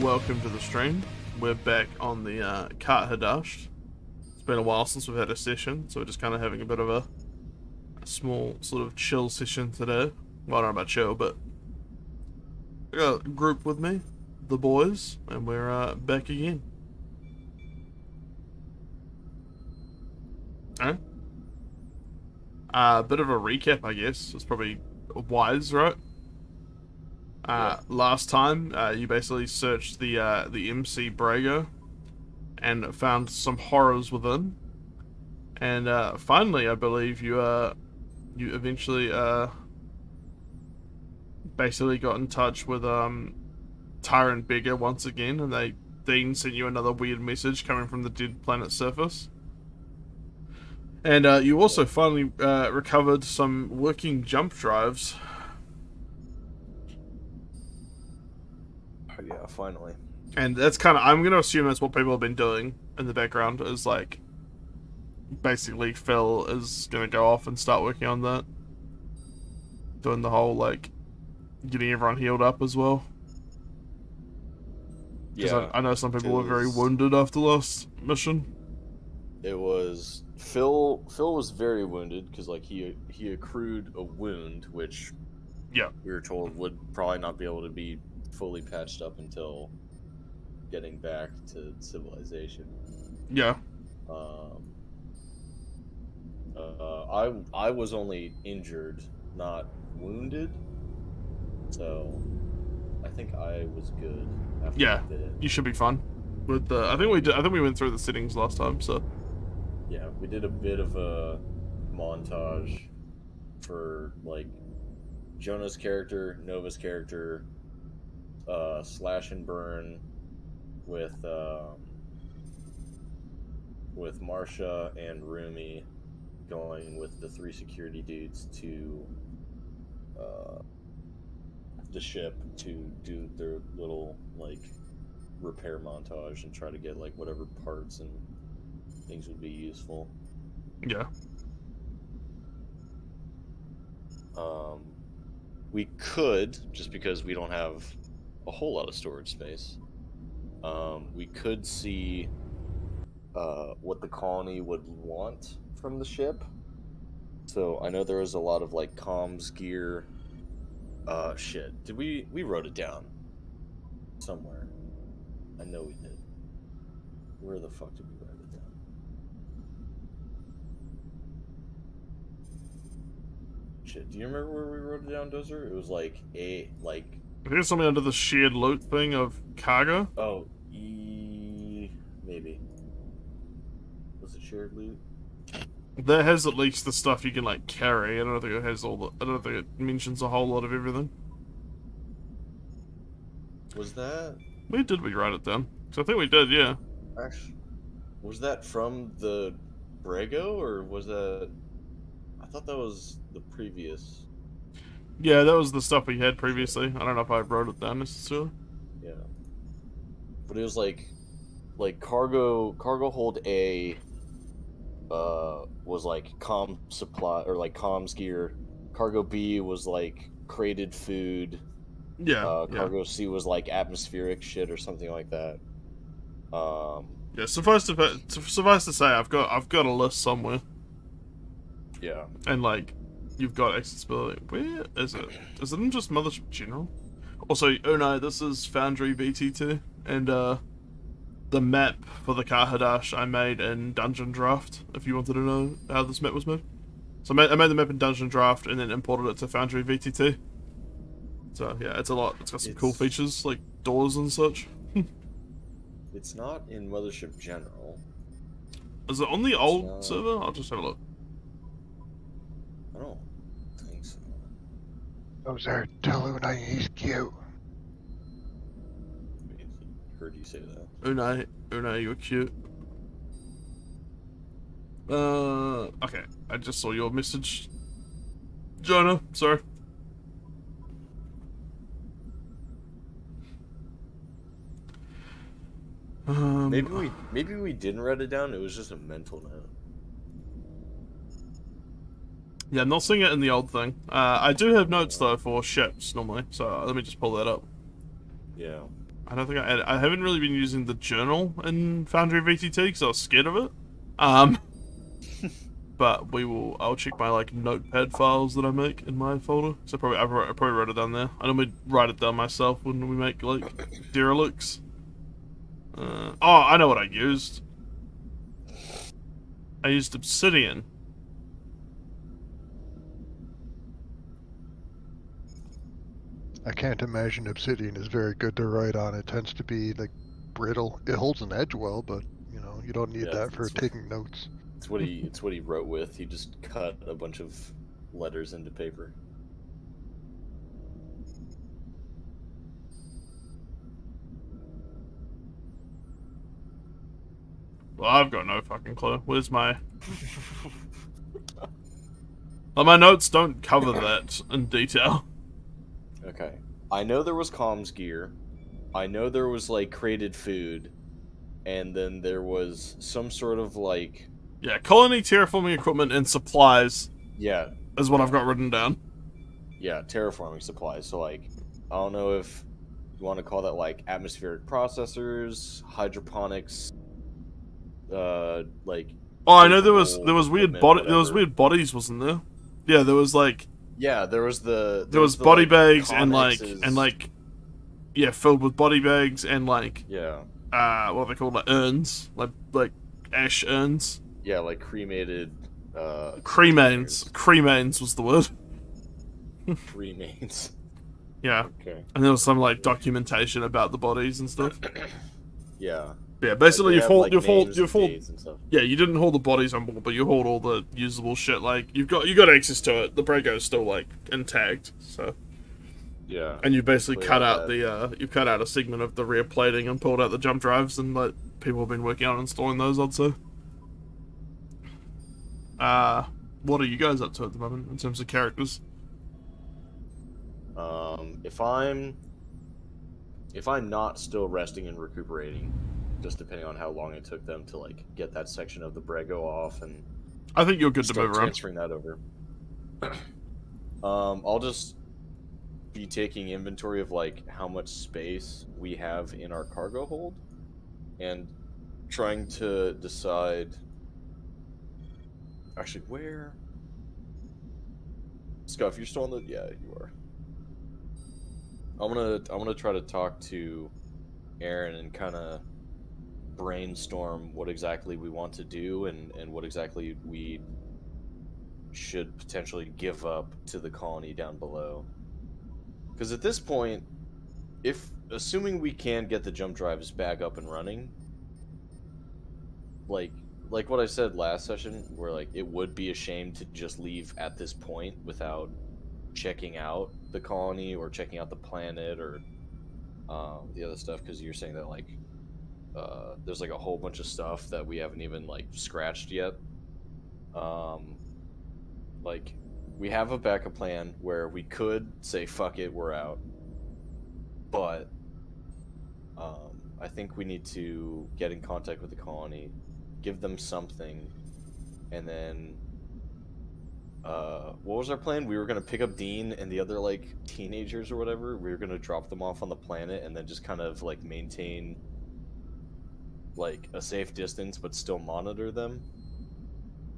welcome to the stream. We're back on the Qart Hadasht. It's been a while since we've had a session, so we're just kind of having a bit of a small sort of chill session today. Well, I don't know about chill, but I got a group with me, the boys, and we're back again. Huh? A bit of a recap, I guess. It's probably wise, right? Last time, you basically searched the MC Brago and found some horrors within. And finally, I believe you eventually basically got in touch with Tyrant Beggar once again, and they then sent you another weird message coming from the dead planet surface. And you also finally recovered some working jump drives. Yeah, finally. And that's kind of, I'm going to assume that's what people have been doing in the background, is like, basically Phil is going to go off and start working on that. Doing the whole, like, getting everyone healed up as well. Yeah. I know some people were very wounded after last mission. It was, Phil was very wounded, because, like, he accrued a wound, which, yeah, we were told would probably not be able to be fully patched up until getting back to civilization. Yeah. I was only injured, not wounded, so I think I was good after Yeah, I did it. You should be fine. With the, I think we went through the settings last time, so yeah, we did a bit of a montage for like Jonah's character, Nova's character, slash and burn with Marsha and Rumi going with the 3 security dudes to the ship to do their little like repair montage and try to get like whatever parts and things would be useful. yeah. We could, just because we don't have a whole lot of storage space, we could see what the colony would want from the ship. So I know there was a lot of like comms gear. Shit. Did we wrote it down somewhere? I know we did. Where the fuck did we write it down? Shit. Do you remember where we wrote it down, Dozer? It was like I think it's something under the shared loot thing of cargo. Oh, maybe. Was it shared loot? That has at least the stuff you can like carry. I don't think it has all the. I don't think it mentions a whole lot of everything. Was that? Where did we write it down? So I think we did, yeah. Actually, was that from the Brago, or was that? I thought that was the previous. Yeah, that was the stuff we had previously. I don't know if I wrote it down necessarily. Yeah. But it was like cargo hold A was like comm supply or like comms gear. Cargo B was like crated food. Yeah. Cargo C was like atmospheric shit or something like that. Yeah, suffice to say, I've got a list somewhere. Yeah. And like, you've got accessibility. Where is it? Is it in just Mothership General? Also, oh no, this is Foundry VT2, and the map for the Qart Hadasht I made in Dungeon Draft, if you wanted to know how this map was made. So I made the map in Dungeon Draft and then imported it to Foundry VT2. So yeah, it's a lot. It's got some cool features, like doors and such. It's not in Mothership General. Is it on the old server? I'll just have a look. I don't think so. Those are tell Unai he's cute. Heard you say that. Unai, you're cute. Okay. I just saw your message. Jonah, sorry. Maybe we didn't write it down. It was just a mental note. Yeah, I'm not seeing it in the old thing. I do have notes though for ships normally, so let me just pull that up. Yeah. I don't think I haven't really been using the journal in Foundry VTT because I was scared of it. But I'll check my like notepad files that I make in my folder. So I probably wrote it down there. I normally write it down myself when we make like derelicts. Oh, I know what I used. I used obsidian. I can't imagine obsidian is very good to write on. It tends to be like brittle. It holds an edge well, but you know you don't need that for taking notes. It's what he wrote with. He just cut a bunch of letters into paper. Well, I've got no fucking clue. Where's my... Well, my notes don't cover that in detail. Okay. I know there was comms gear. I know there was, like, crated food. And then there was some sort of, like... Yeah, colony terraforming equipment and supplies. Yeah. Is what I've got written down. Yeah, terraforming supplies. So, like, I don't know if you want to call that, like, atmospheric processors, hydroponics, like... Oh, I know there was weird bodies, wasn't there? Yeah, there was, like... Yeah, there was body bags and yeah, filled with body bags and like yeah, what are they called, like urns, like ash urns. Yeah, like cremated. Cremains was the word. Cremains. Yeah. Okay. And there was some like documentation about the bodies and stuff. Yeah. Yeah, basically you hauled. And stuff. Yeah, you didn't haul the bodies on board, but you hauled all the usable shit. Like you got access to it. The Brago is still like intact, so. Yeah. And you basically cut out you cut out a segment of the rear plating and pulled out the jump drives, and like people have been working on installing those, I'd say. What are you guys up to at the moment in terms of characters? If I'm not still resting and recuperating, just depending on how long it took them to like get that section of the Brago off, and I think you're good to move around. Transferring that over. I'll just be taking inventory of like how much space we have in our cargo hold, and trying to decide. Actually, where? Scuff, you're still on the... Yeah, you are. I'm gonna try to talk to Aaron and kind of brainstorm what exactly we want to do and what exactly we should potentially give up to the colony down below. Because at this point, assuming we can get the jump drives back up and running, like what I said last session, where like it would be a shame to just leave at this point without checking out the colony or checking out the planet or the other stuff, because you're saying that like there's like a whole bunch of stuff that we haven't even like scratched yet. Like we have a backup plan where we could say fuck it, we're out, but I think we need to get in contact with the colony, give them something, and then what was our plan? We were gonna pick up Dean and the other like teenagers or whatever. We were gonna drop them off on the planet and then just kind of like maintain like a safe distance but still monitor them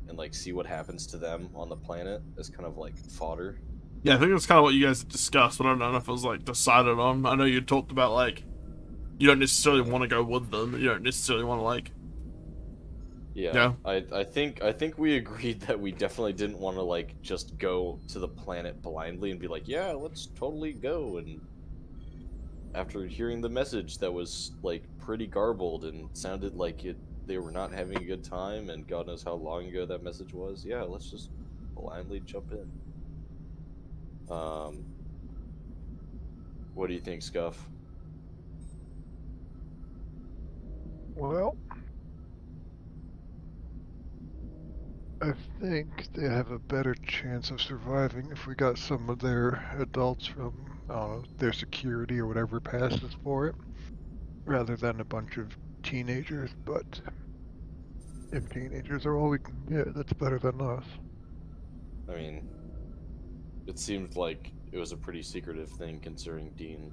and like see what happens to them on the planet as kind of like fodder. Yeah, I think that's kind of what you guys had discussed, but I don't know if it was like decided on. I know you talked about like you don't necessarily want to go with them. You don't necessarily want to like. Yeah. I think we agreed that we definitely didn't want to like just go to the planet blindly and be like, yeah, let's totally go. And after hearing the message that was like pretty garbled and sounded like they were not having a good time, and God knows how long ago that message was. Yeah, let's just blindly jump in. What do you think, Scuff? Well, I think they have a better chance of surviving if we got some of their adults from their security or whatever passes for it, rather than a bunch of teenagers. But if teenagers are all we can get, that's better than us. I mean, it seemed like it was a pretty secretive thing concerning Dean.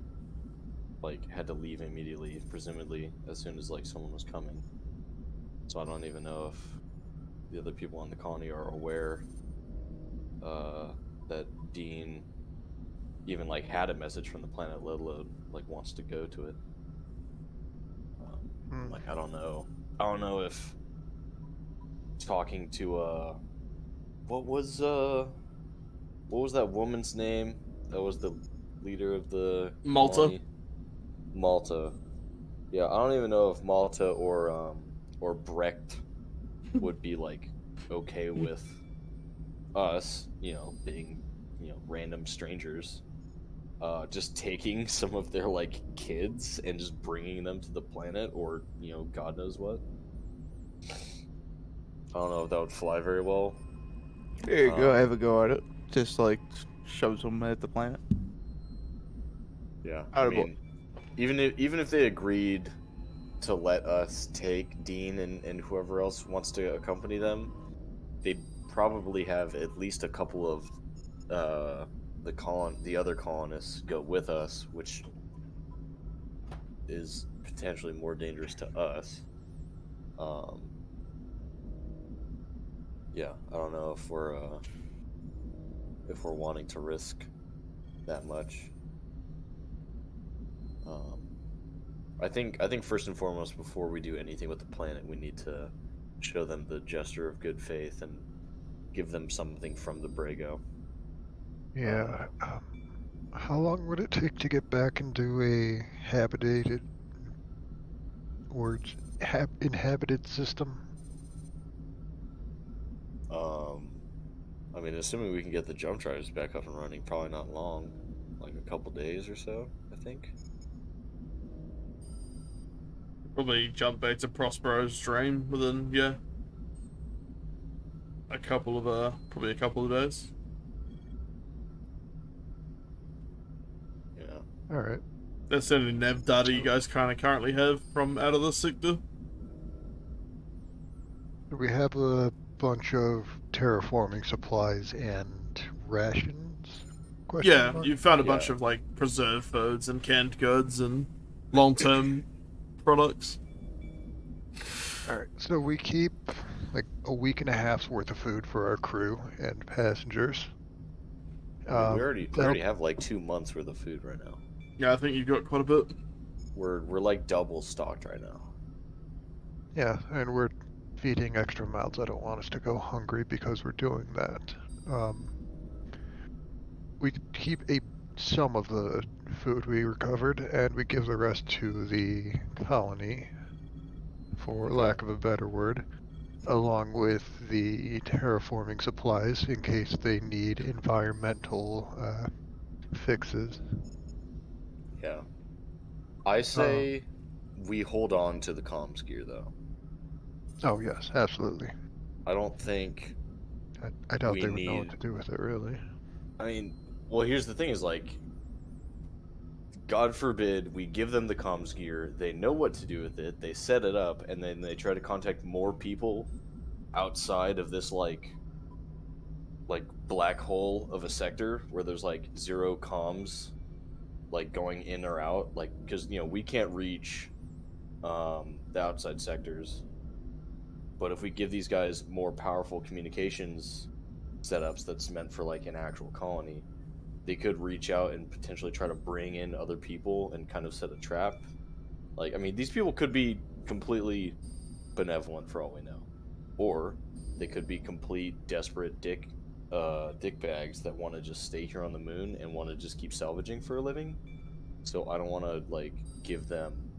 like had to leave immediately, presumably as soon as like someone was coming. So I don't even know if the other people on the colony are aware that Dean even like had a message from the planet, let alone like wants to go to it. Like I don't know if talking to what was that woman's name that was the leader of the Malta. colony? Malta. Yeah, I don't even know if Malta or Brecht would be like okay with us, being, random strangers, just taking some of their like kids and just bringing them to the planet, or God knows what. I don't know if that would fly very well. Here you go, have a go at it. Just like shoves them at the planet. Yeah, Out I of mean, even if they agreed to let us take Dean and whoever else wants to accompany them, they'd probably have at least a couple of the other colonists go with us, which is potentially more dangerous to us. Yeah, I don't know if we're wanting to risk that much. I think first and foremost, before we do anything with the planet, we need to show them the gesture of good faith and give them something from the Brago. Yeah. How long would it take to get back into a habitated or inhabited system? I mean, assuming we can get the jump drives back up and running, probably not long, like a couple days or so, I think. Probably jump back to Prospero's dream within, probably a couple of days. Yeah. Alright. That's the only nav data you guys currently have from out of this sector. We have a bunch of terraforming supplies and rations? Yeah, Mark? you found a bunch of like preserved foods and canned goods and long-term products. Alright, so we keep like a week and a half's worth of food for our crew and passengers. I mean, we already have like 2 months worth of food right now. Yeah, I think you've got quite a bit. We're like double stocked right now. Yeah, and we're feeding extra mouths. I don't want us to go hungry because we're doing that. We keep some of the food we recovered, and we give the rest to the colony, for lack of a better word, along with the terraforming supplies in case they need environmental fixes. Yeah. I say we hold on to the comms gear, though. Oh, yes, absolutely. I don't think... I doubt they would know what to do with it, really. I mean, well, here's the thing is, like, God forbid we give them the comms gear, they know what to do with it, they set it up, and then they try to contact more people outside of this, like black hole of a sector where there's, like, zero comms, like, going in or out, like, because, we can't reach the outside sectors. But if we give these guys more powerful communications setups that's meant for, like, an actual colony, they could reach out and potentially try to bring in other people and kind of set a trap. Like, I mean, these people could be completely benevolent for all we know. Or they could be complete desperate dick bags that want to just stay here on the moon and want to just keep salvaging for a living. So I don't want to, like, give them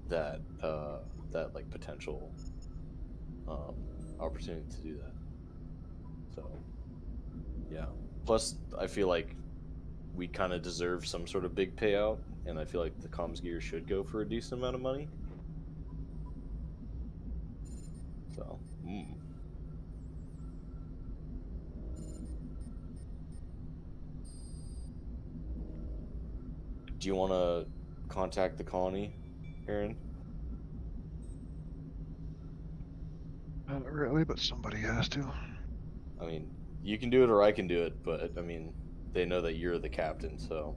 that like, potential opportunity to do that. So, yeah. Plus, I feel like we kind of deserve some sort of big payout, and I feel like the comms gear should go for a decent amount of money. So, Do you want to contact the colony, Aaron? Not really, but somebody has to. I mean, you can do it or I can do it, but I mean, they know that you're the captain, so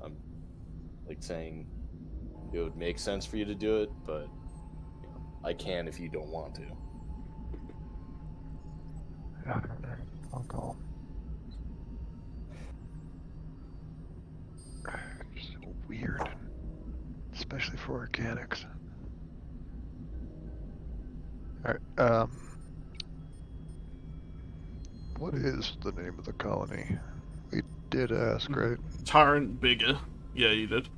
I'm like saying it would make sense for you to do it, but you know, I can if you don't want to. Yeah, I'll go. It's so weird, especially for organics. Alright, what is the name of the colony? We did ask, right? Tyrant Bigger. Yeah, you did.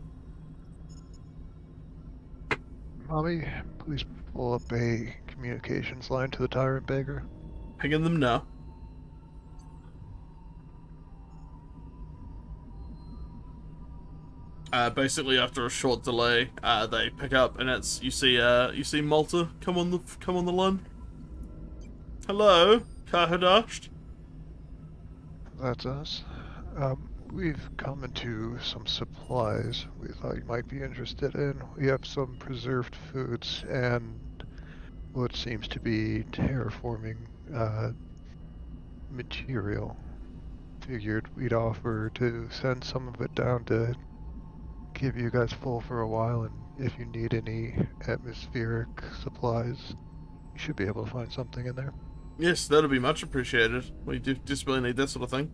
Mommy, please pull up a communications line to the Tyrant Beggar. Pinging them now. Basically, after a short delay, they pick up, and it's you see Malta come on the line. Hello, Hadasht. That's us. We've come into some supplies we thought you might be interested in. We have some preserved foods and what seems to be terraforming material. Figured we'd offer to send some of it down to keep you guys full for a while, and if you need any atmospheric supplies, you should be able to find something in there. Yes, that'll be much appreciated. We just really need that sort of thing.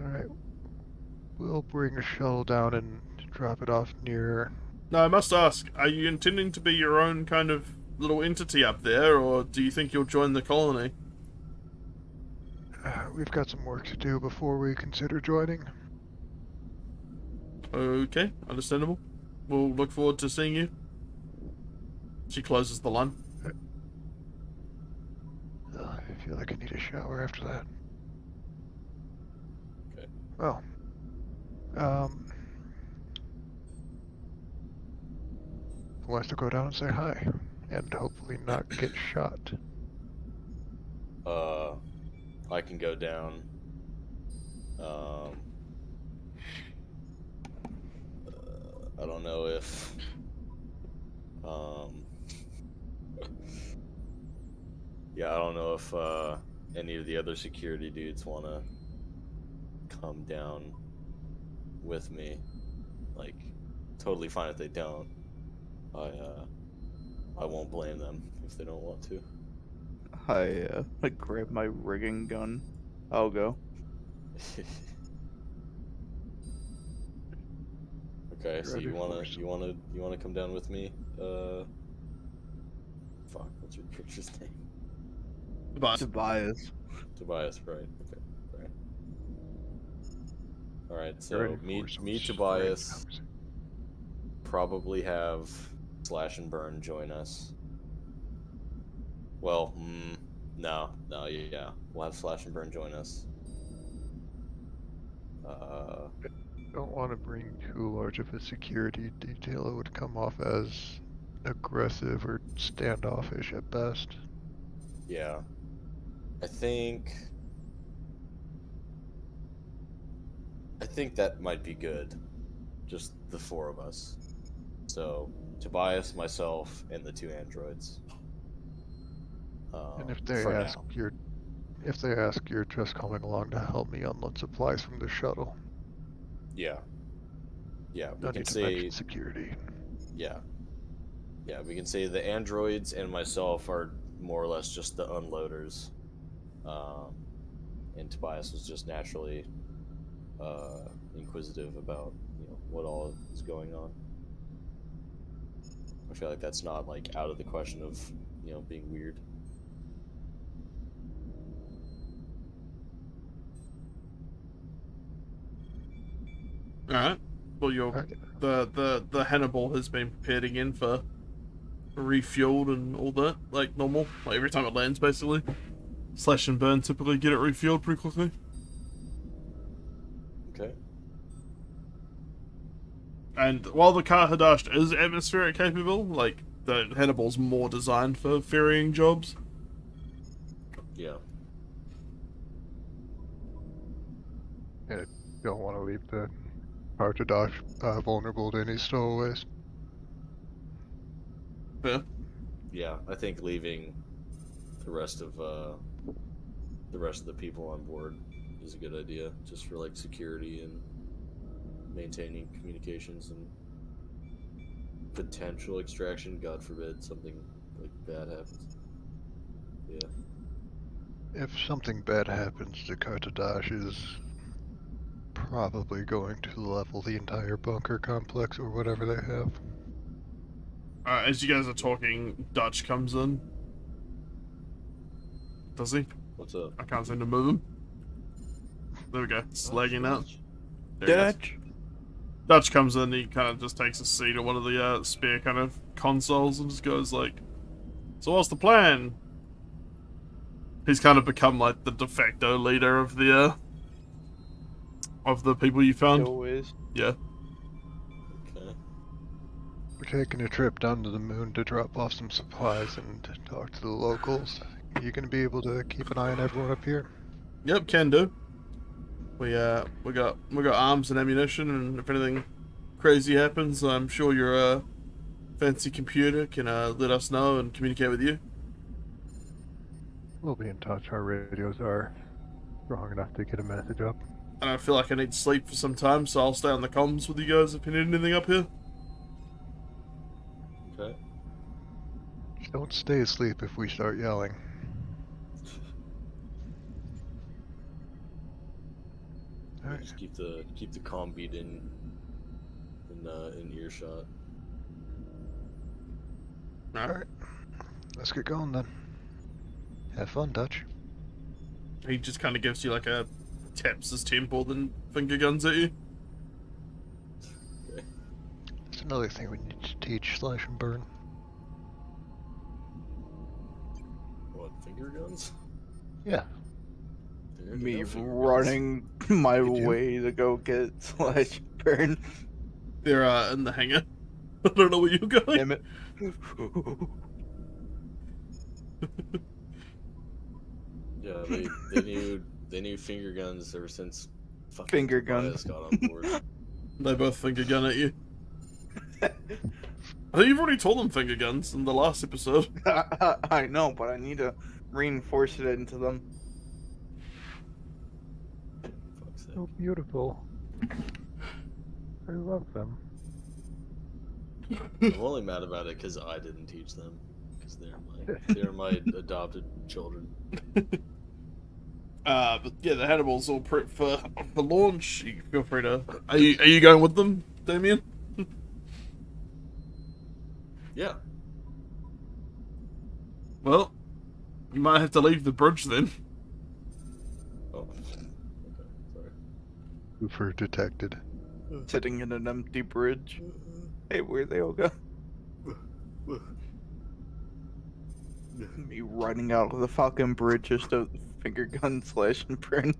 Alright. We'll bring a shuttle down and drop it off near... Now, I must ask, are you intending to be your own kind of little entity up there, or do you think you'll join the colony? We've got some work to do before we consider joining. Okay, understandable. We'll look forward to seeing you. She closes the line. I feel like I need a shower after that. Okay. Well, who wants to go down and say hi? And hopefully not get shot. I can go down. I don't know if yeah, I don't know if any of the other security dudes want to come down with me. Like, totally fine if they don't. I won't blame them if they don't want to. I grab my rigging gun. I'll go. Okay, so you wanna come down with me? Fuck, what's your picture's name? Tobias. Tobias, right? Okay, right. All right, so Ready me, Tobias, probably have Slash and Burn join us. Well, no, yeah, we'll have Slash and Burn join us. Don't want to bring too large of a security detail. It would come off as aggressive or standoffish at best. Yeah, I think that might be good. Just the four of us. So Tobias, myself, and the two androids. And if they ask, you're just coming along to help me unload supplies from the shuttle. Yeah, we No can need to say mention security. yeah, we can say the androids and myself are more or less just the unloaders, and Tobias was just naturally inquisitive about what all is going on. I feel like that's not like out of the question of being weird. Alright. Well, the Hannibal has been prepared again for refueled and all that, like normal. Like every time it lands, basically. Slash and Burn typically get it refueled pretty quickly. Okay. And while the Hadasht is atmospheric capable, like the Hannibal's more designed for ferrying jobs. Yeah. And you don't want to leave the Qart vulnerable to any stowaways. Yeah. Yeah, I think leaving the rest of the people on board is a good idea, just for like security and maintaining communications and potential extraction. God forbid something like bad happens. Yeah. If something bad happens to Kaitosai is probably going to level the entire bunker complex or whatever they have. As you guys are talking, Dutch comes in. Does he? What's up? I can't seem to move him. There we go. It's lagging out. There he goes. Dutch. Dutch comes in, he kind of just takes a seat at one of the spare kind of consoles and just goes like, "So what's the plan?" He's kind of become like the de facto leader of the people you found. Always. Yeah. Okay. We're taking a trip down to the moon to drop off some supplies and talk to the locals. You gonna be able to keep an eye on everyone up here? Yep, can do. We got arms and ammunition, and if anything crazy happens, I'm sure your fancy computer can let us know and communicate with you. We'll be in touch. Our radios are strong enough to get a message up. And I feel like I need sleep for some time, so I'll stay on the comms with you guys if you need anything up here. Okay. Just don't stay asleep if we start yelling. Alright. Just keep the comm beat in earshot. Alright. Let's get going then. Have fun, Dutch. He just kind of gives you like a taps his temple, then finger guns at you. Okay. That's another thing we need to teach Slash and Burn. What, finger guns? Yeah. There Me no finger guns. running my Did you? way to go get Slash Burn. They're in the hangar. I don't know where you're going. Damn it. Yeah, they knew finger guns ever since fucking Finger Tobias guns. got on board. They both finger gun at you. I think you've already told them finger guns in the last episode. I know, but I need to reinforce it into them. Fuck's sake. So beautiful. I love them. I'm only mad about it because I didn't teach them. Because they're my adopted children. But yeah, the Hannibal's all prepped for the launch. You feel free to. Are you going with them, Damien? Yeah. Well, you might have to leave the bridge then. Oh. Okay. Sorry. Hoover detected. Sitting in an empty bridge. Hey, where'd they all go? Me running out of the fucking bridge just to finger gun Slash and Burn.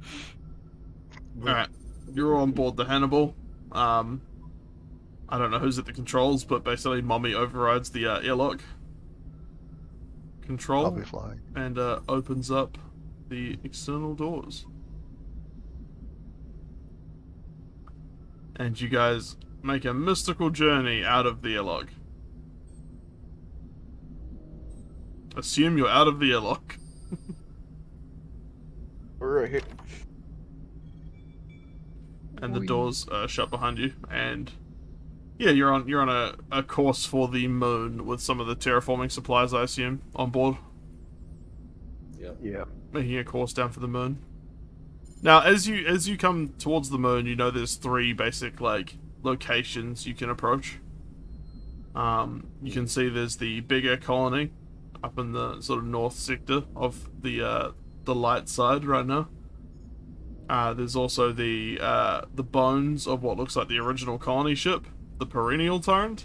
Alright, you're on board the Hannibal. I don't know who's at the controls, but basically Mommy overrides the airlock control I'll be flying. and opens up the external doors. And you guys make a mystical journey out of the airlock. Assume you're out of the airlock. We're right. And the doors shut behind you, and yeah, you're on a course for the moon with some of the terraforming supplies, I assume, on board. Yep. Yeah. Making a course down for the moon. Now, as you come towards the moon, you know there's three basic like locations you can approach. You can see there's the bigger colony up in the sort of north sector of the light side right now. There's also the bones of what looks like the original colony ship, the Perennial Torrent,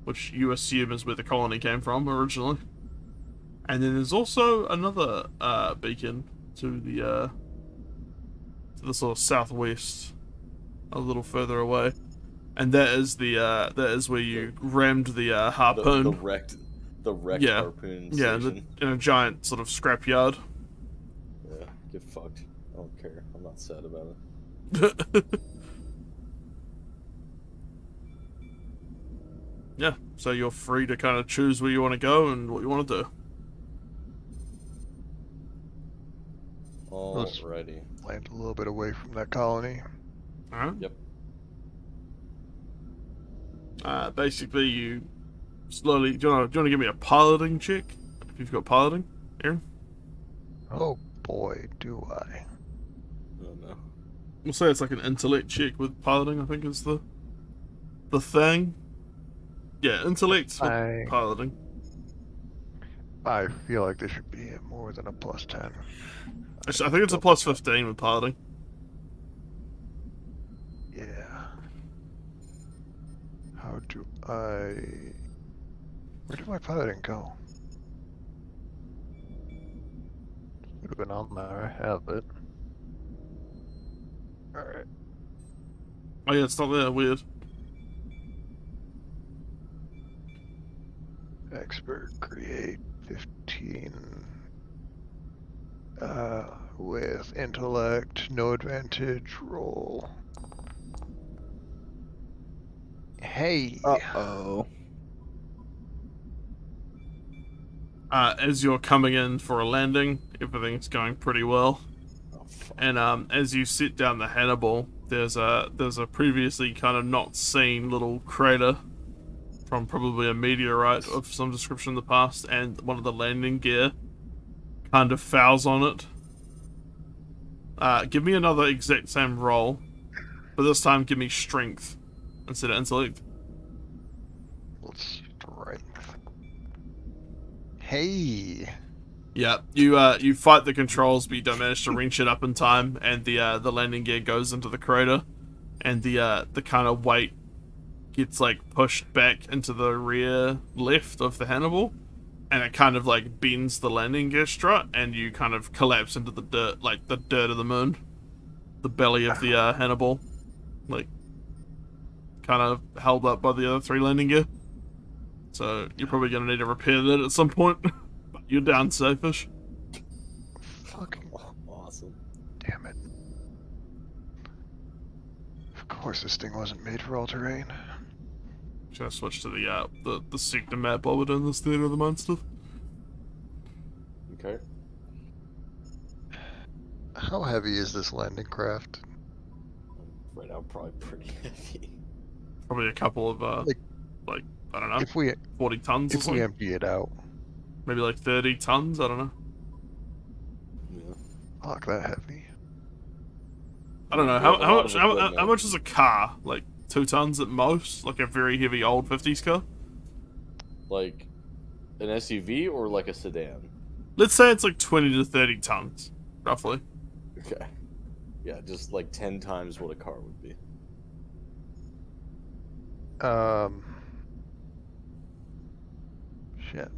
which you assume is where the colony came from originally. And then there's also another beacon to the sort of southwest, a little further away, and that is where you rammed the harpoon. The wrecked Yeah. harpoon Yeah, station. in a giant sort of scrapyard. Yeah, get fucked. I don't care. I'm not sad about it. Yeah, so you're free to kind of choose where you want to go and what you want to do. Alrighty. Land a little bit away from that colony. Alright? Yep. Basically, you slowly. Do you want to give me a piloting check? If you've got piloting, Aaron. Oh boy, do I. Oh no. We'll say it's like an intellect check with piloting. I think is the thing. Yeah, intellect's for piloting. I feel like this should be more than a +10. Actually, I think it's a +15 with piloting. Yeah. How do I... Where did my piloting go? Would have been on there. I have it. Alright. Oh yeah, it's not there. Weird. Expert create 15 with intellect, no advantage, roll. Hey. Uh-oh. As you're coming in for a landing, everything's going pretty well. Oh, fuck. And as you sit down the Hannibal, there's a previously kind of not seen little crater from probably a meteorite of some description in the past, and one of the landing gear kind of fouls on it. Give me another exact same roll, but this time give me strength instead of intellect. Strength. Hey. Yeah, you fight the controls, but you don't manage to wrench it up in time, and the landing gear goes into the crater, and the kind of weight gets like pushed back into the rear left of the Hannibal, and it kind of like bends the landing gear strut, and you kind of collapse into the dirt, like the dirt of the moon, the belly of the Hannibal, like kind of held up by the other 3 landing gear. So you're probably gonna need to repair that at some point. But you're down safe-ish. Fucking Awesome. damn it. Of course this thing wasn't made for all terrain. Should I switch to the sector map while we're doing this theater of the mind stuff? Okay. How heavy is this landing craft? Right now, probably pretty heavy. Probably a couple of like I don't know, If we 40 tons or if we something. empty it out, Maybe like 30 tons. I don't know. Yeah. fuck that heavy. I don't know We have a lot of how equipment. much is a car? Like 2 tons at most, like a very heavy old 50s car. Like an SUV or like a sedan? Let's say it's like 20 to 30 tons, roughly. Okay. Yeah, just like 10 times what a car would be. Shit.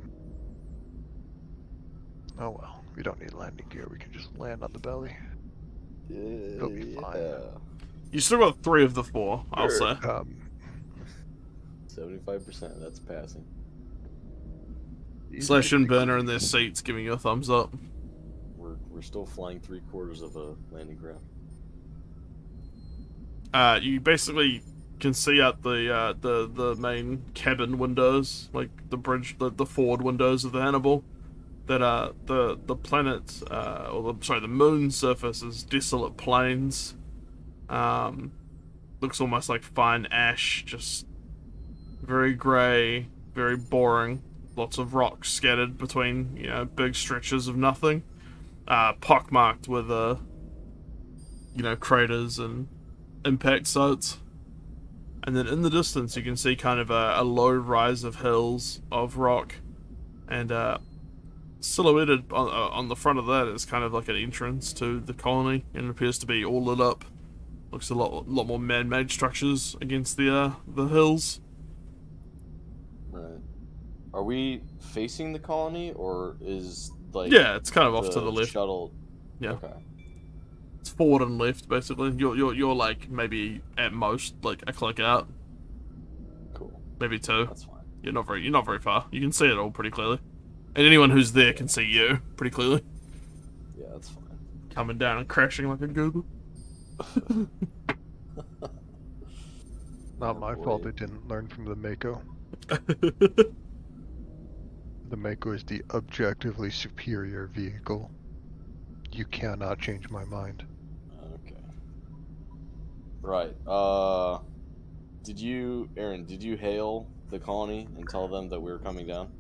Oh well, we don't need landing gear. We can just land on the belly. It'll be fine. Yeah. You still got 3 of the 4, I'll say. 75%, that's passing. Slash and Burner in their seats giving you a thumbs up. We're still flying 3/4 of a landing craft. You basically can see out the main cabin windows, like the bridge, the forward windows of the Hannibal. That the planet, the moon surface is desolate plains. Looks almost like fine ash, just very grey, very boring. Lots of rocks scattered between, big stretches of nothing. Pockmarked with, craters and impact sites. And then in the distance you can see kind of a low rise of hills of rock. And silhouetted on the front of that is kind of like an entrance to the colony, and it appears to be all lit up. Looks a lot more man-made structures against the hills. Right. Are we facing the colony, or is like Yeah, it's kind of off to the left. shuttle? Yeah. Okay. It's forward and left basically. You're like maybe at most like a click out, Cool. maybe 2. That's fine. You're not very far. You can see it all pretty clearly, and anyone who's there can see you pretty clearly. Yeah, that's fine. Coming down and crashing like a goober. Not Oh, my boy. fault they didn't learn from the Mako. The Mako is the objectively superior vehicle. You cannot change my mind. Okay. Right. Aaron, did you hail the colony and tell them that we were coming down?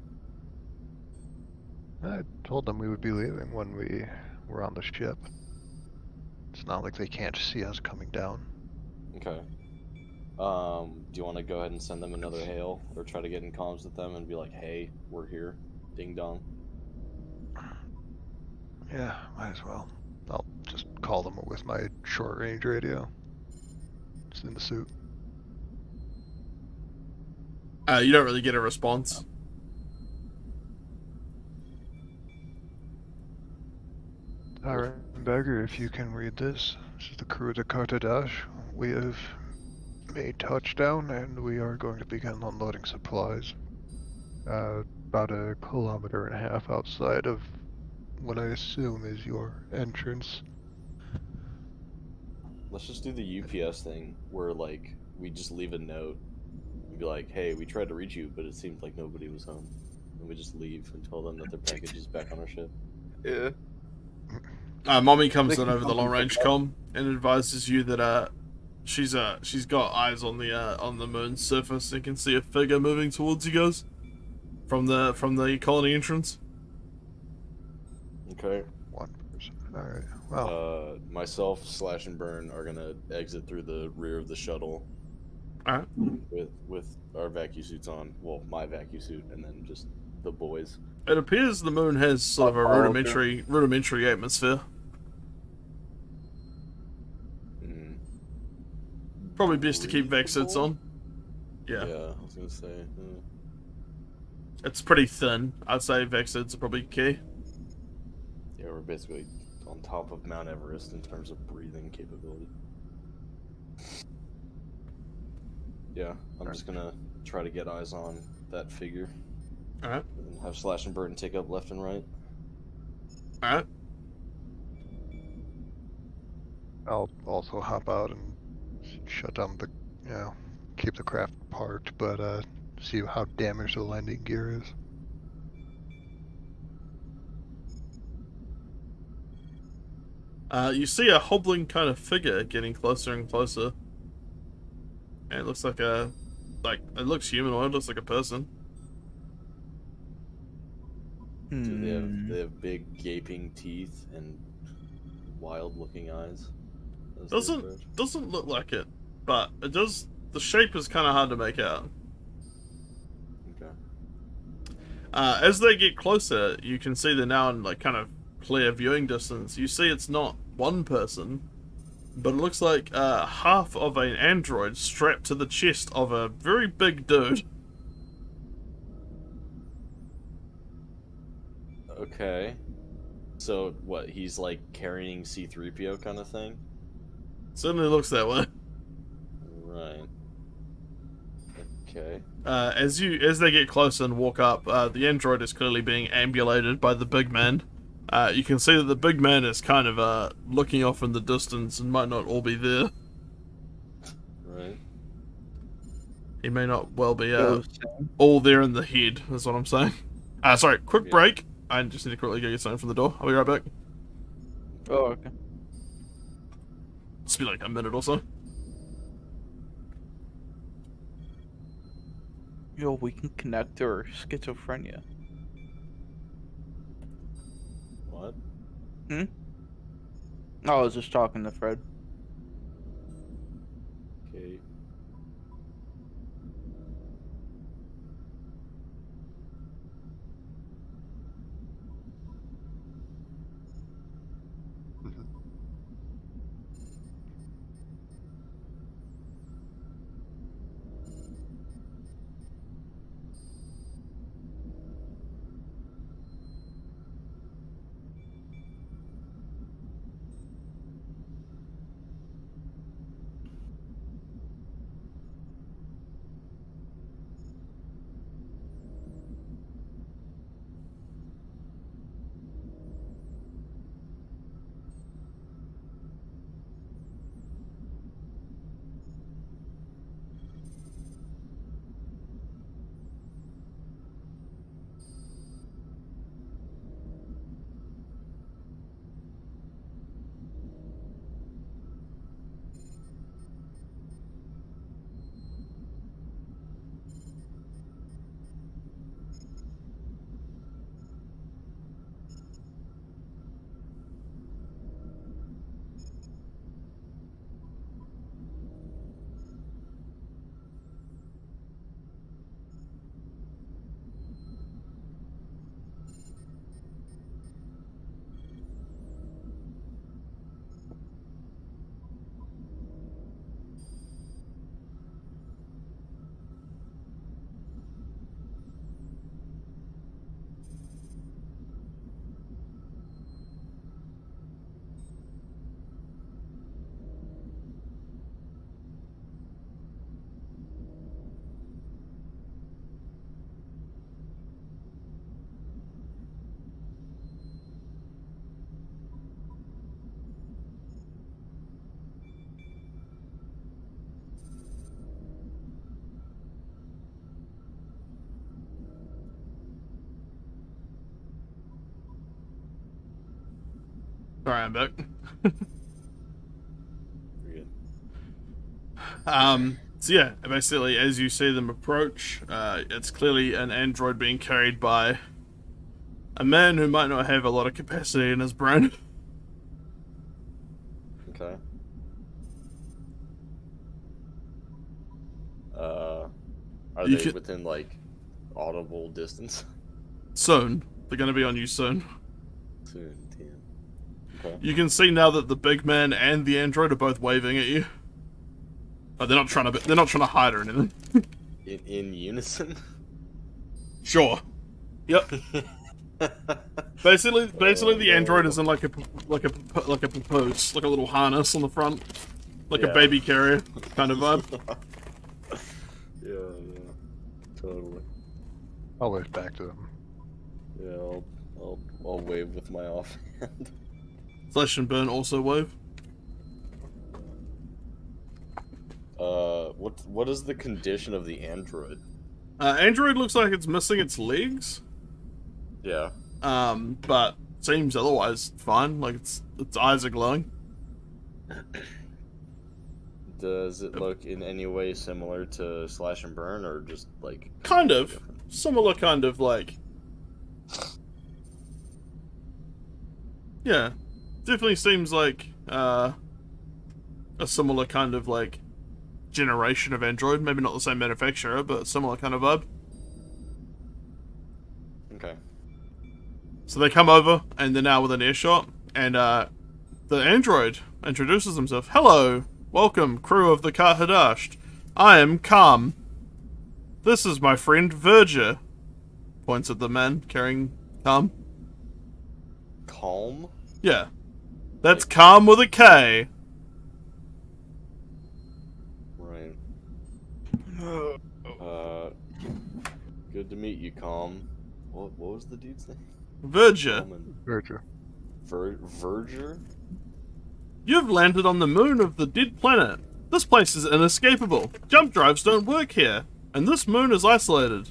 I told them we would be leaving when we were on the ship. It's not like they can't see us coming down. Okay. Do you want to go ahead and send them another hail, or try to get in comms with them and be like, "Hey, we're here, ding dong." Yeah, might as well. I'll just call them with my short range radio. It's in the suit. You don't really get a response. Alright, Beggar, if you can read this. This is the crew of the Hadasht. We have made touchdown and we are going to begin unloading supplies. About 1.5 kilometers outside of what I assume is your entrance. Let's just do the UPS thing, where like we just leave a note and be like, "Hey, we tried to reach you, but it seemed like nobody was home," and we just leave and tell them that their package is back on our ship. Yeah. Mommy comes in over the long range comm and advises you that she's got eyes on the moon's surface and can see a figure moving towards you guys from the colony entrance. Okay. One person. Alright. Well, Myself, Slash, and Burn are gonna exit through the rear of the shuttle. Alright. With our vacuum suits on. Well, my vacuum suit, and then just the boys. It appears the moon has sort of a rudimentary atmosphere. Probably best to keep vac suits on. Yeah. Yeah, I was gonna say. It's pretty thin. I'd say vac suits are probably key. Yeah, we're basically on top of Mount Everest in terms of breathing capability. Yeah, I'm just gonna try to get eyes on that figure. Alright. And have Slash and Burton take up left and right. Alright. I'll also hop out and shut down the, keep the craft parked, but see how damaged the landing gear is. You see a hobbling kind of figure getting closer and closer. And it looks like it looks humanoid, looks like a person. Do they have big gaping teeth and wild looking eyes? Doesn't look like it, but it does. The shape is kind of hard to make out. Okay. As they get closer, you can see they're now in kind of clear viewing distance. You see it's not one person, but it looks like half of an android strapped to the chest of a very big dude. Okay. So what? He's like carrying C-3PO kind of thing. Certainly looks that way. Right. Okay. As they get closer and walk up, the android is clearly being ambulated by the big man. You can see that the big man is kind of looking off in the distance and might not all be there. Right. He may not well be all there in the head, is what I'm saying. Sorry, quick break. I just need to quickly go get something from the door. I'll be right back. Oh, okay. Just be like a minute or so. Yo, we can connect to her schizophrenia. What? I was just talking to Fred. Okay. Sorry, I'm back. You're good. So yeah, basically, as you see them approach, it's clearly an android being carried by a man who might not have a lot of capacity in his brain. Okay. Are You they could- within like audible distance? Soon. They're going to be on you soon. Soon, damn. Okay. You can see now that the big man and the android are both waving at you. But they're not trying to hide or anything. In unison. Sure. Yep. Basically, the android is in like a papoose, like a little harness on the front, like a Yeah. baby carrier kind of vibe. Yeah, totally. I'll wave back to them. Yeah, I'll wave with my offhand. Flesh and Burn also wave. What is the condition of the android? Android looks like it's missing its legs, Yeah. but seems otherwise fine. Like its eyes are glowing. Does it look in any way similar to Slash and Burn, or just like Kind of different? similar, kind of like. Yeah, definitely seems like a similar kind of like generation of android. Maybe not the same manufacturer, but similar kind of vibe. Okay. So they come over, and they're now within earshot, and the android introduces himself. Hello, welcome, crew of the Qart Hadasht. I am Calm. This is my friend Verger. Points at the man carrying Calm. Calm. Yeah, that's Calm with a K. Right. Good to meet you, Calm. What was the dude's name? Verger. Calm and Verger. Verger? You've landed on the moon of the dead planet. This place is inescapable. Jump drives don't work here, and this moon is isolated.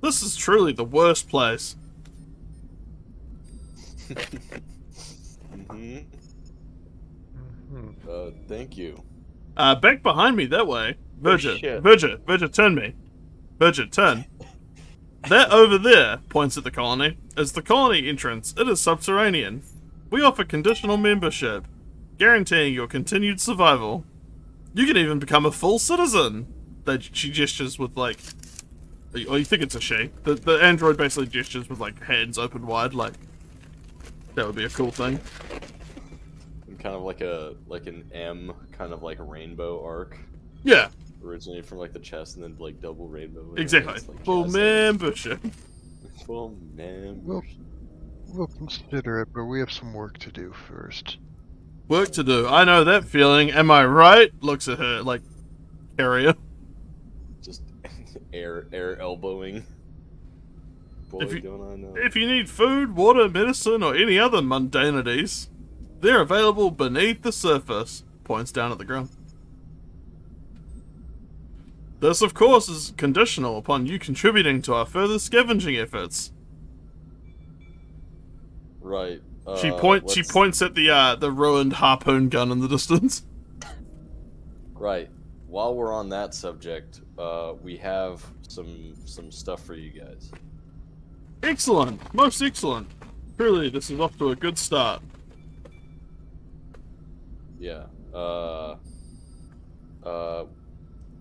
This is truly the worst place. Mm-hmm. Mm-hmm. Thank you. Back behind me that way. Verger, shit. Verger, turn me. Verger, turn. That over there, points at the colony, is the colony entrance. It is subterranean. We offer conditional membership, guaranteeing your continued survival. You can even become a full citizen. She gestures with like, oh, you think it's a she? The android basically gestures with like hands open wide, like that would be a cool thing. And kind of like an M, kind of like a rainbow arc, Yeah, originated from like the chest, and then like double rainbow. and exactly. it's, like, Full jazz membership. hands. Full membership. We'll consider it, but we have some work to do first. Work to do. I know that feeling. Am I right? Looks at her like area. Just air elbowing. Boy, If you- don't I know. If you need food, water, medicine, or any other mundanities, they're available beneath the surface. Points down at the ground. This, of course, is conditional upon you contributing to our further scavenging efforts. Right. She let's- points at the ruined harpoon gun in the distance. Right. While we're on that subject, we have some stuff for you guys. Excellent, most excellent. Truly, this is off to a good start. Yeah.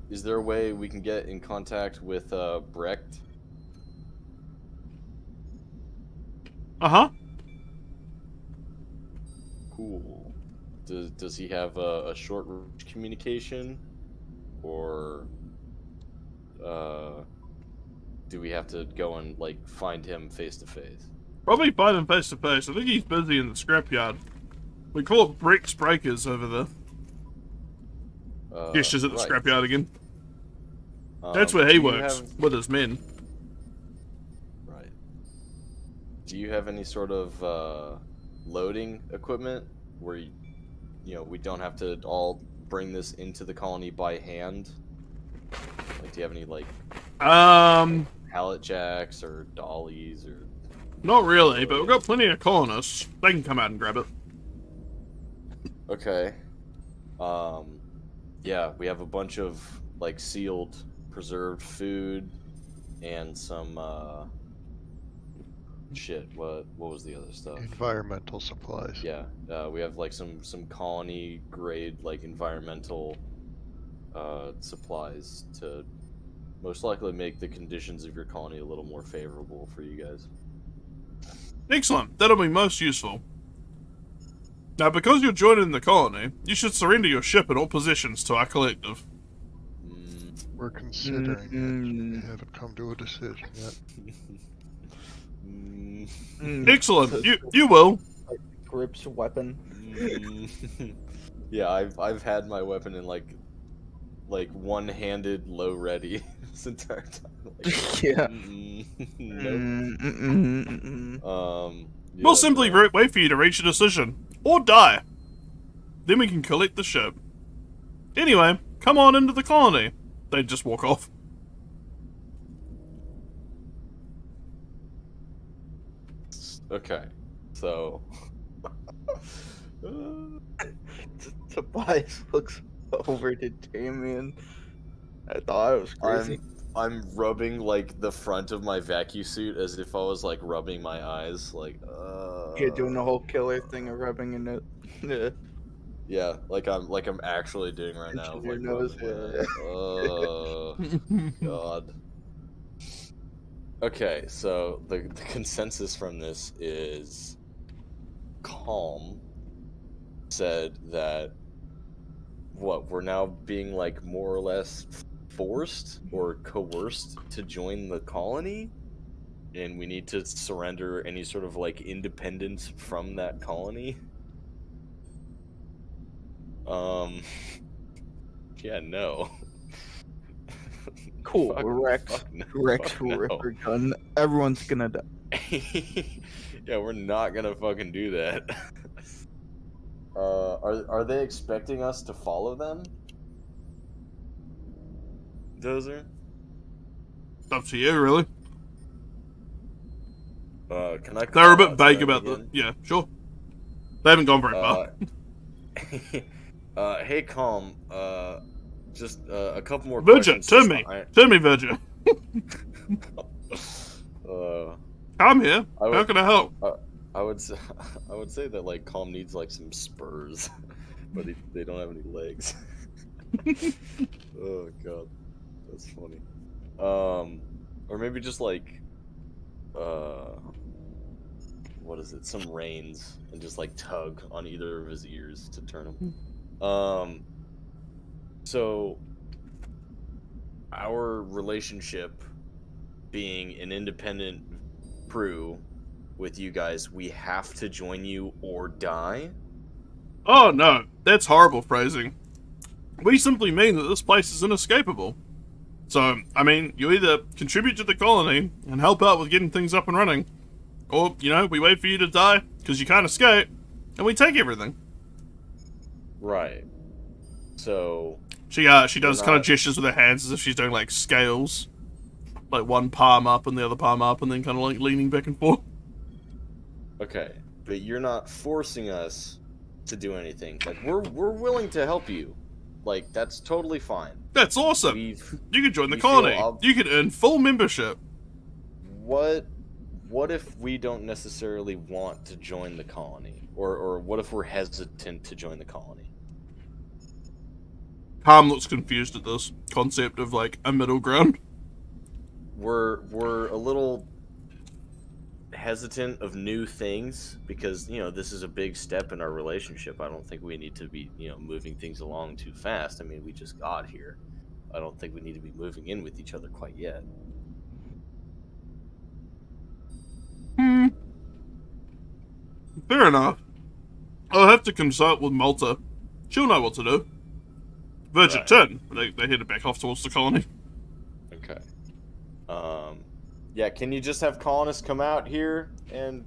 Is there a way we can get in contact with Brecht? Uh-huh. Cool. Does he have a short range communication, or do we have to go and like find him face to face? Probably find him face to face. I think he's busy in the scrapyard. We call it bricks breakers over there. Gestures at the Right. scrapyard again. That's where he do you works, have- with his men. Right. Do you have any sort of loading equipment where we don't have to all bring this into the colony by hand? Like, do you have any like pallet jacks or dollies or? Not really, but we've got plenty of colonists. They can come out and grab it. Okay. Yeah, we have a bunch of like sealed, preserved food, and some shit. What was the other stuff? Environmental supplies. Yeah, we have like some colony grade like environmental supplies to most likely make the conditions of your colony a little more favorable for you guys. Excellent. That'll be most useful. Now, because you're joining the colony, you should surrender your ship and all possessions to our collective. We're considering it. We haven't come to a decision yet. Excellent. You will. Grip's weapon. Yeah, I've had my weapon in like one-handed low ready this entire time. Like, Yeah. nope. We'll simply wait for you to reach a decision. Or die. Then we can collect the ship. Anyway, come on into the colony. They just walk off. Okay, so Tobias looks over to Damien. I thought it was crazy. I'm rubbing like the front of my vacuum suit as if I was like rubbing my eyes, like You're doing the whole killer thing of rubbing in it. yeah, like I'm actually doing right now. Pinching your Like, nose, oh god. Okay, so the consensus from this is Calm said that we're now being like more or less forced or coerced to join the colony, and we need to surrender any sort of like independence from that colony. Yeah, no. Cool. Fuck, Rex. fuck no, Rex fuck no. Ripper gun. Everyone's gonna die. Yeah, we're not gonna fucking do that. Are they expecting us to follow them? Dozer? It's up to you, really. Can I? They're a call bit out vague to them about the... again? Yeah, sure. They haven't gone very far. Hey, Calm. Just a couple more Virgin, questions. turn me. Turn me, Virgin. I'm here. How can I help? I would say that like Calm needs like some spurs, but they don't have any legs. Oh god, that's funny. Or maybe just like what is it? Some reins and just like tug on either of his ears to turn him. So our relationship being an independent crew with you guys, we have to join you or die? Oh no, that's horrible phrasing. We simply mean that this place is inescapable. So, I mean, you either contribute to the colony and help out with getting things up and running, or, you know, we wait for you to die because you can't escape, and we take everything. Right. So She does kind of gestures with her hands as if she's doing like scales, like one palm up and the other palm up, and then kind of like leaning back and forth. okay, but you're not forcing us to do anything. Like we're willing to help you. Like that's totally fine. That's awesome. You can join the we colony. feel You can earn full membership. What if we don't necessarily want to join the colony, or what if we're hesitant to join the colony? Palm looks confused at this concept of like a middle ground. We're a little hesitant of new things because, you know, this is a big step in our relationship. I don't think we need to be, you know, moving things along too fast. I mean, we just got here. I don't think we need to be moving in with each other quite yet. Fair enough. I'll have to consult with Malta. She'll know what to do. Virgin, Right. turn. They headed back off towards the colony. Okay. Yeah, can you just have colonists come out here and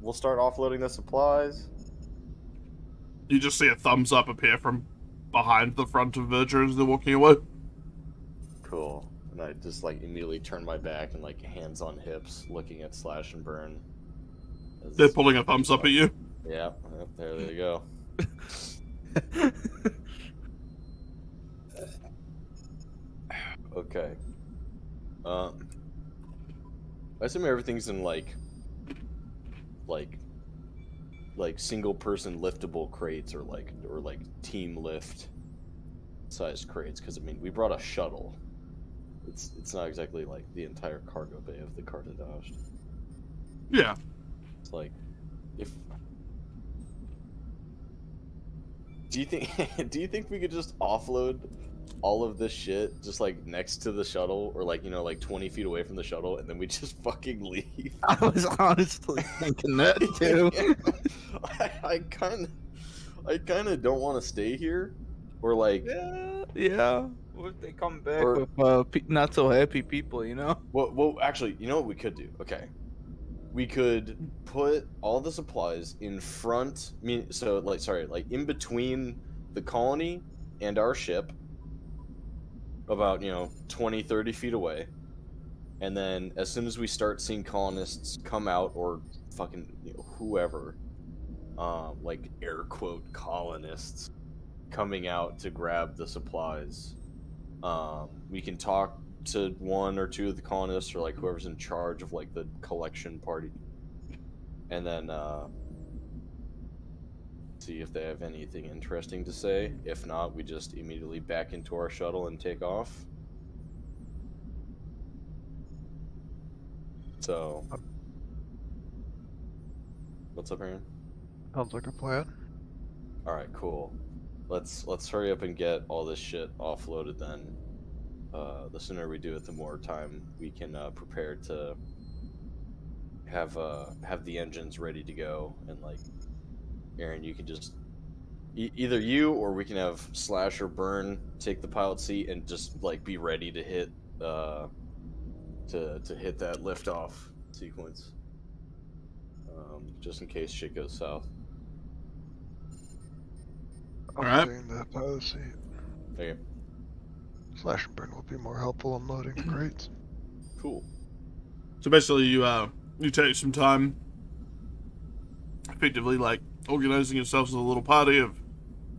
we'll start offloading the supplies? You just see a thumbs up appear from behind the front of Virgin as they're walking away. Cool. And I just like immediately turn my back and like hands on hips, looking at Slash and Burn. They're pulling a thumbs up at you. Yeah, there they go. Okay. I assume everything's in like single person liftable crates or like team lift sized crates, because I mean we brought a shuttle. It's not exactly like the entire cargo bay of the Hadasht. Yeah. It's like, if do you think we could just offload all of this shit just like next to the shuttle, or like, you know, like 20 feet away from the shuttle, and then we just fucking leave? I was honestly thinking that too. I kind of don't want to stay here, or like, Yeah. What if they come back Or- with not so happy people, you know? well, actually, you know what we could do? Okay, we could put all the supplies in front. Like in between the colony and our ship, about, you know, 20-30 feet away, and then as soon as we start seeing colonists come out, or fucking, you know, whoever, like air quote colonists coming out to grab the supplies, we can talk to one or two of the colonists, or like whoever's in charge of like the collection party, and then see if they have anything interesting to say. If not, we just immediately back into our shuttle and take off. So, what's up, Aaron? Sounds like a plan. All right, cool. Let's hurry up and get all this shit offloaded. Then, the sooner we do it, the more time we can prepare to have the engines ready to go. And like, Aaron, you can just either you, or we can have Slash or Burn take the pilot seat and just like be ready to hit to hit that liftoff sequence, just in case shit goes south. I'm Alright. saying the pilot seat. Okay, Slash and burn will be more helpful in loading the crates. cool. So basically, you take some time, effectively like organizing yourselves as a little party of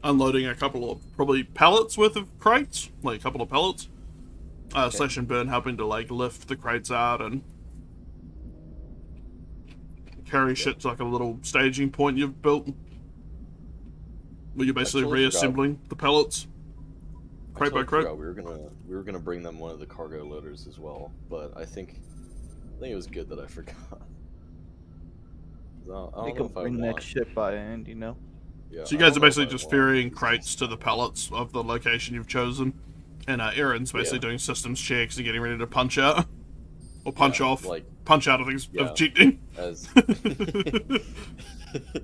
unloading a couple of probably pallets worth of crates, like a couple of pallets. Slash and Burn helping to like lift the crates out and carry shit to like a little staging point you've built, where you're basically Totally forgot. reassembling the pellets crate by crate. We were gonna bring them one of the cargo loaders as well, but I think it was good that I forgot. I They don't can know if I bring that want. shit by hand, you know? Yeah, So you I guys don't are know if basically I just want ferrying these crates to the pallets of the location you've chosen, and Aaron's basically Yeah. doing systems checks and getting ready to punch out or punch Yeah, off. like, Punch out of things Yeah. of cheating. as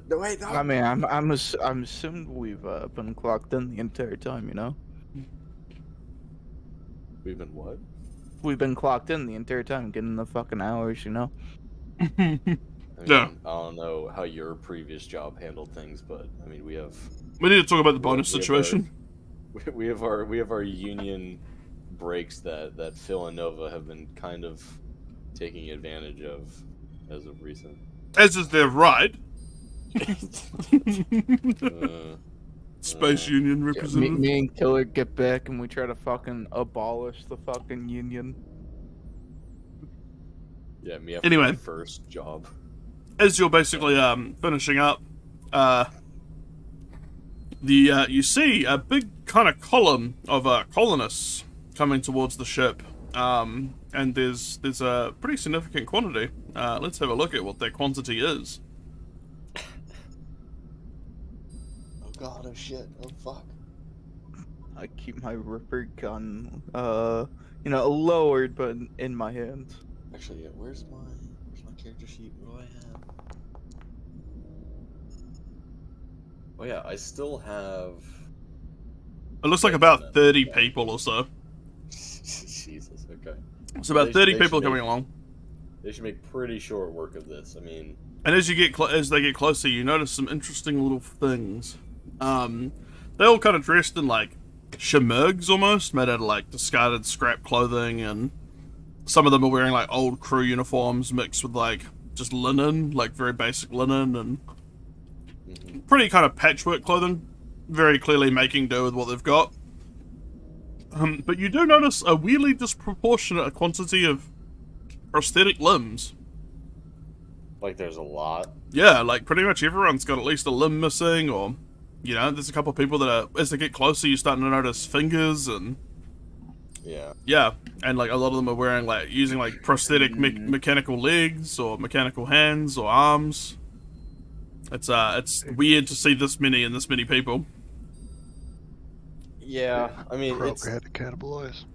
no, wait, no. I mean, I'm assuming we've been clocked in the entire time, you know? We've been what? We've been clocked in the entire time, getting the fucking hours, you know? I mean, Yeah. I don't know how your previous job handled things, but I mean, we have We need to talk about the Well, bonus we have situation. we have our union breaks that Phil and Nova have been kind of taking advantage of as of recent. As is their right. Uh, Space Union Me, representative. me and Killer get back and we try to fucking abolish the fucking union. yeah, me after Anyway. my first job. As you're basically finishing up, you see a big kind of column of colonists coming towards the ship, and there's a pretty significant quantity. Let's have a look at what that quantity is. Oh god, oh shit, oh fuck. I keep my Ripper gun, lowered, but in my hands. Actually, yeah, where's my character sheet? What do I have? Oh yeah, I still have. It looks like about 30 people or so. Jesus, okay. So about They- 30 they people should coming make- along. They should make pretty short work of this. I mean, And as you get as they get closer, you notice some interesting little things. They all kind of dressed in like shemurgs almost, made out of like discarded scrap clothing, and some of them are wearing like old crew uniforms mixed with like just linen, like very basic linen, and Pretty kind of patchwork clothing, very clearly making do with what they've got. But you do notice a weirdly disproportionate quantity of prosthetic limbs. Like there's a lot. Yeah, like pretty much everyone's got at least a limb missing, or, you know, there's a couple of people that are, as they get closer, you're starting to notice fingers, and yeah, and like a lot of them are wearing, like, using like prosthetic mechanical legs, or mechanical hands, or arms. It's weird to see this many and this many people. Yeah, I mean, it's... had to cannibalize.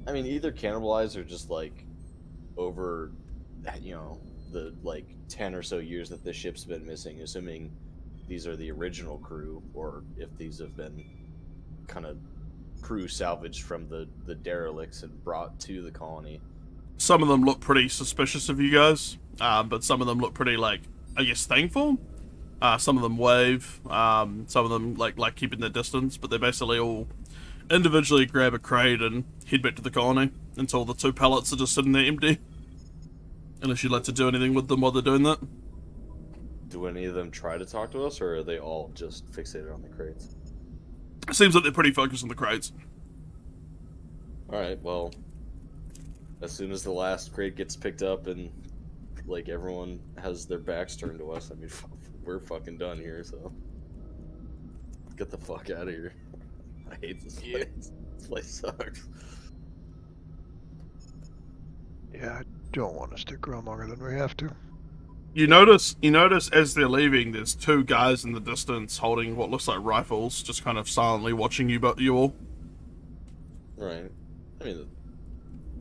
I mean, either cannibalize or just, like, over, you know, the, like, 10 or so years that this ship's been missing, assuming these are the original crew, or if these have been kind of crew salvaged from the derelicts and brought to the colony. Some of them look pretty suspicious of you guys, but some of them look pretty, like, I guess, thankful. Some of them wave, some of them like keeping their distance, but they basically all individually grab a crate and head back to the colony until the 2 pallets are just sitting there empty. Unless you'd like to do anything with them while they're doing that. Do any of them try to talk to us, or are they all just fixated on the crates? It seems like they're pretty focused on the crates. Alright, well, as soon as the last crate gets picked up and, like, everyone has their backs turned to us, I mean, we're fucking done here, so get the fuck out of here. I hate this place. This place sucks. Yeah, I don't want to stick around longer than we have to. You notice as they're leaving, there's 2 guys in the distance holding what looks like rifles, just kind of silently watching you all. Right. I mean,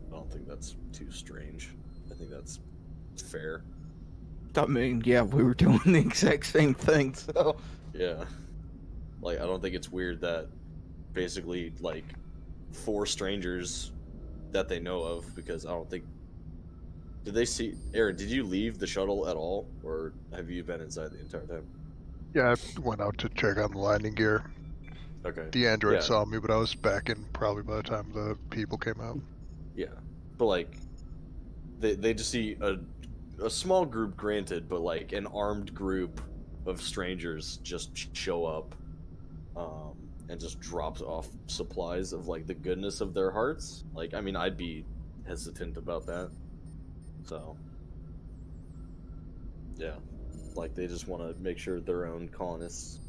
I don't think that's too strange. I think that's fair. I mean, yeah, we were doing the exact same thing, so... Yeah. Like, I don't think it's weird that basically, like, 4 strangers that they know of, because I don't think... Did they see... Aaron, did you leave the shuttle at all, or have you been inside the entire time? Yeah, I went out to check on the landing gear. Okay. The android Yeah. saw me, but I was back in probably by the time the people came out. Yeah. But, like, they just see a small group, granted, but, like, an armed group of strangers just show up and just drops off supplies of, like, the goodness of their hearts. Like, I mean, I'd be hesitant about that. So, yeah. Like, they just want to make sure their own colonists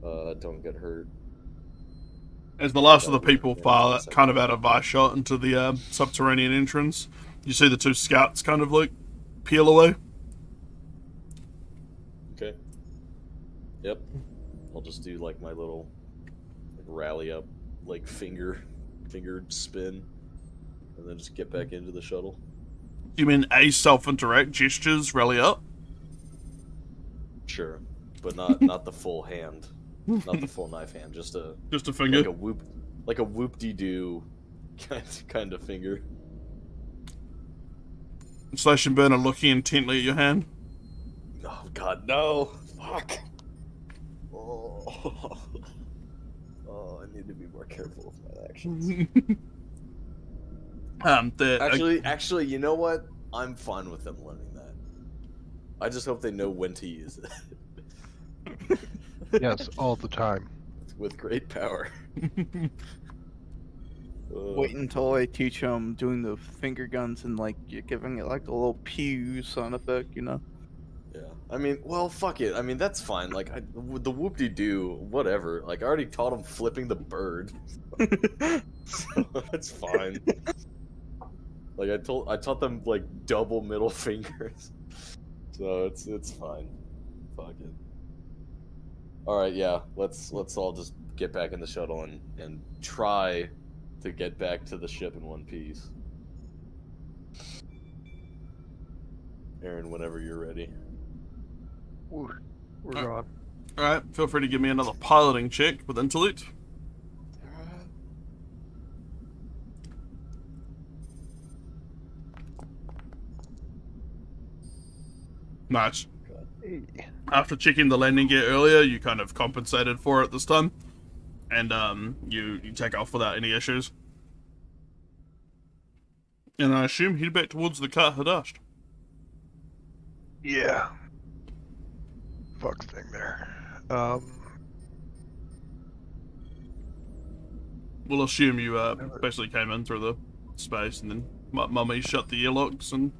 don't get hurt. As the last of the people file kind of out of eye shot into the subterranean entrance, you see the 2 scouts kind of, like, peel away. Okay. Yep. I'll just do, like, my little, like, rally up, like, finger spin, and then just get back into the shuttle. You mean a self-interact gestures rally up? Sure, but not the full hand, not the full knife hand, just a finger, like a whoop-de-doo kind of finger. Slash and Burn are looking intently at your hand. Oh God, no! Fuck! Oh, I need to be more careful with my actions. Actually, you know what? I'm fine with them learning that. I just hope they know when to use it. Yes, all the time. With great power. Wait until I teach them doing the finger guns and, like, you're giving it, like, a little pew sound effect, you know? Yeah. I mean, well, fuck it. I mean, that's fine. Like, the whoop-de-doo, whatever. Like, I already taught them flipping the bird. So, that's fine. Like, I taught them, like, double middle fingers. So, it's fine. Fuck it. Alright, yeah. Let's all just get back in the shuttle and try to get back to the ship in one piece. Aaron, whenever you're ready. We're gone. Alright, feel free to give me another piloting check with intellect. Nice. Hey. After checking the landing gear earlier, you kind of compensated for it this time. And you take off without any issues. And I assume head back towards the Qart Hadasht. Yeah. fuck thing there. We'll assume you basically came in through the space and then Mummy shut the airlocks and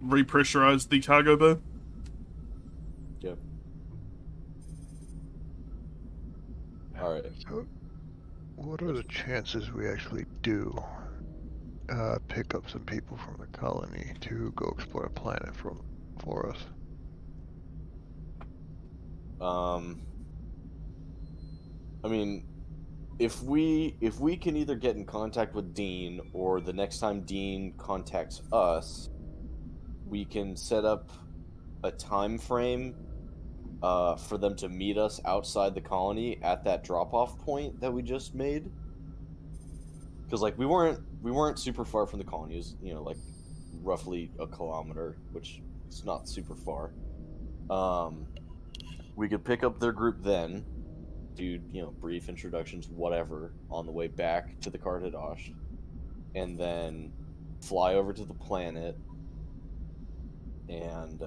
repressurized the cargo bay. Yep. Alright. So, what are the chances we actually do pick up some people from the colony to go explore a planet for us? I mean, if we can either get in contact with Dean, or the next time Dean contacts us, we can set up a time frame for them to meet us outside the colony at that drop-off point that we just made. Because like we weren't super far from the colony. It was, you know, like roughly a kilometer, which is not super far. We could pick up their group then, do, you know, brief introductions, whatever, on the way back to the Qart Hadasht, and then fly over to the planet and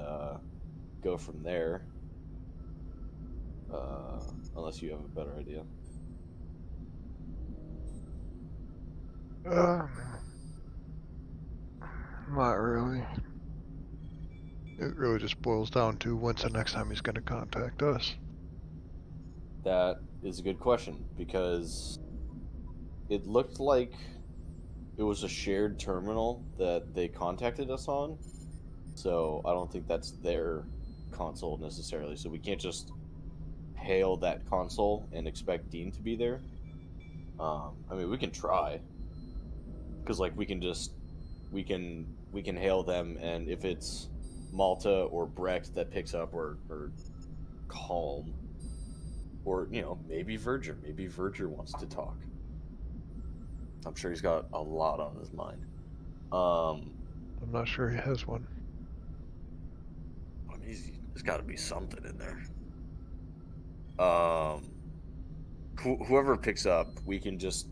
go from there. Unless you have a better idea. Not really. It really just boils down to when's the next time he's going to contact us. That is a good question, because it looked like it was a shared terminal that they contacted us on, so I don't think that's their console necessarily, so we can't just hail that console and expect Dean to be there. I mean, we can try, because like we can hail them, and if it's Malta or Brecht that picks up, or Calm, or, you know, maybe Verger wants to talk. I'm sure he's got a lot on his mind. I'm not sure he has one. I mean, there's got to be something in there. Whoever picks up, we can just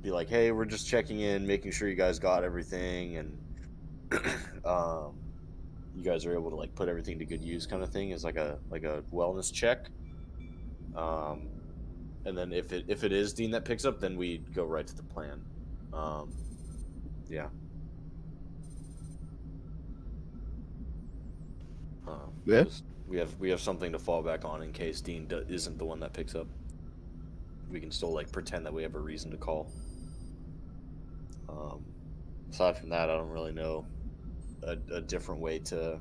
be like, hey, we're just checking in, making sure you guys got everything, and you guys are able to like put everything to good use, kind of thing, as like a wellness check. And then if it is Dean that picks up, then we go right to the plan. Yeah. Yeah. We have something to fall back on in case Dean isn't the one that picks up. We can still like pretend that we have a reason to call. Aside from that, I don't really know a different way to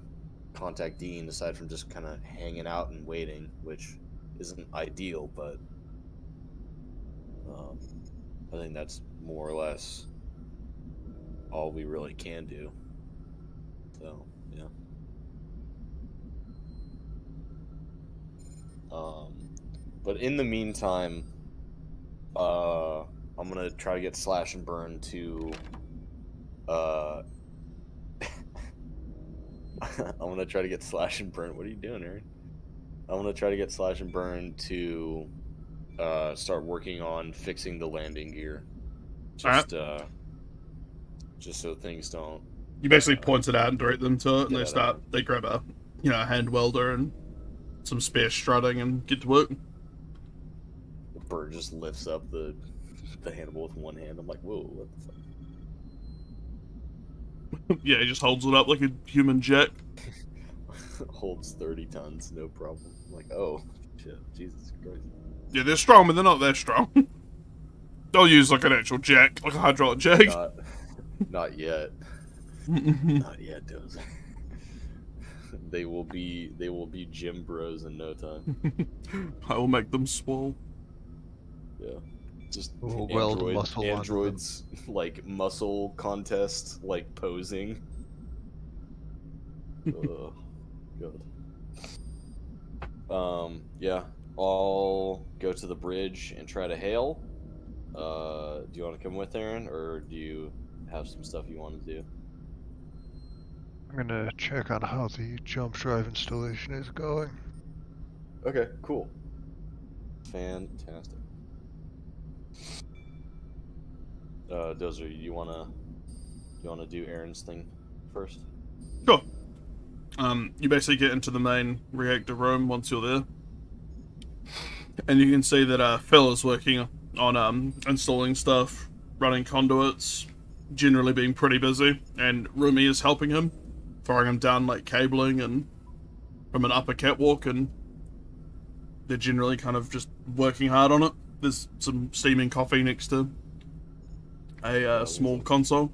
contact Dean aside from just kind of hanging out and waiting, which isn't ideal, but I think that's more or less all we really can do. So, yeah. But in the meantime, I'm gonna try to get Slash and Burn to I'm gonna try to get Slash and Burn. What are you doing, Aaron? I'm gonna try to get Slash and Burn to start working on fixing the landing gear. Just so things don't. You basically point it out and direct them to it, and Yeah, they grab a hand welder and some spare strutting and get to work. The bird just lifts up the handle with one hand. I'm like, whoa, what the fuck? Yeah, he just holds it up like a human jack. Holds 30 tons, no problem. I'm like, oh, shit, Jesus Christ. Yeah, they're strong, but they're not that strong. They'll use like an actual jack, like a hydraulic jack. Not yet. Not yet, does. They will be gym bros in no time. I will make them swole. Yeah. Just We'll weld muscle onto androids like muscle contest, like posing. Ugh, good. Yeah, I'll go to the bridge and try to hail. Do you want to come with, Aaron, or do you have some stuff you want to do? I'm gonna check on how the jump drive installation is going. Okay, cool. Fantastic. Dozer, you wanna do Aaron's thing first? Sure. you basically get into the main reactor room once you're there. And you can see that Phil is working on installing stuff, running conduits, generally being pretty busy, and Rumi is helping him, throwing him down like cabling and from an upper catwalk, and they're generally kind of just working hard on it. There's some steaming coffee next to a small console.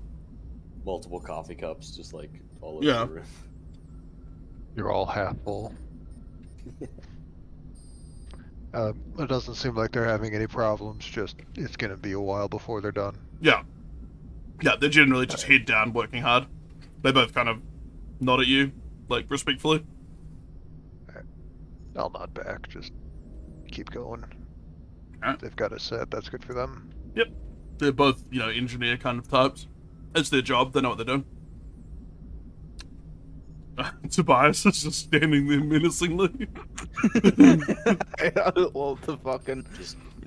Multiple coffee cups, just like all over Yeah. the room. You're all half full. It doesn't seem like they're having any problems, just it's gonna be a while before they're done. Yeah. Yeah, they're generally just head down working hard. They both kind of nod at you, like, respectfully. I'll nod back, just keep going. Alright. They've got it set, that's good for them. Yep. They're both, you know, engineer kind of types. It's their job, they know what they're doing. Tobias is just standing there menacingly. I love the fucking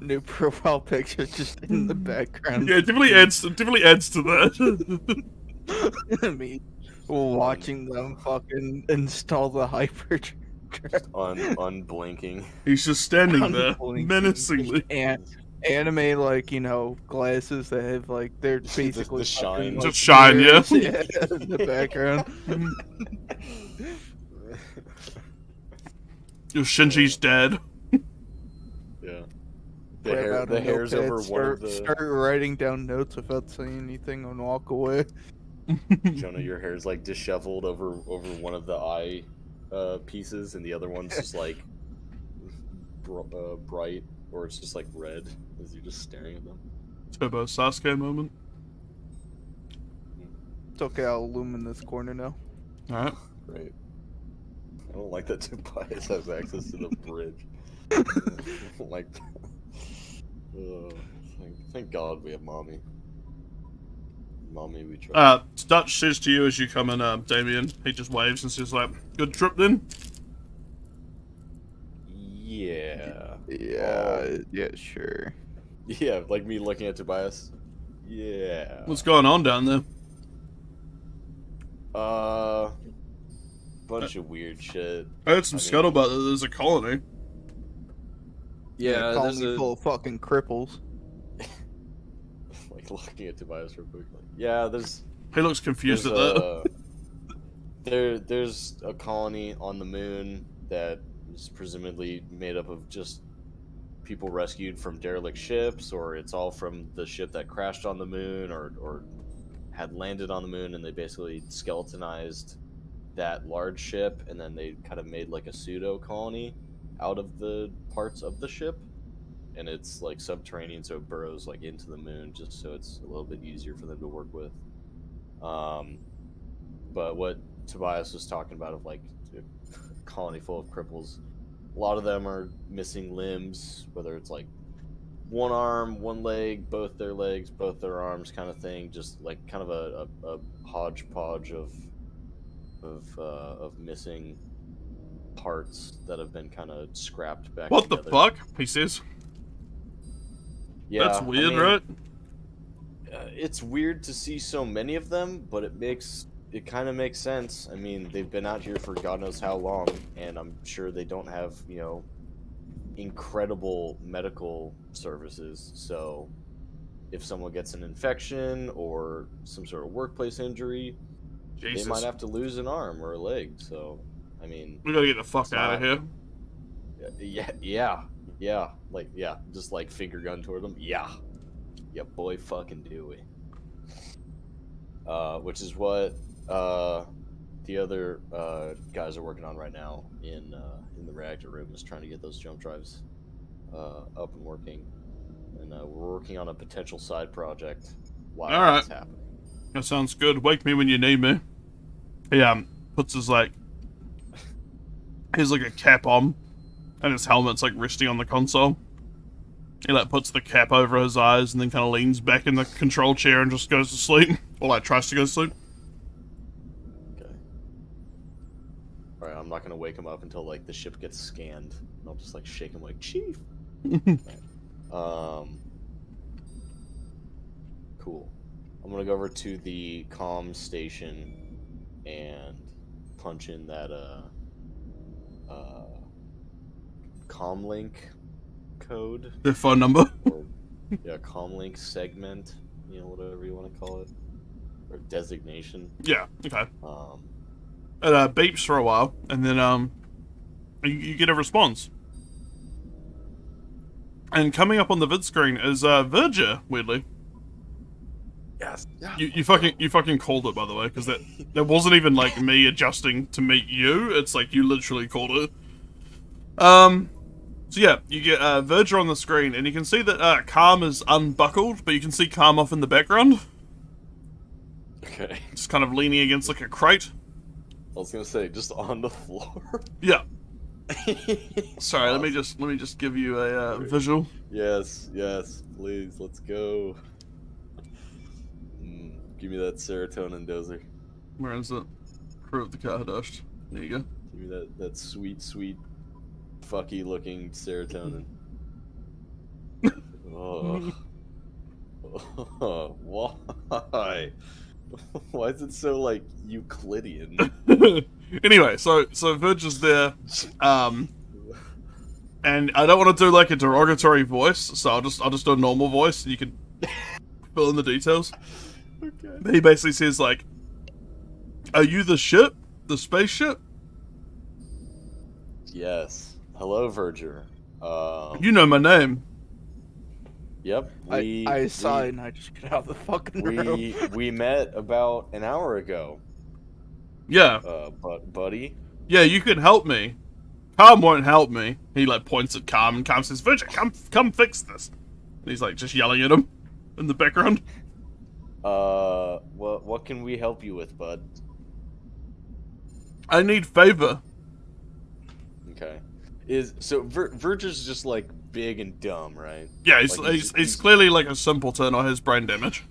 new profile picture just in the background. Yeah, it definitely adds to that. Me watching them fucking install the hyper Unblinking. He's just standing there, Unblinking. menacingly. and anime, like, you know, glasses that have like they're basically the shine. fucking, like, Just shine, yeah. mirrors, yeah, in the background. Your Shinji's dead. Yeah. Grab out a hair's notepad, over one of the. start writing down notes without saying anything and walk away. Jonah, your hair's like disheveled over one of the eye pieces, and the other one's just like bright, or it's just like red as you're just staring at them. Turbo Sasuke moment. It's okay, I'll illumine this corner now. Alright. Great. I don't like that Tobias has access to the bridge. I don't like that. Thank God we have mommy. Mommy, we try. Dutch says to you as you come in, Damien, he just waves and says like, good trip then? Yeah. Yeah, sure. Yeah, like me looking at Tobias. Yeah. What's going on down there? Bunch of weird shit. I heard some scuttlebutt that there's a colony. Yeah, call there's me a... full of fucking cripples. like looking at Tobias real quick. Like, yeah, there's... He looks confused at that. There's a colony on the moon that is presumably made up of just people rescued from derelict ships, or it's all from the ship that crashed on the moon, or had landed on the moon, and they basically skeletonized that large ship, and then they kind of made like a pseudo colony out of the parts of the ship, and it's like subterranean, so it burrows like into the moon, just so it's a little bit easier for them to work with. But what Tobias was talking about of like a colony full of cripples, a lot of them are missing limbs, whether it's like one arm, one leg, both their legs, both their arms, kind of thing. Just like kind of a hodgepodge of missing parts that have been kind of scrapped back What together. the fuck? He says. Yeah, That's weird, I mean, right? It's weird to see so many of them, but it kind of makes sense. I mean, they've been out here for God knows how long, and I'm sure they don't have, you know, incredible medical services. So if someone gets an infection or some sort of workplace injury, Jesus. they might have to lose an arm or a leg. So, I mean, We gotta get the fuck out of here. yeah, like, yeah, just like finger gun toward them. Yeah, boy, fucking do we. Which is what the other guys are working on right now in the reactor room, is trying to get those jump drives up and working, and we're working on a potential side project while Alright. it's happening. That sounds good. Wake me when you need me. He puts his like a cap on, and his helmet's like resting on the console. He like puts the cap over his eyes and then kind of leans back in the control chair and just goes to sleep, or like tries to go to sleep. Okay. Alright, I'm not gonna wake him up until like the ship gets scanned, and I'll just like shake him like, Chief. Cool. I'm gonna go over to the comm station and punch in that comlink code. Their phone number. Or, yeah, comlink segment, whatever you want to call it, or designation. Yeah. Okay. It beeps for a while, and then you get a response. And coming up on the vid screen is Verger, weirdly. Yes. Yeah. You fucking called it, by the way, because that wasn't even like me adjusting to meet you. It's like you literally called it. So yeah, you get Verger on the screen, and you can see that Calm is unbuckled, but you can see Calm off in the background. Okay. Just kind of leaning against like a crate. I was gonna say, just on the floor. Yeah. Sorry, awesome. let me just give you a visual. Yes, please, let's go. Give me that serotonin dozer. Where is it? Crew of the Hadasht. There you go. Give me that sweet, fucky looking serotonin. Oh. Why? Why is it so like Euclidean? Anyway, so Verge is there, and I don't want to do like a derogatory voice, so I'll just do a normal voice, and you can fill in the details. Okay. He basically says like, "Are you the ship, the spaceship?" Yes. Hello, Verger. You know my name. Yep. I saw it and I just got out of the fucking room. We met about an hour ago. Yeah. Buddy? Yeah, you can help me. Calm won't help me. He like points at Calm, and Calm says, "Verger, come fix this." And he's like just yelling at him in the background. What can we help you with, bud? I need favor. Okay. Verger's just like big and dumb, right? Yeah, he's clearly like a simpleton or his brain damage.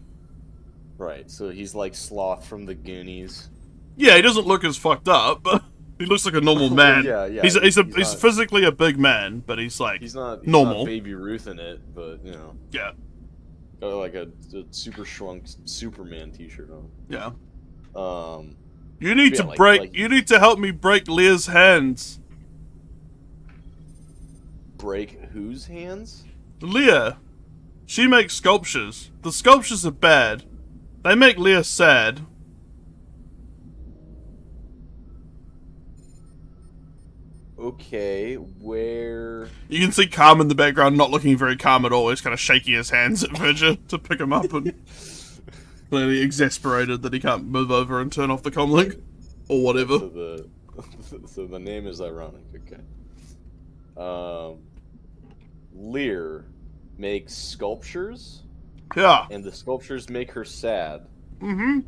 Right, so he's like Sloth from the Goonies. Yeah, he doesn't look as fucked up, but he looks like a normal man. Yeah. He's physically a big man, but he's like he's not normal. Baby Ruth in it, but Yeah. Got like a super shrunk Superman t-shirt on. Yeah. You need to you need to help me break Leah's hands. Break whose hands? Leah. She makes sculptures. The sculptures are bad. They make Leah sad. Okay, where... You can see Calm in the background, not looking very calm at all. He's kind of shaking his hands at Verger to pick him up and clearly exasperated that he can't move over and turn off the comlink. Or whatever. So the name is ironic, okay. Lear makes sculptures? Yeah. And the sculptures make her sad. Mm-hmm.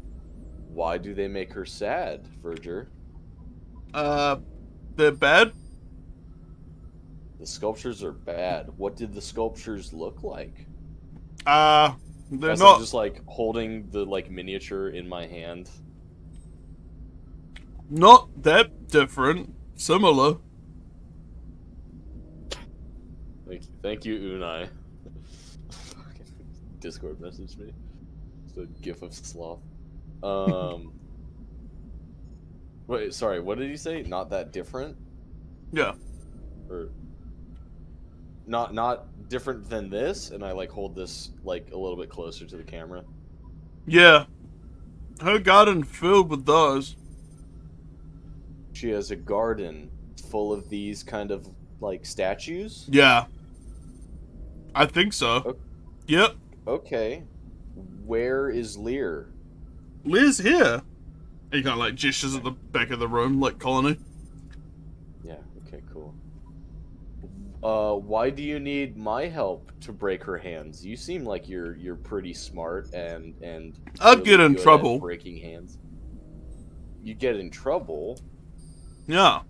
Why do they make her sad, Verger? They're bad? The sculptures are bad. What did the sculptures look like? They're As not... I'm just like holding the like miniature in my hand. Not that different. Similar. Thank you, Unai. Discord messaged me. It's a gif of Sloth. Wait, sorry, what did he say? Not that different? Yeah. Or not different than this? And I like hold this like a little bit closer to the camera. Yeah. Her garden filled with those. She has a garden full of these kind of like statues? Yeah. I think so. Okay. Yep. Okay. Where is Lear? Lear's here. He kind of like gestures at the back of the room, like Colony. Yeah, okay, cool. Why do you need my help to break her hands? You seem like you're pretty smart and I'd really get in good trouble. at breaking hands. You get in trouble? Yeah.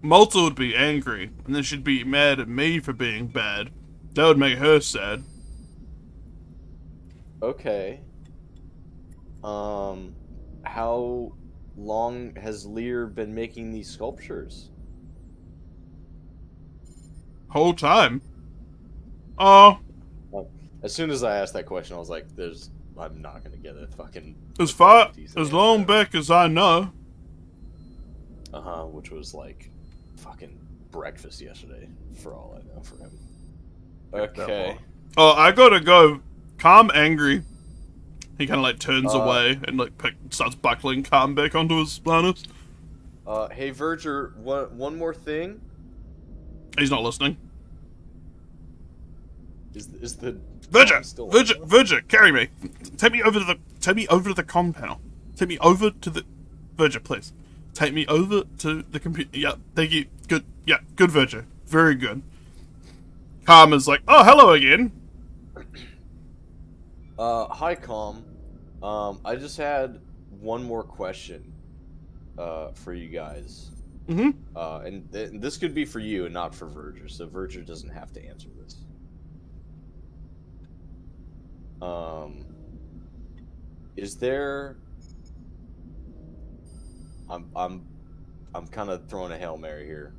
Malta would be angry, and then she'd be mad at me for being bad. That would make her sad. Okay. How long has Lear been making these sculptures? Whole time. Oh. As soon as I asked that question, I was like, I'm not gonna get a fucking... As long back as I know. Which was like fucking breakfast yesterday, for all I know, for him. Okay. Oh, I gotta go. Calm, angry. He kind of like turns away and like starts buckling Calm back onto his harness. Hey Verger, one more thing. He's not listening. Is the Verger, carry me. Take me over to the comm panel. Take me over to the Verger, please. Take me over to the computer. Yeah, thank you. Good. Yeah, good Verger. Very good. Calm is like, oh, hello again. Hi, Calm. I just had one more question for you guys. Mm-hmm. And this could be for you and not for Verger, so Verger doesn't have to answer this. Is there... I'm kind of throwing a Hail Mary here,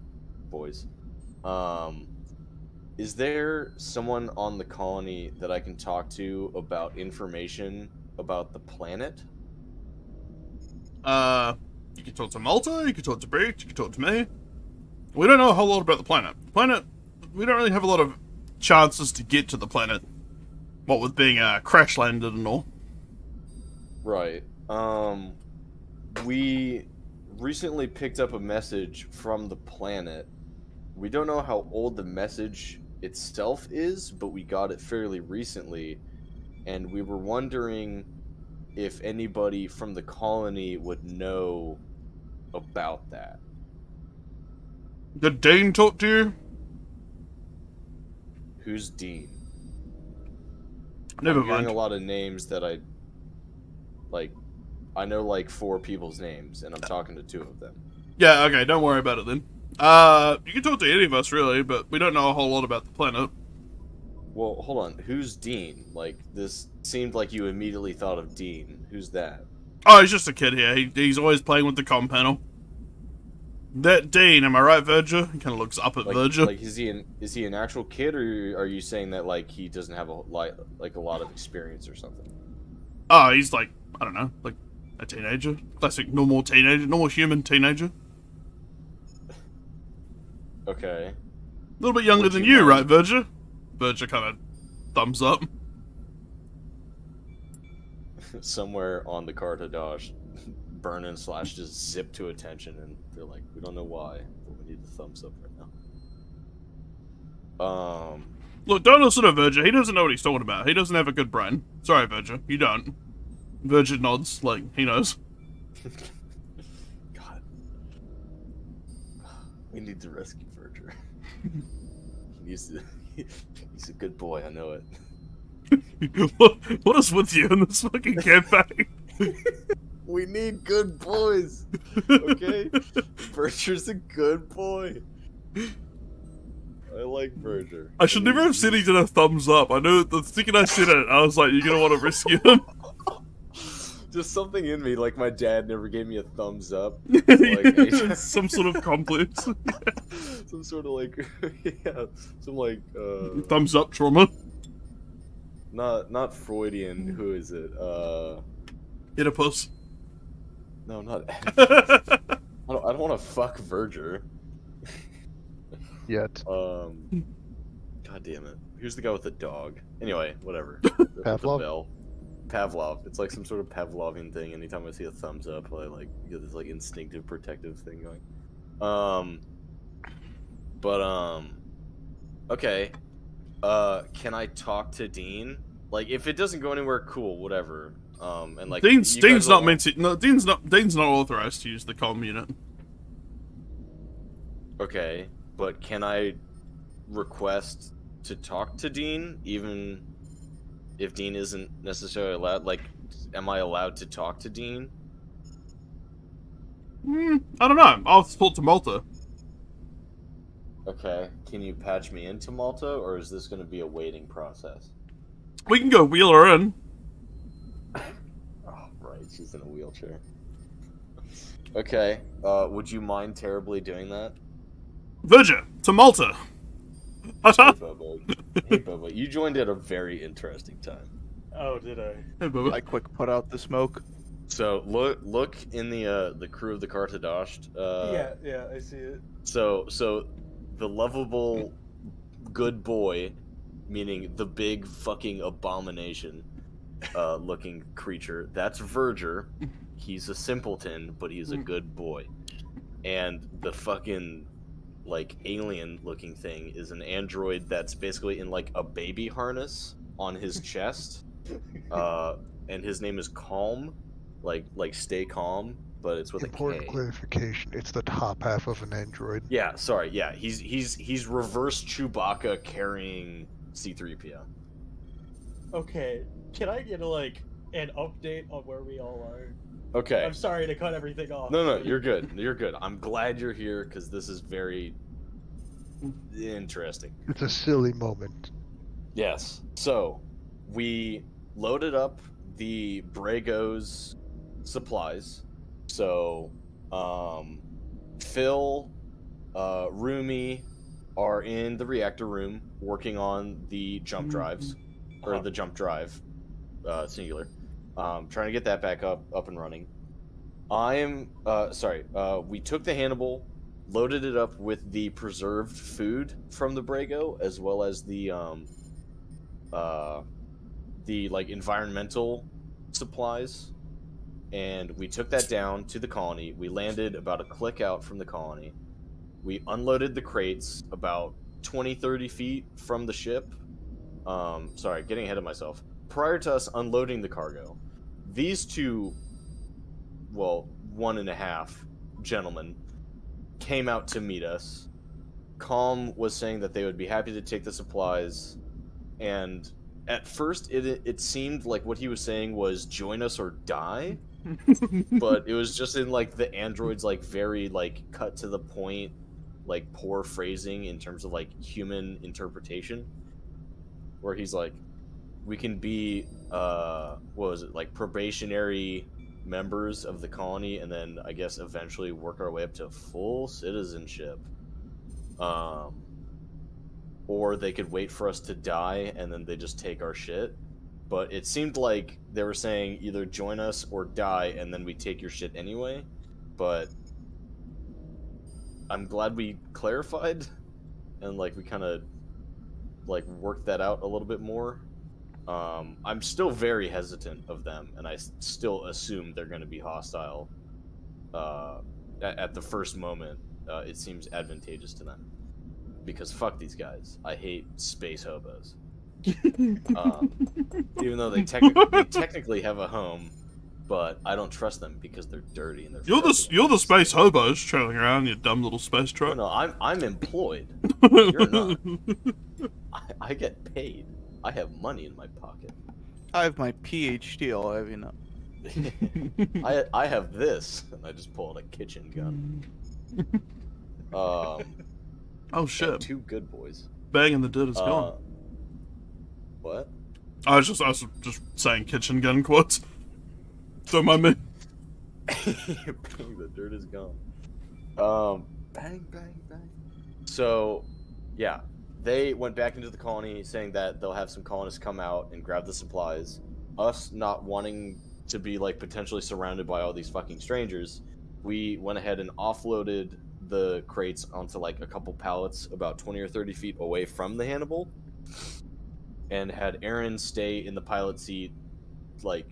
boys. Is there someone on the colony that I can talk to about information about the planet? You can talk to Malta, you can talk to Breach, you can talk to me. We don't know a whole lot about the planet. We don't really have a lot of chances to get to the planet. What with being crash landed and all. Right. We recently picked up a message from the planet. We don't know how old the message itself is, but we got it fairly recently, and we were wondering if anybody from the colony would know about that. Did Dane talk to you? Who's Dean? Never I'm hearing mind. a lot of names that I know like 4 people's names, and I'm talking to 2 of them. Yeah, okay, don't worry about it then. You can talk to any of us, really, but we don't know a whole lot about the planet. Well, hold on. Who's Dean? Like, this seemed like you immediately thought of Dean. Who's that? Oh, he's just a kid here. He's always playing with the comm panel. That Dean, am I right, Verger? He kind of looks up at Verger. Like, is he an actual kid, or are you saying that like he doesn't have a lot of experience or something? Oh, he's like, I don't know, like a teenager, classic normal human teenager. Okay. A little bit younger than you, right, Verger? Verger kind of thumbs up. Somewhere on the Hadasht, Burn and Slash just zip to attention, and they're like, we don't know why, but we need the thumbs up right now. Look, don't listen to Verger. He doesn't know what he's talking about. He doesn't have a good brain. Sorry, Verger. You don't. Verger nods, like, he knows. God. We need to rescue Verger. He's a good boy, I know it. What is with you in this fucking campaign? We need good boys, okay? Verger's a good boy. I like Verger. I should never have said he did a thumbs up. I know the second I said it, I was like, you're gonna want to rescue him. Just something in me, like my dad never gave me a thumbs up. Like, some sort of complex. Some sort of like, yeah, some like, thumbs up trauma. Not Freudian, who is it? Oedipus. No, not Oedipus. I don't want to fuck Verger. Yet. God damn it. Who's the guy with the dog? Anyway, whatever. Pavlov? Pavlov. It's like some sort of Pavlovian thing. Anytime I see a thumbs up, I like get this like instinctive protective thing going. Okay. Can I talk to Dean? Like, if it doesn't go anywhere, cool, whatever. And like Dean's not meant to. No, Dean's not authorized to use the comm unit. Okay, but can I request to talk to Dean, even if Dean isn't necessarily allowed? Like, am I allowed to talk to Dean? I don't know. I'll talk to Malta. Okay, can you patch me into Malta, or is this going to be a waiting process? We can go wheel her in. Oh, right, she's in a wheelchair. Okay, would you mind terribly doing that? Verger, to Malta. Hey, Bubba, you joined at a very interesting time. Oh, did I? Hey, Bubba. I quick put out the smoke. So look in the crew of the Qart Hadasht. Yeah, I see it. So the lovable good boy, meaning the big fucking abomination looking creature, that's Verger. He's a simpleton, but he's a good boy. And the fucking like alien looking thing is an android that's basically in like a baby harness on his chest. And his name is Calm, like stay calm, but it's with Important a K. clarification: it's the top half of an android. Yeah, sorry. Yeah, he's reverse Chewbacca carrying C-3PO. Okay, can I get an update on where we all are? Okay. I'm sorry to cut everything off. No, you're good. You're good. I'm glad you're here because this is very interesting. It's a silly moment. Yes. So we loaded up the Brago's supplies. So Phil, Rumi are in the reactor room working on the jump drives, or the jump drive, singular. Trying to get that back up and running. We took the Hannibal, loaded it up with the preserved food from the Brago, as well as the like environmental supplies, and we took that down to the colony. We landed about a click out from the colony. We unloaded the crates about 20-30 feet from the ship. Sorry, getting ahead of myself. Prior to us unloading the cargo, these two, well, 1.5 gentlemen came out to meet us. Calm was saying that they would be happy to take the supplies, and at first it seemed like what he was saying was join us or die, but it was just in like the android's like very like cut to the point, like poor phrasing in terms of like human interpretation, where he's like, we can be what was it, like probationary members of the colony, and then I guess eventually work our way up to full citizenship, or they could wait for us to die and then they just take our shit. But it seemed like they were saying either join us or die and then we take your shit anyway. But I'm glad we clarified and like we kind of like worked that out a little bit more. I'm still very hesitant of them, and I still assume they're going to be hostile at the first moment. It seems advantageous to them, because fuck these guys. I hate space hobos. Even though they technically have a home, but I don't trust them because they're dirty and they're. You're the space hobos trailing around in your dumb little space truck. No, I'm employed. You're not. I get paid. I have money in my pocket. I have my PhD, I'll have you know. I have this, and I just pull out a kitchen gun. Oh shit! Two good boys. Banging the dirt is gone. What? I was just saying kitchen gun quotes. Don't mind me. Bang, the dirt is gone. Bang, bang, bang. So, yeah. They went back into the colony saying that they'll have some colonists come out and grab the supplies. Us not wanting to be like potentially surrounded by all these fucking strangers, we went ahead and offloaded the crates onto like a couple pallets about 20 or 30 feet away from the Hannibal, and had Aaron stay in the pilot seat, like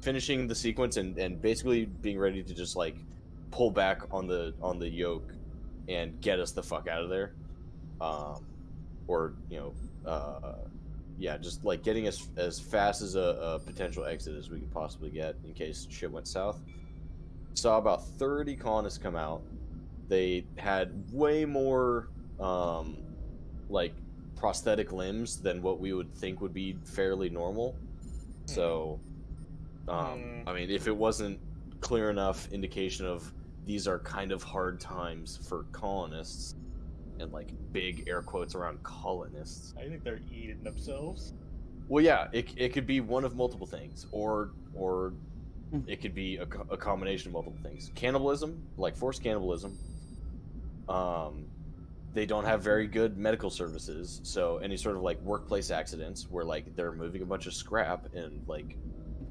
finishing the sequence and basically being ready to just like pull back on the yoke and get us the fuck out of there. Or, just like getting us as fast as a potential exit as we could possibly get in case shit went south. Saw about 30 colonists come out. They had way more, like, prosthetic limbs than what we would think would be fairly normal. So, I mean, if it wasn't clear enough indication of these are kind of hard times for colonists, and like big air quotes around colonists. I think they're eating themselves. Well, yeah, it could be one of multiple things, or it could be a combination of multiple things. Cannibalism, like forced cannibalism. They don't have very good medical services, so any sort of like workplace accidents where like they're moving a bunch of scrap and like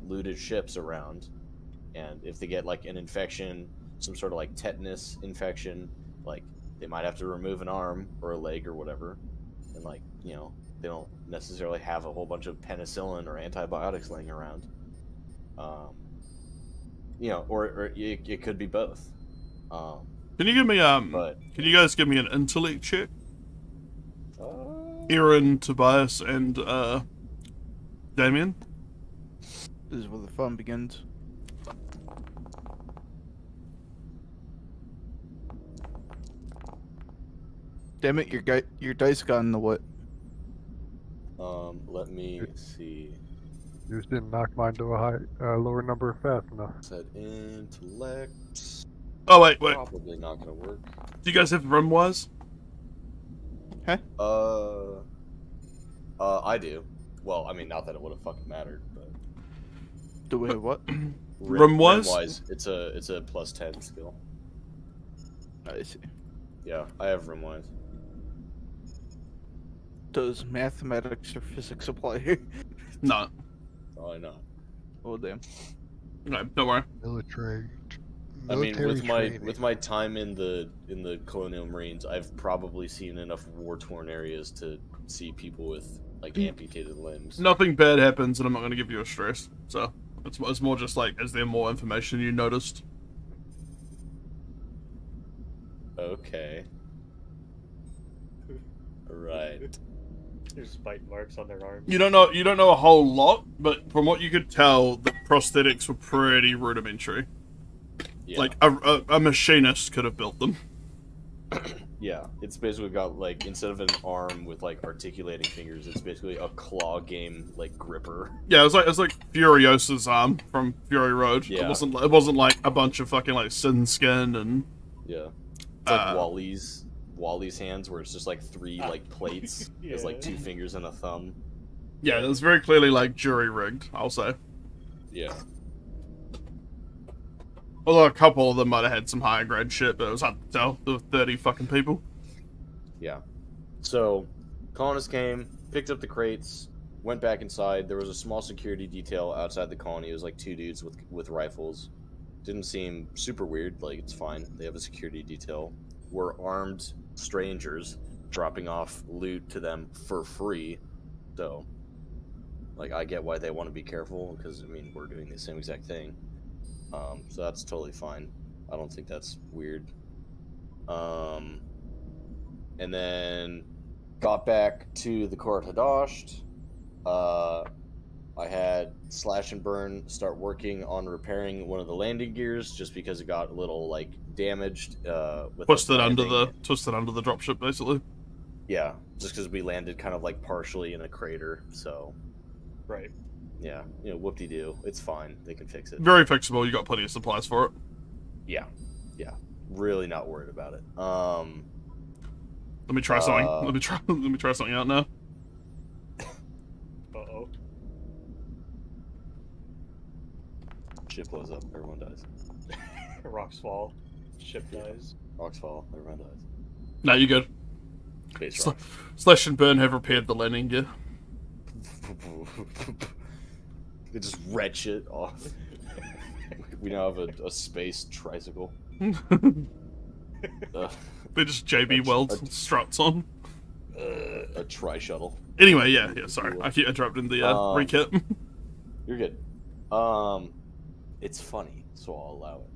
looted ships around. And if they get like an infection, some sort of like tetanus infection, like they might have to remove an arm or a leg or whatever, and like they don't necessarily have a whole bunch of penicillin or antibiotics laying around. Or it could be both. Can you give me But Can you guys give me an intellect check? Aaron, Tobias, and Damien. This is where the fun begins. Damn it, your dice got in the what? Let me see. You just didn't knock mine to a lower number fast enough. Said intellect. Oh wait. Probably not gonna work. Do you guys have rimwise? I do. Well, I mean, not that it would have fucking mattered, but. Do we have what? Rimwise? Rimwise, it's a +10 skill. I see. Yeah, I have Rimwise. Does mathematics or physics apply here? No. Probably not. Oh damn. No, don't worry. Military. I mean, training. with my time in the Colonial Marines, I've probably seen enough war-torn areas to see people with like amputated limbs. Nothing bad happens, and I'm not going to give you a stress. So it's more just like, is there more information you noticed? Okay. Right. There's bite marks on their arms. You don't know a whole lot, but from what you could tell, the prosthetics were pretty rudimentary. Yeah. Like a machinist could have built them. Yeah, it's basically got like, instead of an arm with like articulating fingers, it's basically a claw game like gripper. Yeah, it was like Furiosa's arm from Fury Road. Yeah. It wasn't like a bunch of fucking like sin skin and Yeah. It's like Wally's hands, where it's just like 3 like plates. Yeah. There's like 2 fingers and a thumb. yeah, it was very clearly like jury rigged, I'll say. Yeah. Although a couple of them might have had some higher grade shit, but it was hard to tell. There were 30 fucking people. Yeah. So, colonists came, picked up the crates, went back inside. There was a small security detail outside the colony. It was like 2 dudes with rifles. Didn't seem super weird. Like, it's fine. They have a security detail. We're armed strangers dropping off loot to them for free. So, like, I get why they want to be careful, because, I mean, we're doing the same exact thing. So that's totally fine. I don't think that's weird. And then got back to the Qart Hadasht. I had Slash and Burn start working on repairing one of the landing gears, just because it got a little like damaged. Twisted under the dropship, basically. Yeah, just because we landed kind of like partially in a crater. So Right. yeah, whoop-de-doo. It's fine. They can fix it. Very fixable. You got plenty of supplies for it. Yeah. Really not worried about it. Let me try something. Let me try something out now. Uh-oh. Ship blows up. Everyone dies. Rocks fall. Ship dies. Rocks fall. Everyone dies. No, you're good. Space rocks. Slash and Burn have repaired the landing gear. They just wrench it off. We now have a space tricycle. They just JB weld struts on. A tri-shuttle. Anyway, yeah, sorry. I keep interrupting the recap. You're good. It's funny, so I'll allow it.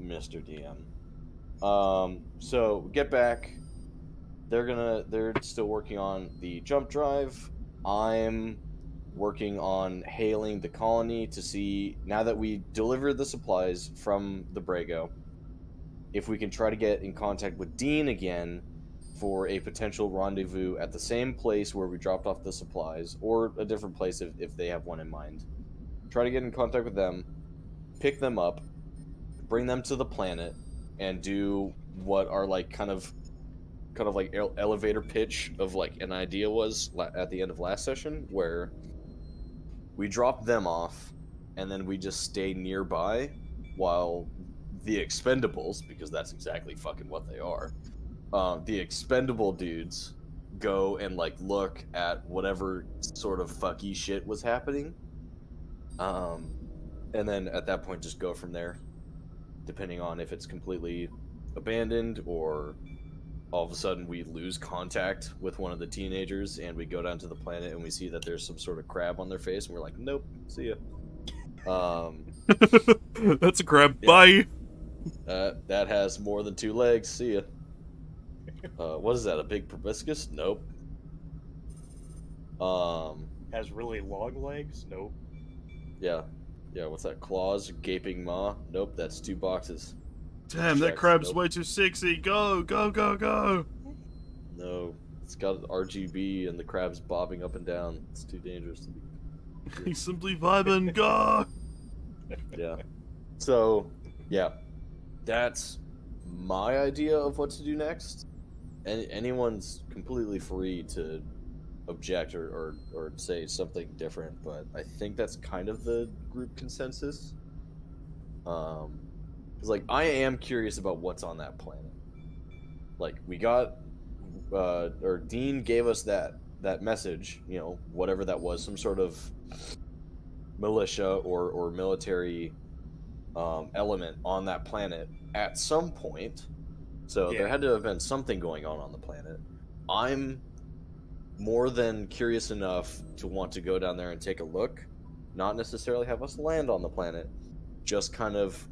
Mr. DM. So we get back. They're still working on the jump drive. I'm working on hailing the colony to see, now that we delivered the supplies from the Brago, if we can try to get in contact with Dean again for a potential rendezvous at the same place where we dropped off the supplies, or a different place if they have one in mind. Try to get in contact with them, pick them up, bring them to the planet, and do what our like kind of like elevator pitch of like an idea was at the end of last session, where we drop them off and then we just stay nearby while the Expendables, because that's exactly fucking what they are, the expendable dudes go and like look at whatever sort of fucky shit was happening, And then at that point, just go from there, depending on if it's completely abandoned or all of a sudden we lose contact with one of the teenagers and we go down to the planet and we see that there's some sort of crab on their face and we're like, nope, see ya. That's a crab. Yeah. Bye. That has more than 2 legs. See ya. What is that? A big proboscis? Nope. Has really long legs? Nope. Yeah. Yeah, what's that? Claws? Gaping maw? Nope, that's 2 boxes. Damn, that Checks. crab's Nope. way too sexy. Go, go, go, go. No. It's got RGB and the crab's bobbing up and down. It's too dangerous to be. He's simply vibing. Go. Yeah. So, yeah. That's my idea of what to do next. Anyone's completely free to object or say something different, but I think that's kind of the group consensus. Because, like, I am curious about what's on that planet. Like, we got, or Dean gave us that message, you know, whatever that was, some sort of militia or military element on that planet at some point. So there had to have been something going on the planet. I'm more than curious enough to want to go down there and take a look. Not necessarily have us land on the planet, just kind of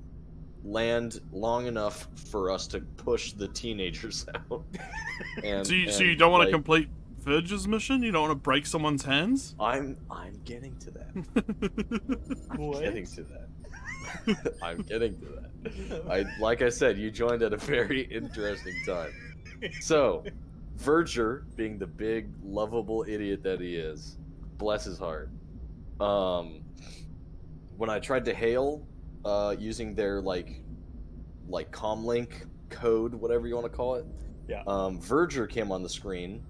land long enough for us to push the teenagers out. So you don't want to complete Verge's mission? You don't want to break someone's hands? I'm getting to that. I'm getting to that. I'm getting to that. Like I said, you joined at a very interesting time. So, Verger, being the big, lovable idiot that he is, bless his heart. When I tried to hail, using their like comlink code, whatever you want to call it, Verger came on the screen,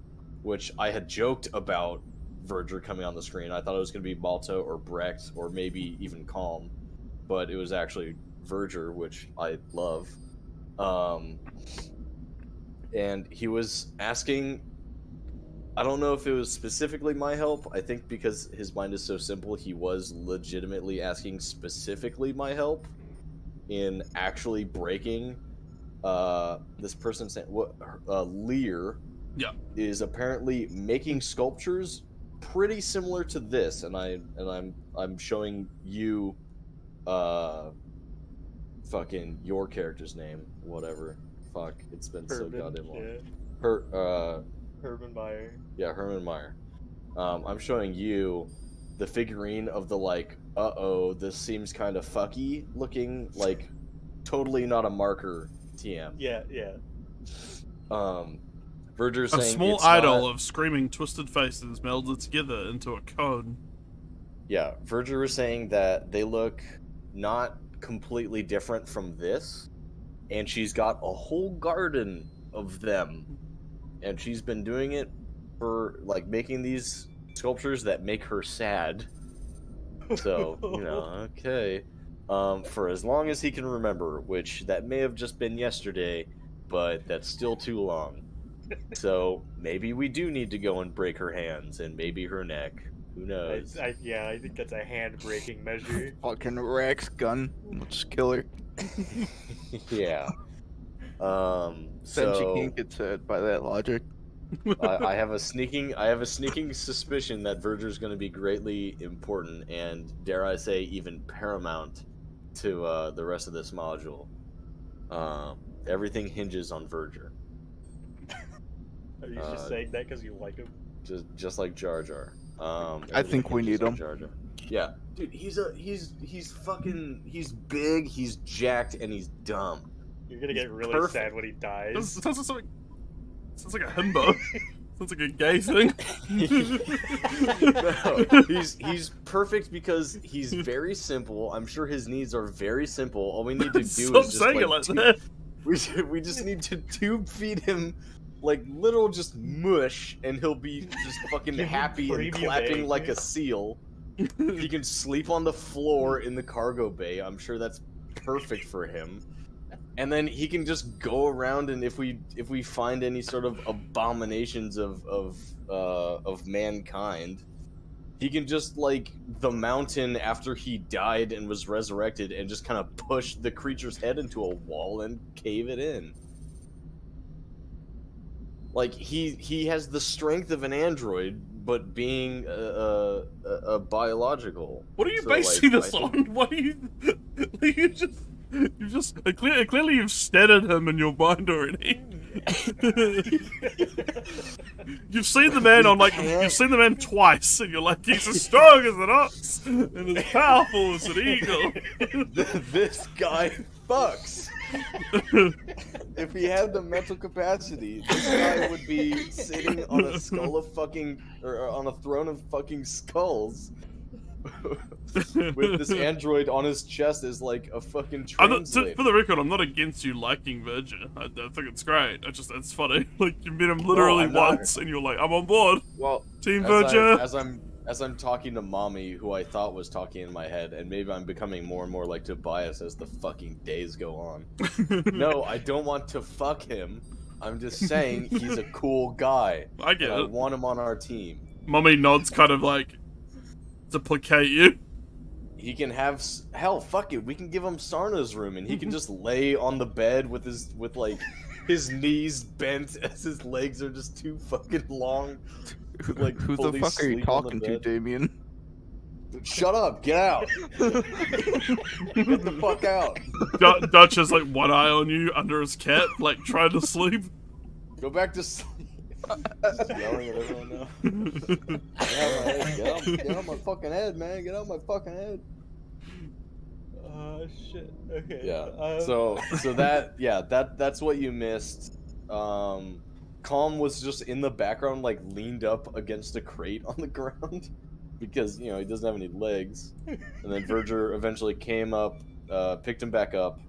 which I had joked about Verger coming on the screen. I thought it was going to be Malta or Brecht or maybe even Calm, but it was actually Verger, which I love. And he was asking, I don't know if it was specifically my help. I think because his mind is so simple, he was legitimately asking specifically my help in actually breaking this person saying what Lear is apparently making sculptures pretty similar to this, and I'm showing you fucking your character's name, whatever. Fuck, it's been so goddamn long. Herman Meyer. Yeah, Herman Meyer. I'm showing you the figurine of the like, this seems kind of fucky looking, like totally not a marker TM. Yeah. Verger's a saying small it's idol not... of screaming twisted faces melded together into a code. Yeah, Verger was saying that they look not completely different from this, and she's got a whole garden of them, and she's been doing it for like making these sculptures that make her sad. So, you know, okay. For as long as he can remember, which that may have just been yesterday, but that's still too long. So maybe we do need to go and break her hands and maybe her neck. Who knows? I think that's a hand-breaking measure. Fucking Rex gun. We'll just kill her. Yeah. Then she can't get said by that logic. I have a sneaking suspicion that Verger's going to be greatly important and, dare I say, even paramount to the rest of this module. Everything hinges on Verger. Are you just saying that because you like him? Just like Jar Jar. I think we need him. Jar Jar. Yeah, dude, he's big, he's jacked, and he's dumb. You're gonna get really sad when he dies. Sounds like a himbo. Sounds like a gay thing. No, he's perfect because he's very simple. I'm sure his needs are very simple. All we need to do Stop is just saying it like that. We just need to tube feed him like little just mush, and he'll be just fucking happy and clapping like a seal. He can sleep on the floor in the cargo bay. I'm sure that's perfect for him. And then he can just go around, and if we find any sort of abominations of mankind, He can just, like, the mountain after he died and was resurrected and just kind of push the creature's head into a wall and cave it in. Like, he has the strength of an android, but being a biological. What are you So, basing like, this on? What are you... You've just... Clearly you've stared him in your mind already. You've seen the man on, like... You've seen the man twice, and you're like, he's as strong as an ox, and as powerful as an eagle. This guy fucks. If he had the mental capacity, this guy would be sitting on a skull of fucking... or on a throne of fucking skulls. With this android on his chest as like a fucking translator. For the record, I'm not against you liking Virgin. I think it's great. It's funny. Like, you met him literally once, and you're like, I'm on board. Well, Team Virgin. As I'm talking to Mommy, who I thought was talking in my head, and maybe I'm becoming more and more like Tobias as the fucking days go on. No, I don't want to fuck him. I'm just saying he's a cool guy. I get it. I want him on our team. Mommy nods, kind of like to placate you. He can have hell. Fuck it. We can give him Sarna's room, and he can just lay on the bed with his knees bent as his legs are just too fucking long. Like, who the fuck are you talking to, Damien? Shut up! Get out! Get the fuck out! Dutch has like one eye on you under his cap, like trying to sleep. Go back to sleep. Just yelling at everyone now. Get out my fucking head, man! Get out my fucking head! Shit. Okay. Yeah. So that's what you missed. Calm was just in the background, like leaned up against a crate on the ground, because he doesn't have any legs. And then Verger eventually came up, picked him back up,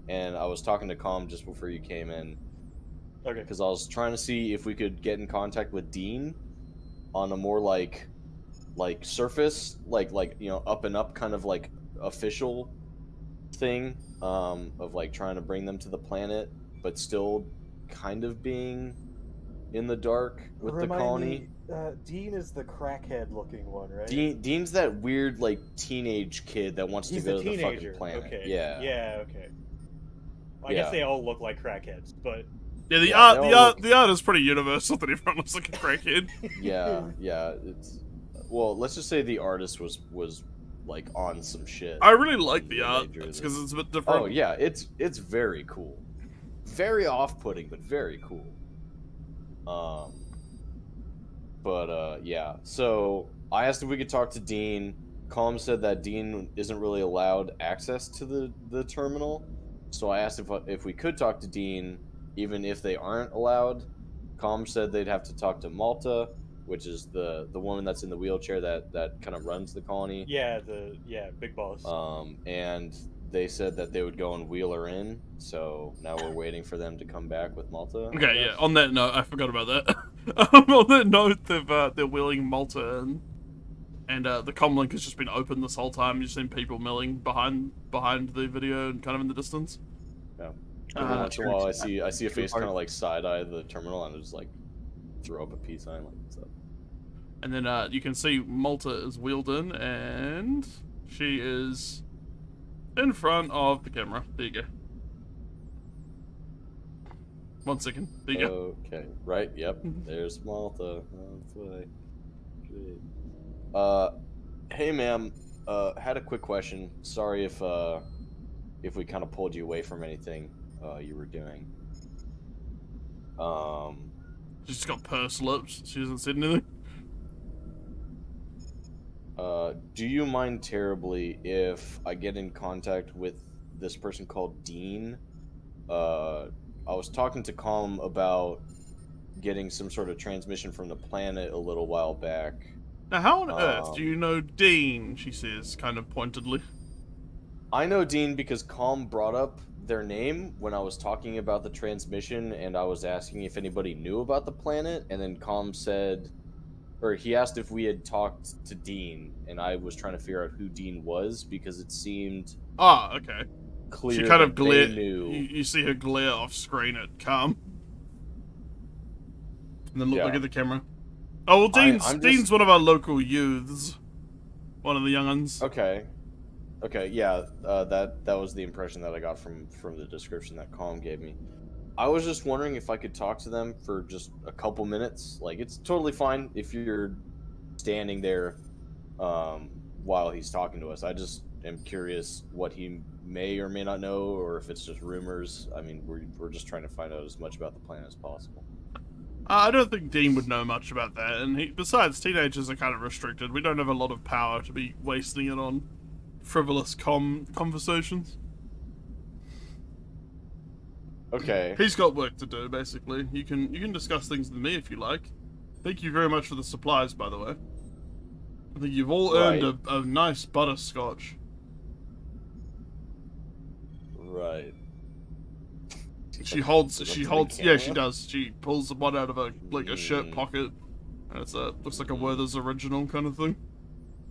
and I was talking to Calm just before you came in. Okay. Because I was trying to see if we could get in contact with Dean on a more like surface, like up and up kind of like official thing, of like trying to bring them to the planet, but still kind of being in the dark with the colony. Dean is the crackhead looking one, right? Dean's that weird like teenage kid that wants to go to the fucking planet. Okay. Yeah. Yeah. Okay. I guess they all look like crackheads, but Yeah, the art is pretty universal that everyone looks like a crackhead. yeah. Well, let's just say the artist was like on some shit. I really like the art because it's a bit different. Oh yeah, it's very cool, very off-putting, but very cool. Yeah. So I asked if we could talk to Dean. Calm said that Dean isn't really allowed access to the terminal. So I asked if we could talk to Dean, even if they aren't allowed. Calm said they'd have to talk to Malta, which is the woman that's in the wheelchair that kind of runs the colony. Yeah, big boss. And they said that they would go and wheel her in. So now we're waiting for them to come back with Malta. Okay, yeah. On that note, I forgot about that. On that note, they're wheeling Malta in, and the comlink has just been open this whole time. You've seen people milling behind the video and kind of in the distance. Yeah. Every once in a while, I see a face kind of like side eye the terminal, and I just like throw up a peace sign, like what's up. And then you can see Malta is wheeled in, and she is in front of the camera. There you go. 1 second. There you go. Okay. Right. Yep. There's Malta. Hey, ma'am. Had a quick question. Sorry if we kind of pulled you away from anything you were doing. She's just got pursed lips. She hasn't said anything. Do you mind terribly if I get in contact with this person called Dean? I was talking to Calm about getting some sort of transmission from the planet a little while back. Now, how on earth do you know Dean? She says, kind of pointedly. I know Dean because Calm brought up their name when I was talking about the transmission, and I was asking if anybody knew about the planet, and then Calm said, or he asked if we had talked to Dean, and I was trying to figure out who Dean was because it seemed okay. Clear she kind of glared. You see her glare off screen at Calm, and then look at the camera. Oh well, Dean's one of our local youths. One of the young uns. Okay. Okay, yeah, that was the impression that I got from the description that Calm gave me. I was just wondering if I could talk to them for just a couple minutes. Like, it's totally fine if you're standing there while he's talking to us. I just am curious what he may or may not know, or if it's just rumors. I mean, we're just trying to find out as much about the plan as possible. I don't think Dean would know much about that, and besides, teenagers are kind of restricted. We don't have a lot of power to be wasting it on frivolous conversations. Okay. He's got work to do, basically. You can discuss things with me if you like. Thank you very much for the supplies, by the way. I think you've all earned a nice butterscotch. Right. She holds, yeah, she does. She pulls one out of a shirt pocket, and it's looks like a Werther's original kind of thing.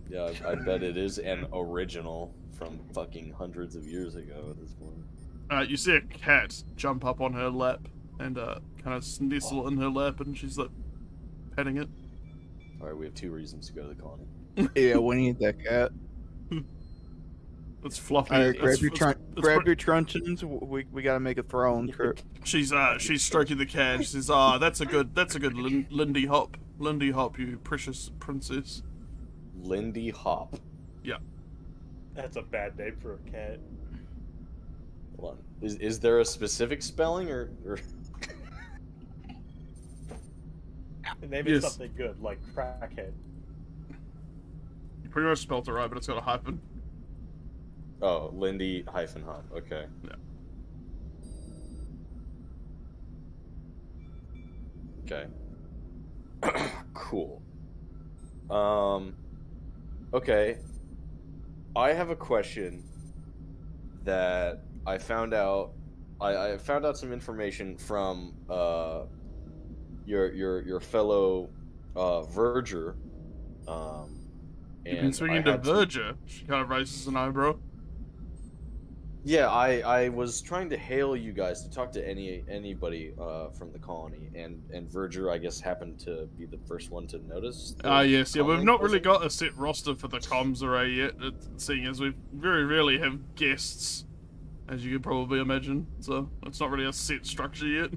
Yeah, I bet it is an original from fucking hundreds of years ago at this point. You see a cat jump up on her lap and kind of nestle in her lap, and she's like petting it. Alright, we have 2 reasons to go to the colony. Yeah, we need that cat. It's fluffy. Alright, grab your truncheons. We gotta make a throne trip. She's stroking the cat. She says, "Ah, that's a good Lindy Hop, you precious princess." Lindy Hop. Yeah. That's a bad name for a cat. Hold on. Is there a specific spelling or... Maybe it's something good, like crackhead. You pretty much spelled it right, but it's got a hyphen. Oh, Lindy hyphen Hop. Okay. Yeah. Okay. Cool. Okay. I have a question that I found out. I found out some information from your fellow verger. You've been swinging to verger. She kind of raises an eyebrow. Yeah, I was trying to hail you guys to talk to anybody from the colony, and Verger, I guess, happened to be the first one to notice. Yes, yeah, we've not really got a set roster for the comms array yet, seeing as we very rarely have guests, as you could probably imagine, so it's not really a set structure yet.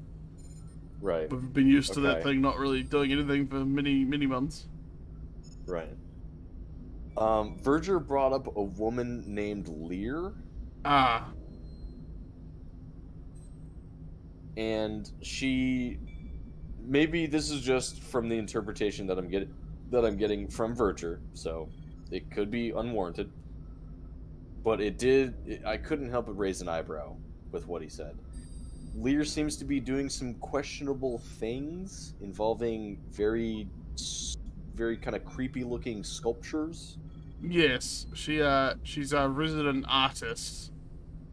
Right. We've been used to that thing not really doing anything for many months. Right. Verger brought up a woman named Lear. Ah. And she, maybe this is just from the interpretation that I'm getting from Verger, so it could be unwarranted. But I couldn't help but raise an eyebrow with what he said. Lear seems to be doing some questionable things involving very kind of creepy looking sculptures. Yes, she's a resident artist.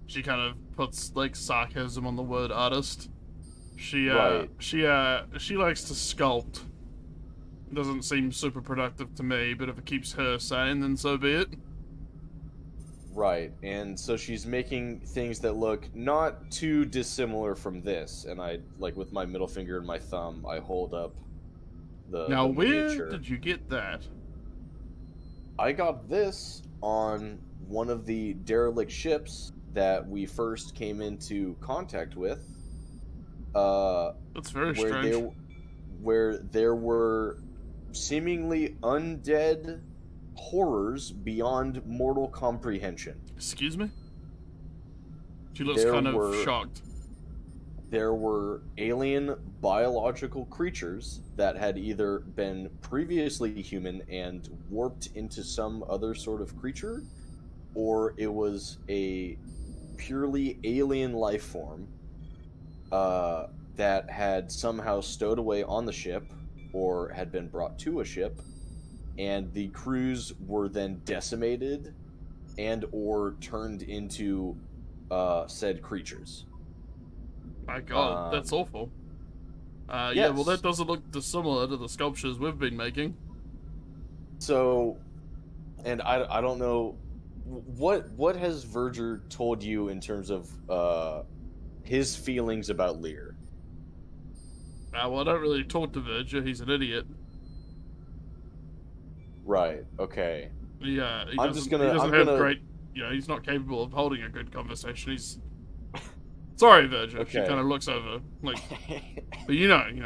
She kind of puts like sarcasm on the word artist. She likes to sculpt. Doesn't seem super productive to me, but if it keeps her sane, then so be it. Right, and so she's making things that look not too dissimilar from this, and I, like, with my middle finger and my thumb, I hold up the miniature. Where did you get that? I got this on one of the derelict ships that we first came into contact with. That's very strange. Where there were seemingly undead horrors beyond mortal comprehension. Excuse me? She looks kind of shocked. There were alien biological creatures that had either been previously human and warped into some other sort of creature, or it was a purely alien life form that had somehow stowed away on the ship or had been brought to a ship, and the crews were then decimated and or turned into said creatures. My god, that's awful. Yes. Yeah, well that doesn't look dissimilar to the sculptures we've been making. So, and I don't know, what has Verger told you in terms of his feelings about Lear? Well, I don't really talk to Verger, he's an idiot. Right, okay. He I'm just doesn't, gonna. he doesn't I'm have gonna. great. He's not capable of holding a good conversation. He's sorry, Virgil. She Okay. kind of looks over, like, but you don't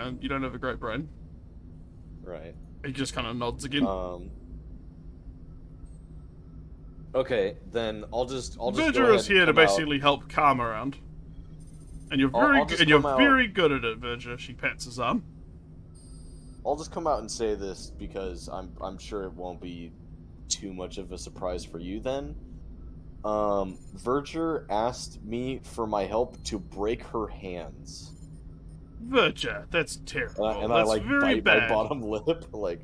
have a great brain. Right. He just kind of nods again. Okay, then I'll just go Virgil ahead is and here to come out. basically help calm around, and you're I'll just you're come out. very good at it, Virgil. She pats his arm. I'll just come out and say this because I'm sure it won't be too much of a surprise for you then. Verger asked me for my help to break her hands. Virgil, that's terrible. And that's I like very bite bad. my bottom lip, like.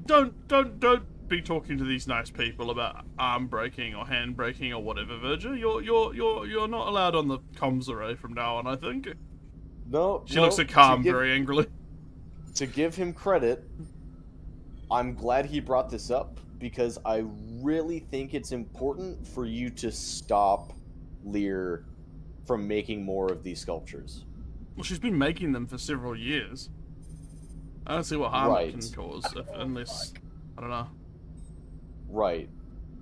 Don't be talking to these nice people about arm breaking or hand breaking or whatever, Virgil. You're not allowed on the comms array from now on, I think. No. She looks at Calm very angrily. To give him credit, I'm glad he brought this up because I really think it's important for you to stop Lear from making more of these sculptures. Well, she's been making them for several years. I don't see what harm it can Right. cause, unless I don't know. Right.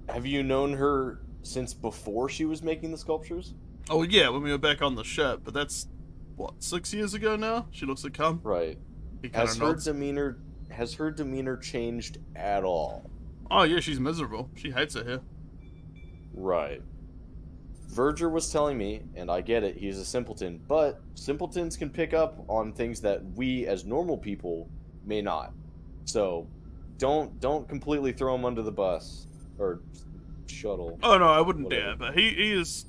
Have you known her since before she was making the sculptures? Oh yeah, when we were back on the ship, but that's what 6 years ago now. She looks at Calm. Right. He kind Has of her nods. demeanor changed at all? Oh yeah, she's miserable. She hates it here. Right. Verger was telling me, and I get it, he's a simpleton, but simpletons can pick up on things that we as normal people may not. So, don't completely throw him under the bus or shuttle. Oh no, I wouldn't Whatever. dare. But he is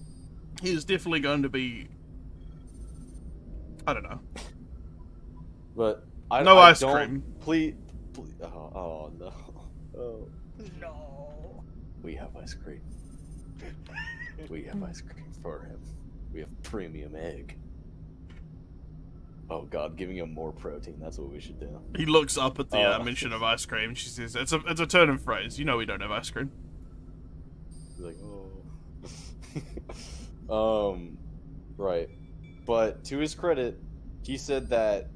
definitely going to be. I don't know. But No I ice don't, cream. Please. Oh no. Oh, No. we have ice cream. We have ice cream for him. We have premium egg. Oh god, giving him more protein. That's what we should do. He looks up at the Oh. mention of ice cream. She says, "It's a turn of phrase. You know we don't have ice cream." He's like, oh. Right. But to his credit, he said that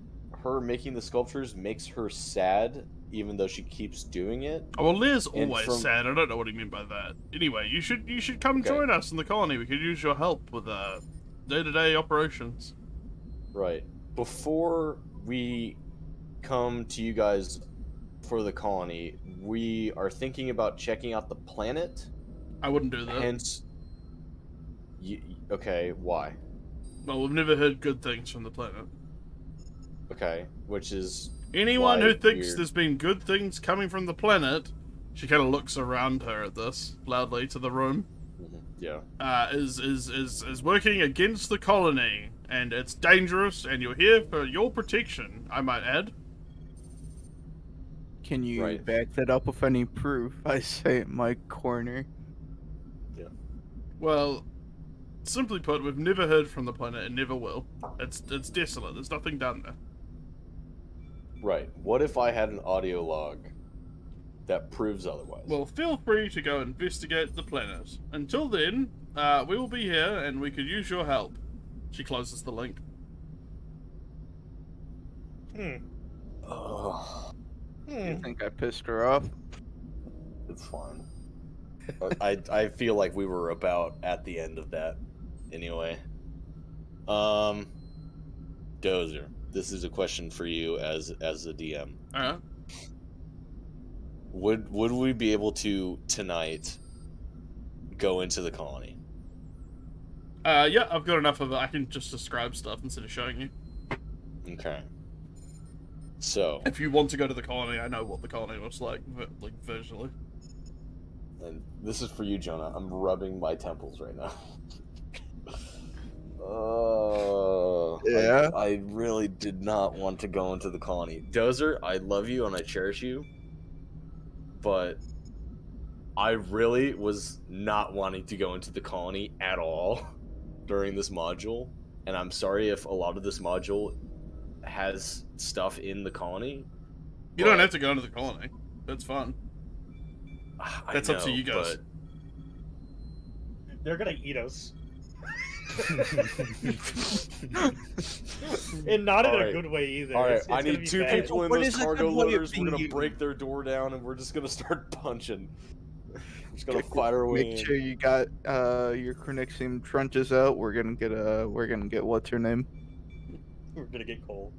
her making the sculptures makes her sad, even though she keeps doing it. Oh, well, Lear's And always from- sad. I don't know what he meant by that. Anyway, you should come Okay. join us in the colony. We could use your help with day-to-day operations. Right. Before we come to you guys for the colony, we are thinking about checking out the planet. I wouldn't do that. Hence, okay, why? Well, we've never heard good things from the planet. Okay, which is Anyone why who thinks we're- there's been good things coming from the planet, she kind of looks around her at this loudly to the room. yeah. Is working against the colony, and it's dangerous, and you're here for your protection, I might add. Can you Right. back that up with any proof? I say in my corner. Well, simply put, we've never heard from the planet and never will. It's desolate. There's nothing down there. Right. What if I had an audio log that proves otherwise? Well, feel free to go investigate the planet. Until then, we will be here, and we could use your help. She closes the link. Ugh, You think I pissed her off? it's fine. I feel like we were about at the end of that. Anyway. Dozer, this is a question for you as a DM. Alright. Would we be able to tonight go into the colony? Yeah, I've got enough of it. I can just describe stuff instead of showing you. Okay. So, If you want to go to the colony, I know what the colony looks like visually. and this is for you, Jonah. I'm rubbing my temples right now. Yeah? I really did not want to go into the colony. Dozer, I love you and I cherish you, but I really was not wanting to go into the colony at all during this module, and I'm sorry if a lot of this module has stuff in the colony. You don't have to go into the colony. That's fun. I That's up to know, you guys. but They're gonna eat us. And not in a Alright. good way either. All right, It's I gonna need be 2 bad. people in What those is a cargo good way of loaders. We're being gonna human? break their door down, and we're just gonna start punching. We're just gonna Okay, cool. fight our way Make in. sure you got your Cranixium trenches out. We're gonna get what's her name? We're gonna get cold.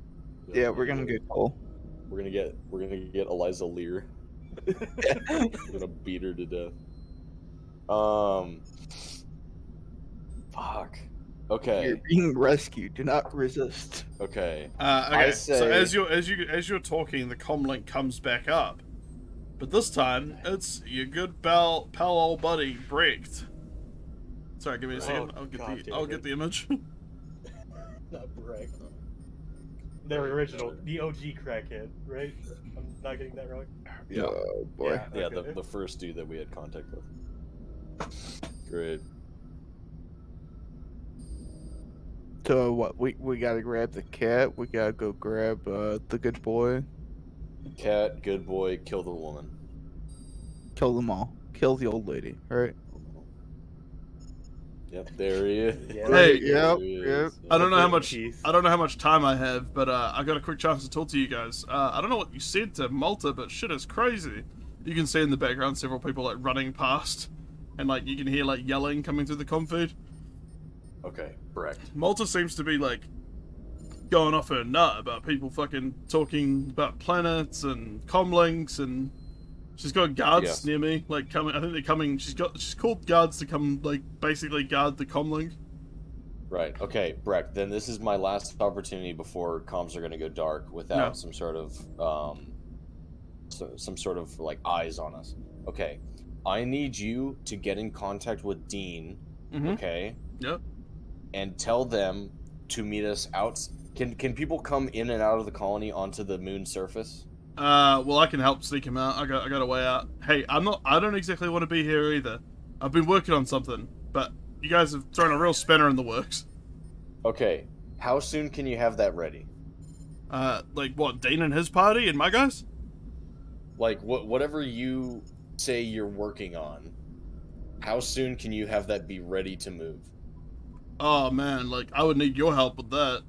Yeah, we're gonna get Cole. We're gonna get Eliza Lear. We're gonna beat her to death. Fuck. Okay. You're being rescued. Do not resist. Okay. Okay. So say- as you're talking, the comlink comes back up, but this time it's your good pal old buddy Brecht. Sorry, give me a second. Oh, I'll get the image. Not Breck. The original, the OG crackhead, right? I'm not getting that wrong. Yeah. Oh boy. Yeah, okay. the first dude that we had contact with. Great. So what? We gotta grab the cat. We gotta go grab the good boy. Cat, good boy, kill the woman. Kill them all. Kill the old lady. All right. Yep, there he is. Yeah. Hey, There yep, he yep. is. I don't know how Good much teeth. I don't know how much time I have, but I got a quick chance to talk to you guys. I don't know what you said to Malta, but shit is crazy. You can see in the background several people like running past, and like you can hear like yelling coming through the comm feed. Okay, Brecht. Malta seems to be like going off her nut about people fucking talking about planets and comlinks, and she's got guards Yes. near me, like coming. I think they're coming. She's called guards to come, like basically guard the comlink. Right. Okay, Brecht. Then this is my last opportunity before comms are going to go dark without No. some sort of some sort of like eyes on us. Okay. I need you to get in contact with Dean. Mm-hmm. Okay. Yep. And tell them to meet us out. Can people come in and out of the colony onto the moon surface? Well, I can help sneak him out. I got a way out. Hey, I don't exactly want to be here either. I've been working on something, but you guys have thrown a real spinner in the works. Okay. How soon can you have that ready? Like what? Dean and his party and my guys? Like whatever you say you're working on. How soon can you have that be ready to move? Oh man, like I would need your help with that.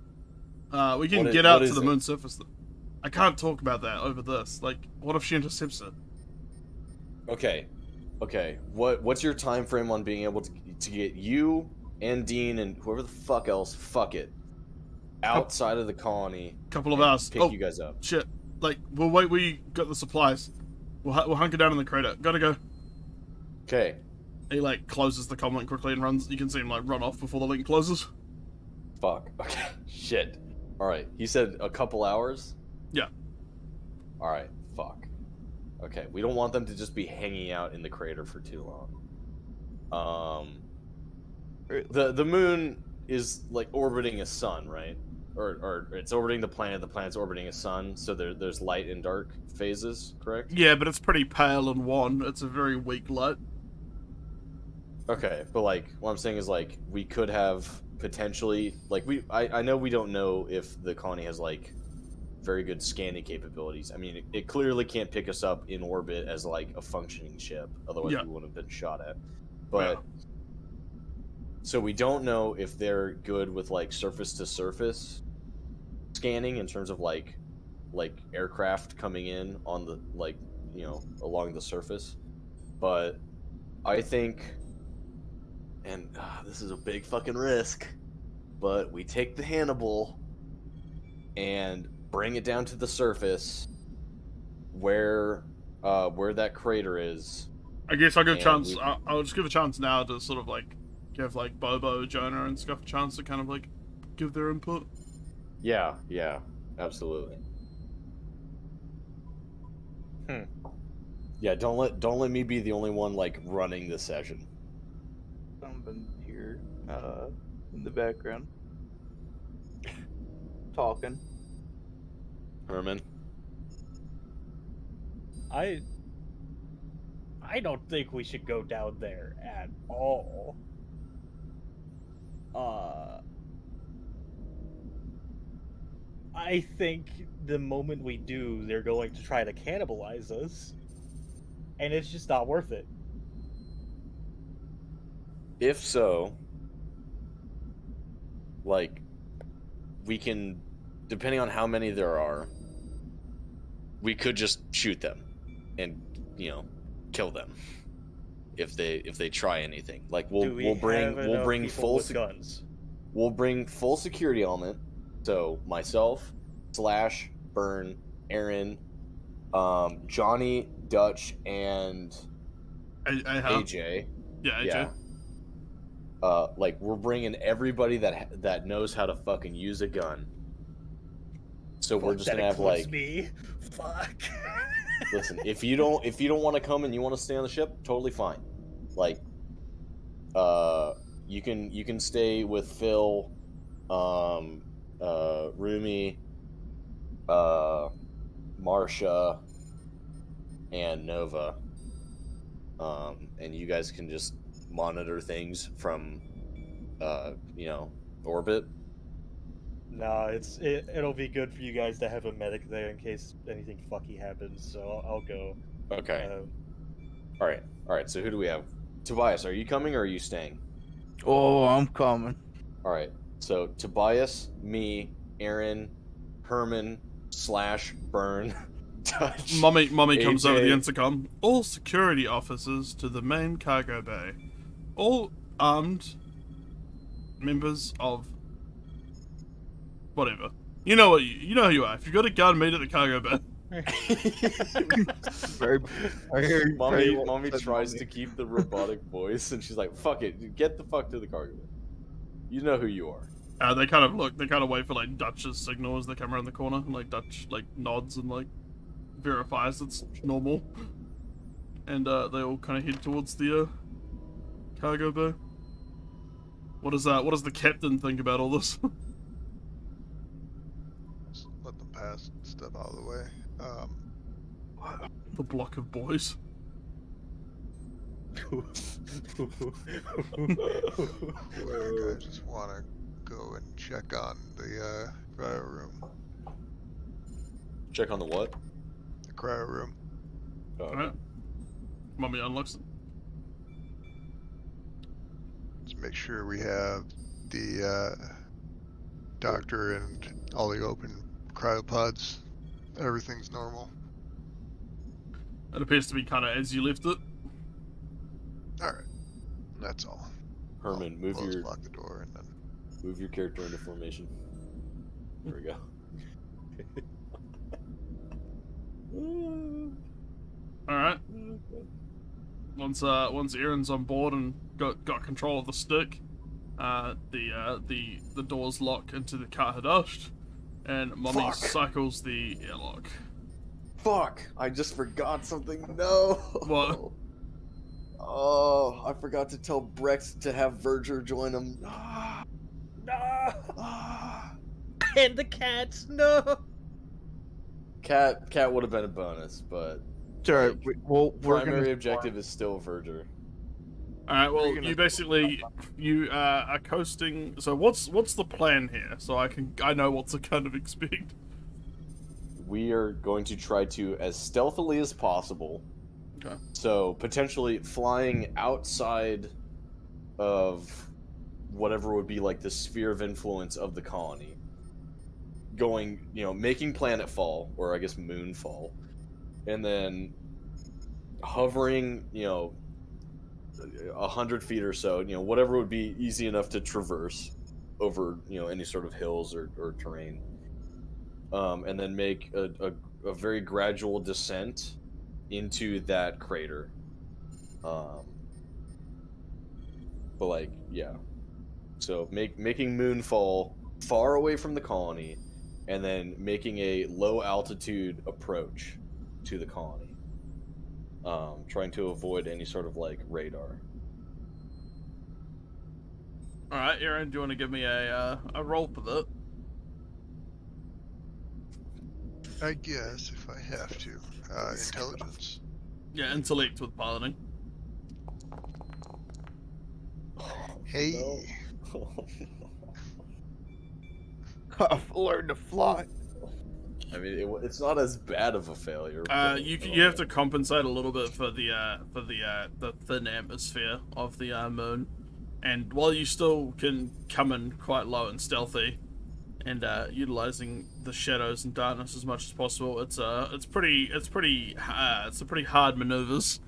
We can What get what out to is the it? moon surface. I can't talk about that over this. Like, what if she intercepts it? Okay. What's your time frame on being able to get you and Dean and whoever the fuck else, fuck it, outside of the colony? Couple of and hours. Pick Oh you guys up. shit! Like, we'll wait. We got the supplies. We'll hunker down in the crater. Gotta go. Okay. He like closes the comm link quickly and runs. You can see him like run off before the link closes. Fuck. Okay. Shit. All right. He said a couple hours. Yeah. All right. Fuck. Okay. We don't want them to just be hanging out in the crater for too long. The moon is like orbiting a sun, right? Or it's orbiting the planet. The planet's orbiting a sun. So there's light and dark phases, correct? Yeah, but it's pretty pale and wan. It's a very weak light. Okay, but like what I'm saying is like we could have potentially like I know we don't know if the colony has like very good scanning capabilities. I mean, it clearly can't pick us up in orbit as like a functioning ship, otherwise Yeah. we wouldn't have been shot at. But Yeah. so we don't know if they're good with like surface to surface scanning in terms of like aircraft coming in on the like, you know, along the surface. But I think, and this is a big fucking risk, but we take the Hannibal and bring it down to the surface where that crater is. I guess I'll give a And chance. we- I'll just give a chance now to sort of like give like Bobo, Jonah, and stuff a chance to kind of like give their input. Yeah, absolutely. Yeah, don't let me be the only one like running the session. Something here, in the background, talking. Herman. I don't think we should go down there at all. I think the moment we do, they're going to try to cannibalize us, and it's just not worth it. If so, like, we can, depending on how many there are, we could just shoot them and, you know, kill them if they try anything. Like, we'll bring full guns. We'll bring full security element. So myself, Slash, Burn, Aaron, Johnny, Dutch, and AJ. Yeah, AJ. Yeah. Like, we're bringing everybody that knows how to fucking use a gun. So we're just gonna have like me. Fuck. Listen, if you don't want to come and you want to stay on the ship, totally fine. Like, you can stay with Phil, Rumi, Marsha, and Nova, and you guys can just monitor things from, you know, orbit. No, it'll be good for you guys to have a medic there in case anything fucky happens. So I'll go. Okay. All right. So who do we have? Tobias, are you coming or are you staying? Oh, I'm coming. All right. So Tobias, me, Aaron, Herman, Slash, Burn, Touch. Mummy AJ. comes over the intercom. All security officers to the main cargo bay. All armed members of whatever. You know who you are. If you've got a gun, meet at the cargo bay. Mommy tries to keep the robotic voice, and she's like, "Fuck it, get the fuck to the cargo bay. You know who you are." They kind of wait for like Dutch's signal as they come around the corner, and like Dutch like nods and like verifies it's normal, and they all kind of head towards the cargo bay. What does the captain think about all this? Just let them pass and step out of the way. The block of boys. I just want to go and check on the cryo room. Check on the what? The cryo room. Oh, okay. Alright. Mummy unlocks it. Let's make sure we have the doctor and all the open cryopods. Everything's normal. It appears to be kind of as you left it. Alright. That's all. Herman, Lock the door and then... move your character into formation. There we go. Alright. Once Aaron's on board and got control of the stick, the doors lock into the Hadasht, and Mummy cycles the airlock. Fuck! I just forgot something. No. What? Oh, I forgot to tell Brex to have Verger join him. No. And the cats. No. Cat would have been a bonus, but Sorry, we're primary objective is still Verger. Alright, well, you are coasting. So what's the plan here? So I know what to kind of expect. We are going to try to, as stealthily as possible. Okay. So potentially flying outside of whatever would be like the sphere of influence of the colony. Going, making planetfall, or I guess moonfall, and then hovering, 100 feet or so, whatever would be easy enough to traverse over, any sort of hills or terrain. And then make a very gradual descent into that crater. But so making moonfall far away from the colony, and then making a low altitude approach to the colony. Trying to avoid any sort of radar. Alright, Aaron, do you want to give me a roll for that? I guess, if I have to. Intelligence. Yeah, intellect with piloting. Hey. No. I've learned to fly. I mean, it's not as bad of a failure. You have to compensate a little bit for the thin atmosphere of the moon, And while you still can come in quite low and stealthy, and utilizing the shadows and darkness as much as possible, it's pretty hard maneuvers.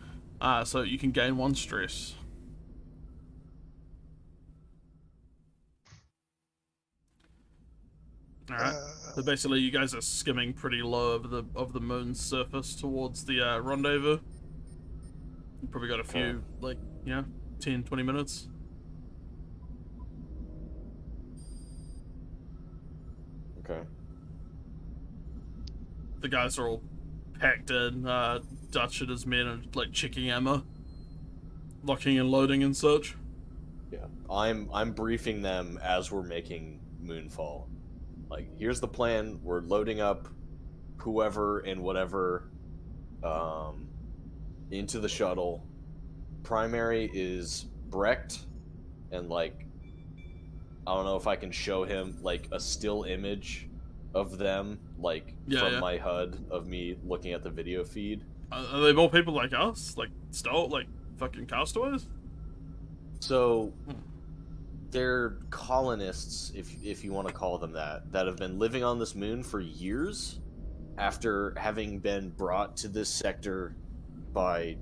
So you can gain 1 stress. All right. So basically, you guys are skimming pretty low over the moon's surface towards the rendezvous. You probably got a few, 10, 20 minutes. Okay. The guys are all packed in. Dutch and his men are like checking ammo, locking and loading and such. Yeah, I'm briefing them as we're making Moonfall. Like, here's the plan. We're loading up whoever and whatever into the shuttle. Primary is Brecht, and like, I don't know if I can show him like a still image of them, like from my HUD of me looking at the video feed. Are they more people like us, like fucking castaways? So they're colonists, if you want to call them that have been living on this moon for years after having been brought to this sector by,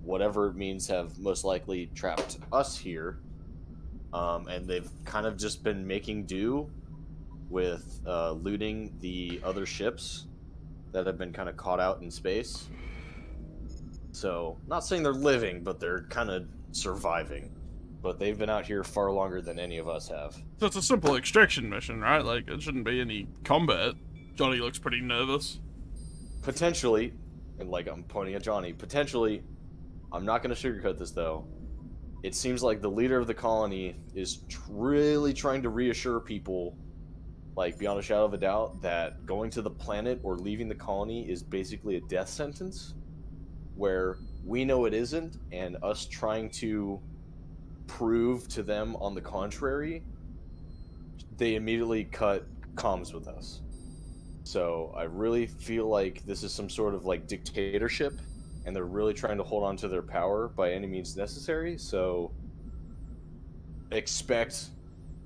whatever means have most likely trapped us here. And they've kind of just been making do with looting the other ships that have been kind of caught out in space. So, not saying they're living, but they're kind of surviving. But they've been out here far longer than any of us have. So it's a simple extraction mission, right? Like, it shouldn't be any combat. Johnny looks pretty nervous. Potentially, and like I'm pointing at Johnny, potentially, I'm not going to sugarcoat this though. It seems like the leader of the colony is really trying to reassure people, like beyond a shadow of a doubt, that going to the planet or leaving the colony is basically a death sentence, where we know it isn't, and us trying to prove to them on the contrary, they immediately cut comms with us. So I really feel like this is some sort of like dictatorship, and they're really trying to hold on to their power by any means necessary, so expect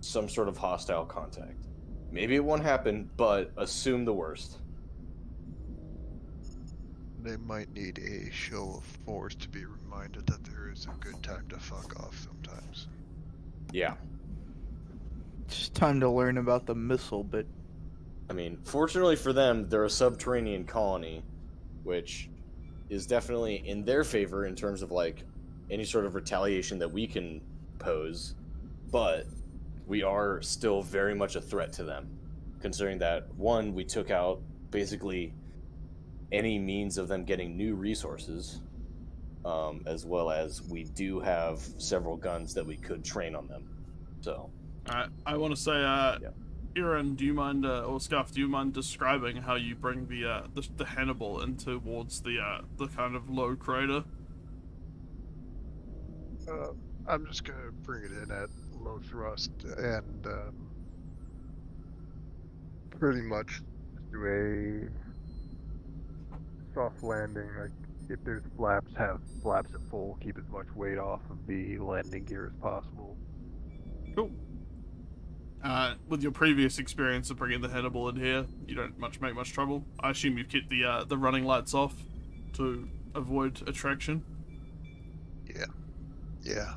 some sort of hostile contact. Maybe it won't happen, but assume the worst. They might need a show of force to be reminded that there is a good time to fuck off sometimes. Yeah. It's time to learn about the missile bit. I mean, fortunately for them, they're a subterranean colony, which is definitely in their favor in terms of like any sort of retaliation that we can pose, but we are still very much a threat to them, considering that, one, we took out basically any means of them getting new resources, as well as we do have several guns that we could train on them. So I want to say, Aaron, do you mind, or Scuff, do you mind describing how you bring the Hannibal in towards the kind of low crater? I'm just gonna bring it in at low thrust and pretty much do a soft landing. Like, if there's flaps, have flaps at full, keep as much weight off of the landing gear as possible. Cool. With your previous experience of bringing the Hannibal in here, you don't make much trouble. I assume you've kept the running lights off to avoid attraction. Yeah.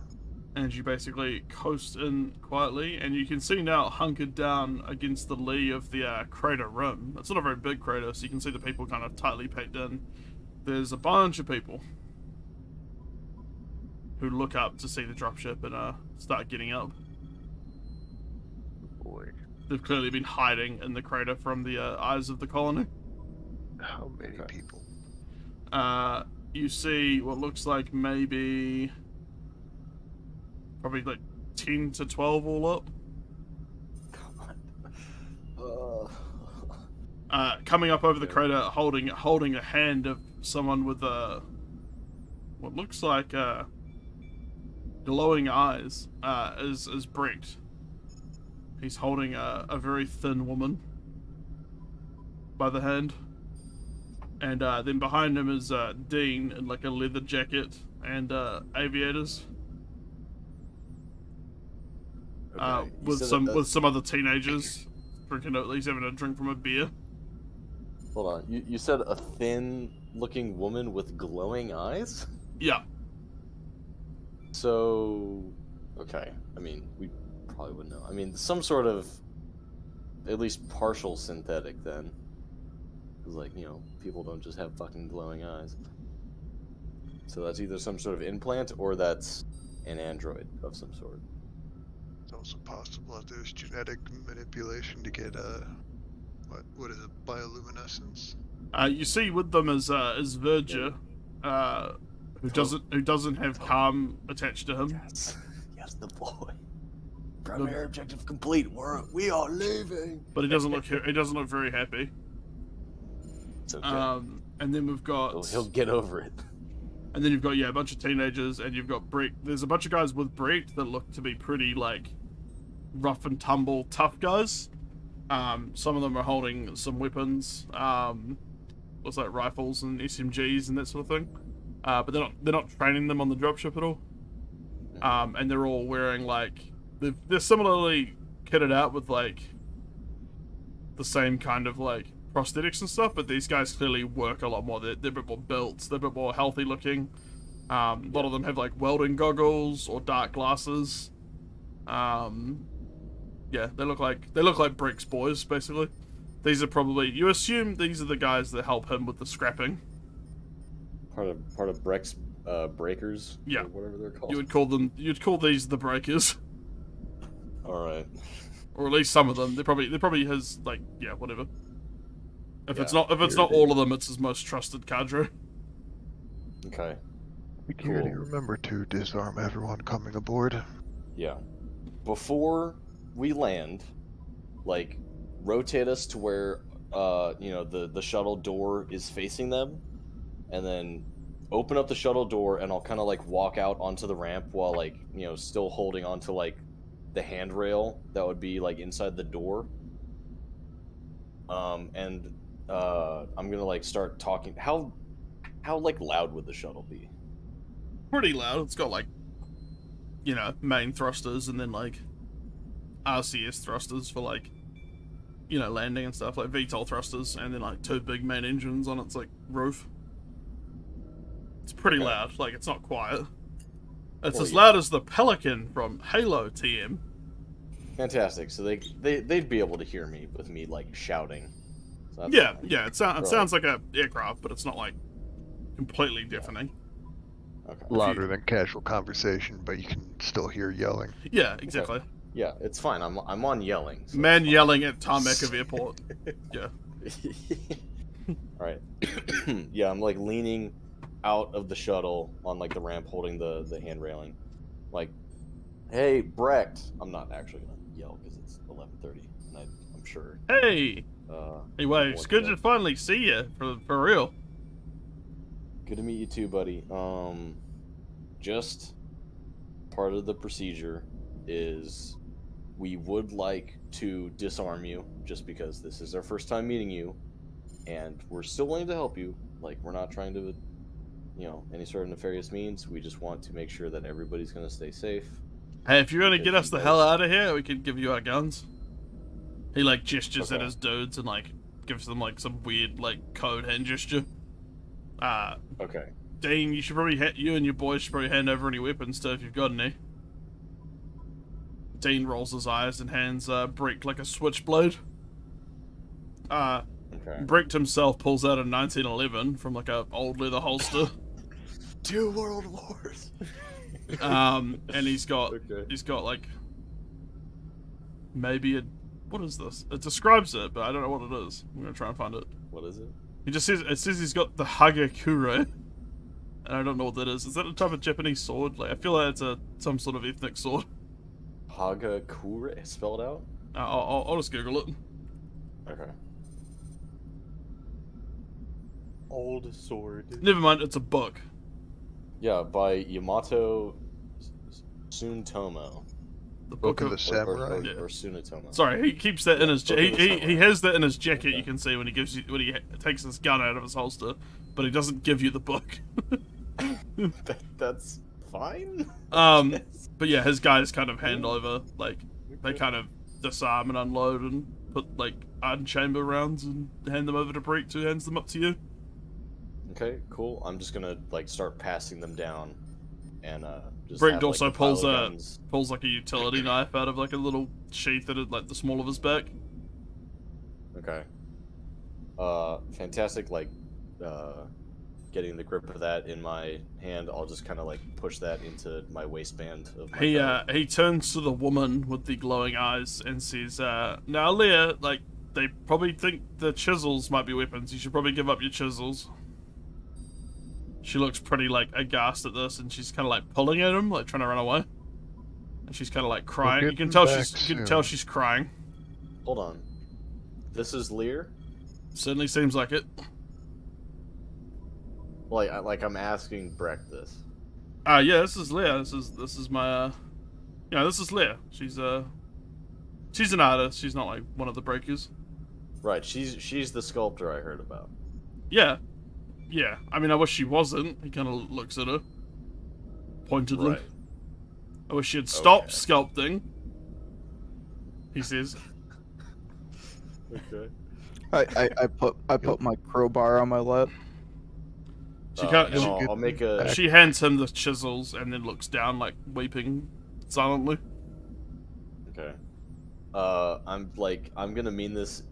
And you basically coast in quietly, and you can see now hunkered down against the lee of the crater rim. It's not a very big crater, so you can see the people kind of tightly packed in. There's a bunch of people who look up to see the dropship and start getting up. Boy, They've clearly been hiding in the crater from the eyes of the colony. how many people? You see what looks like maybe probably like 10 to 12 all up. Coming up over the crater, holding a hand of someone with what looks like glowing eyes, is Brecht. He's holding a very thin woman by the hand, and then behind him is Dean in like a leather jacket and aviators. Okay. You with said with some other teenagers drinking. He's having a drink from a beer. Hold on. You said a thin-looking woman with glowing eyes? Yeah. So, okay. I mean, we probably wouldn't know. I mean, some sort of, at least partial synthetic then. Because, like, you know, people don't just have fucking glowing eyes. So that's either some sort of implant or that's an android of some sort. It's also possible that there's genetic manipulation to get what is it, bioluminescence? You see with them is Verger, who doesn't have calm attached to him. Yes, yes, the boy. Primary objective complete. We are leaving. But he doesn't look very happy. It's okay. And then we've got He'll get over it. And then you've got a bunch of teenagers, and you've got Brett. There's a bunch of guys with Brett that look to be pretty like rough and tumble, tough guys. Some of them are holding some weapons, what's that, rifles and SMGs and that sort of thing. But they're not training them on the dropship at all. And they're all wearing like they're similarly kitted out with like the same kind of like prosthetics and stuff, but these guys clearly work a lot more. They're a bit more built, they're a bit more healthy looking. A lot of them have like welding goggles or dark glasses. Yeah, they look like Brick's boys, basically. These are probably, you assume these are the guys that help him with the scrapping. Part of Breck's breakers. Yeah. Or whatever they're called. You'd call these the breakers. Alright. Or at least some of them. They're probably his, like, yeah, whatever. If it's not all of them, it's his most trusted cadre. Okay. Be here to remember to disarm everyone coming aboard. Yeah. Before we land, like, rotate us to where, the shuttle door is facing them, and then open up the shuttle door, and I'll kind of, like, walk out onto the ramp while, like, still holding onto, like, the handrail that would be, like, inside the door. I'm gonna, like, start talking. How like, loud would the shuttle be? Pretty loud. It's got, like, main thrusters and then, like, RCS thrusters for, like, landing and stuff, like VTOL thrusters, and then, like, 2 big main engines on its, like, roof. It's pretty loud. Like, it's not quiet. It's as loud as the Pelican from Halo TM. Fantastic. So they'd be able to hear me with me, like, shouting. So yeah. It sounds like a aircraft, but it's not, like, completely deafening. Okay. Louder than casual conversation, but you can still hear yelling. Yeah, exactly. Okay. Yeah, it's fine. I'm on yelling. So Man yelling at tarmac of airport. Yeah. Alright. Yeah, I'm, like, leaning out of the shuttle on, like, the ramp, holding the hand railing. Like, hey, Brecht. I'm not actually gonna yell because it's 11:30, and I'm sure. Hey! Anyway, it's good to finally see you, for real. Good to meet you too, buddy. Just part of the procedure is we would like to disarm you, just because this is our first time meeting you, and we're still willing to help you. Like, we're not trying to, any sort of nefarious means. We just want to make sure that everybody's going to stay safe. Hey, if you're gonna get us the hell out of here, we can give you our guns. He, like, gestures at his dudes and, like, gives them, like, some weird, like, code hand gesture. Okay. Dean, you and your boys should probably hand over any weapons to if you've got any. Dean rolls his eyes and hands Brecht like a switchblade. Okay. Brecht himself pulls out a 1911 from, like, a old leather holster. 2 world wars. And he's got like maybe what is this? It describes it, but I don't know what it is. I'm gonna try and find it. What is it? It says he's got the Hagakure, and I don't know what that is. Is that a type of Japanese sword? Like, I feel like it's some sort of ethnic sword. Hagakure spelled out? I'll just Google it. Okay. Old sword. Never mind, it's a book. Yeah, by Yamato Tsunetomo. The Book of the Samurai. Or Tsunetomo. Sorry, he keeps that in his he has that in his jacket. You can see when he takes his gun out of his holster, but he doesn't give you the book. That's fine. But yeah, his guys kind of hand over like they kind of disarm and unload and put like unchamber rounds and hand them over to Breek, who hands them up to you. Okay, cool. I'm just gonna like start passing them down, and just Breek have, also like, a pile of pulls guns. like a utility knife out of like a little sheath at like the small of his back. Okay. Fantastic. Like, getting the grip of that in my hand, I'll just kind of like push that into my waistband. Of my belt. He turns to the woman with the glowing eyes and says, "Now, Leah, like they probably think the chisels might be weapons. You should probably give up your chisels." She looks pretty like aghast at this, and she's kind of like pulling at him, like trying to run away. And she's kind of like crying. You can tell she's crying. Hold on. This is Lear? Certainly seems like it. Like I'm asking Breck this. Yeah, this is Leah. This is my this is Leah. She's an artist. She's not like one of the breakers. Right, she's the sculptor I heard about. Yeah. Yeah. I mean, I wish she wasn't. He kind of looks at her pointedly. Right. I wish she had stopped Okay. sculpting. He says. Okay. I put my crowbar on my lap. She can't. and I'll make a. She hands him the chisels and then looks down, like weeping silently. Okay. I'm gonna mean this.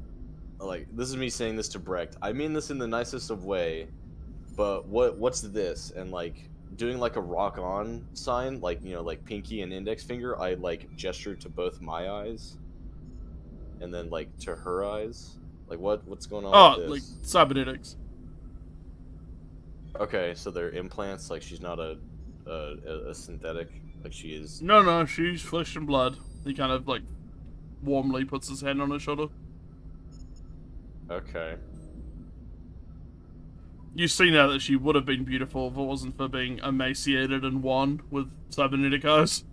Like, this is me saying this to Brecht. I mean this in the nicest of way, but what's this? And like doing like a rock on sign, like, you know, like pinky and index finger. I like gesture to both my eyes, and then like to her eyes. Like what's going on? With this? Like cybernetics. Okay, so they're implants. Like she's not a synthetic. Like she is. No, she's flesh and blood. He kind of like warmly puts his hand on her shoulder. Okay. You see now that she would have been beautiful if it wasn't for being emaciated and wan with cybernetic eyes.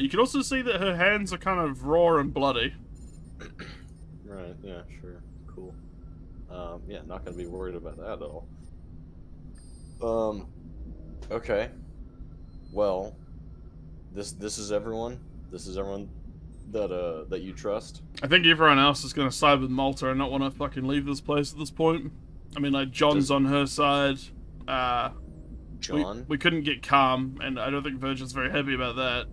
You can also see that her hands are kind of raw and bloody. Right. Yeah. Sure. Cool. Yeah. Not gonna be worried about that at all. Okay. Well, this is everyone. This is everyone that you trust. I think everyone else is going to side with Malta and not want to fucking leave this place at this point. I mean, like, John's on her side. John? We couldn't get calm, and I don't think Virgil's very happy about that.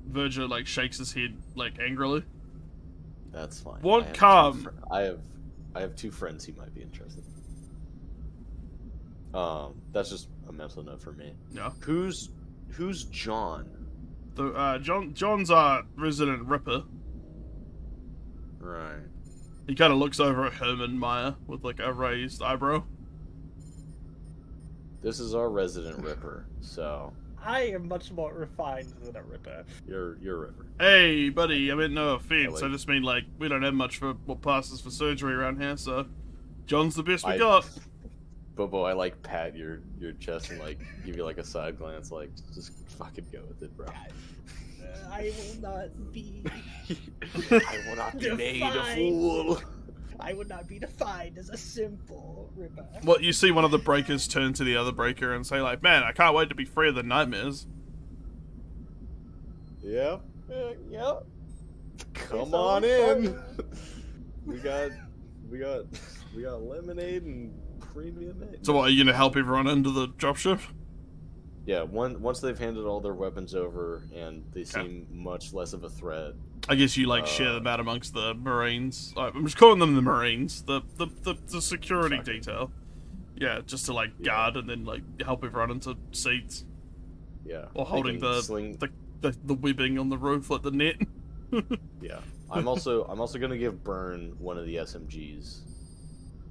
Virgil, like, shakes his head, like, angrily. That's fine. Want calm. I have two friends who might be interested. That's just a mental note for me. Yeah. Who's John? John's our resident Ripper. Right. He kind of looks over at Herman Meyer with, like, a raised eyebrow. This is our resident Ripper, so I am much more refined than a Ripper. you're Ripper. Hey, buddy, I meant no offense. Yeah, I just mean, like, we don't have much for what passes for surgery around here, so John's the best we I- got. Bobo, I like pat your chest and like give you like a side glance, like just fucking go with it, bro. I will not be. I will not be made a Defined. fool. I would not be defined as a simple Ripper. Well, you see one of the breakers turn to the other breaker and say, like, man, I can't wait to be free of the nightmares. Yeah. Yeah. Come It's on always in. fun. we got lemonade and premium egg. So what, are you going to help everyone into the dropship? Yeah, once they've handed all their weapons over and they seem much less of a threat. I guess you, like, share them out amongst the Marines. I'm just calling them the Marines. The security detail. Yeah, just to, like, guard and then, like, help everyone into seats. Yeah. Or they holding can the sling. the webbing on the roof, like the net. Yeah. I'm also gonna give Burn one of the SMGs.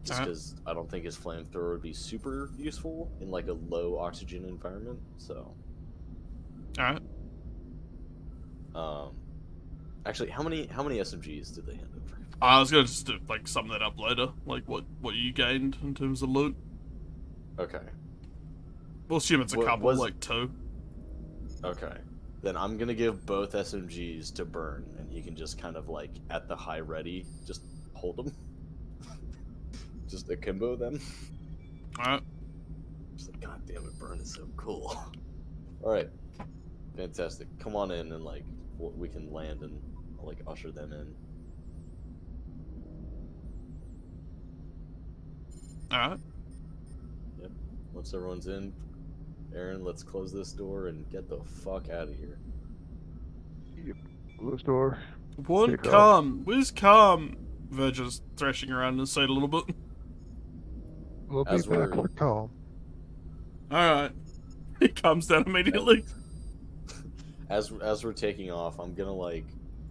Just Alright. because I don't think his flamethrower would be super useful in like a low oxygen environment. So, Alright. actually, how many SMGs did they hand over? I was going to just, like, sum that up later. Like, what you gained in terms of loot. Okay. We'll assume it's a What couple, was- like 2. Okay. Then I'm gonna give both SMGs to Burn, and he can just kind of like at the high ready, just hold them, just akimbo them. Alright. Just like, God damn it, Burn is so cool. All right. Fantastic. Come on in and like we can land and I'll like usher them in. Alright. Yep. Once everyone's in, Aaron, let's close this door and get the fuck out of here. Close door. One Take calm. Where's calm? Virgil's thrashing around inside a little bit. We'll be As back we're- for calm. Alright. He calms down immediately. As we're taking off, I'm gonna like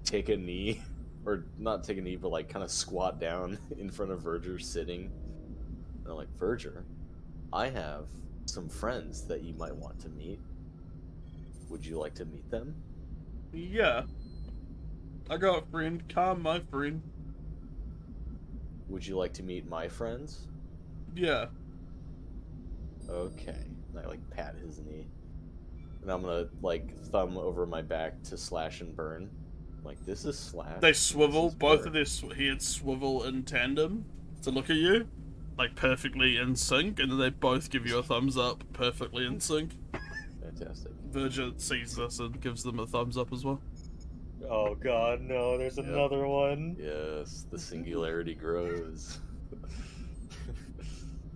take a knee, or not take a knee, but like kind of squat down in front of Verger sitting. And I'm like, Verger, I have some friends that you might want to meet. Would you like to meet them? Yeah. I got a friend. Calm, my friend. Would you like to meet my friends? Yeah. Okay. And I like pat his knee. And I'm gonna like thumb over my back to slash and burn. Like, this is slash. They swivel. this is Both burn. of their heads swivel in tandem to look at you. Like, perfectly in sync. And then they both give you a thumbs up. Perfectly in sync. Fantastic. Virgil sees this and gives them a thumbs up as well. Oh god, no, there's Yep. another one. Yes, the singularity grows.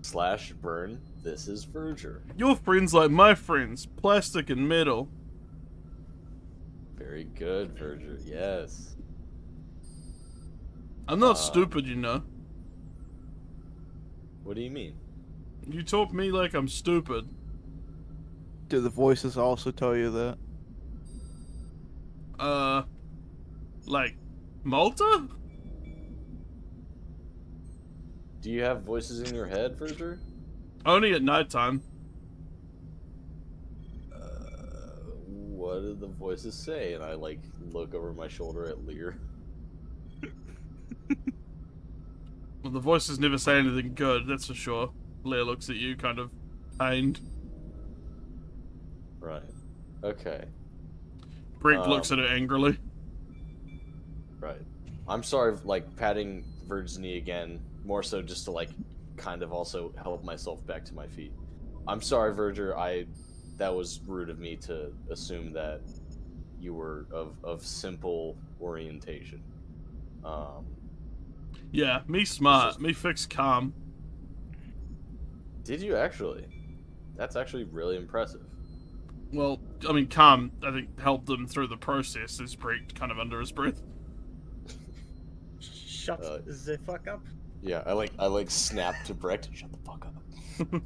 Slash burn. This is Verger. Your friends like my friends. Plastic and metal. Very good, Verger. Yes. I'm not stupid, you know. What do you mean? You talk me like I'm stupid. Do the voices also tell you that? Like, Malta? Do you have voices in your head, Verger? Only at nighttime. What do the voices say? And I like look over my shoulder at Lear. Well, the voices never say anything good, that's for sure. Leah looks at you, kind of pained. Right. Okay. Brent looks at her angrily. Right. I'm sorry, like patting Verge's knee again, more so just to like kind of also help myself back to my feet. I'm sorry, Verger. That was rude of me to assume that you were of simple orientation. Yeah, me smart, me fix calm. Did you actually? That's actually really impressive. Well, I mean, calm, I think, helped them through the process, is Brent kind of under his breath. Shut the fuck up. Yeah, I like snap to Brecht. Shut the fuck up.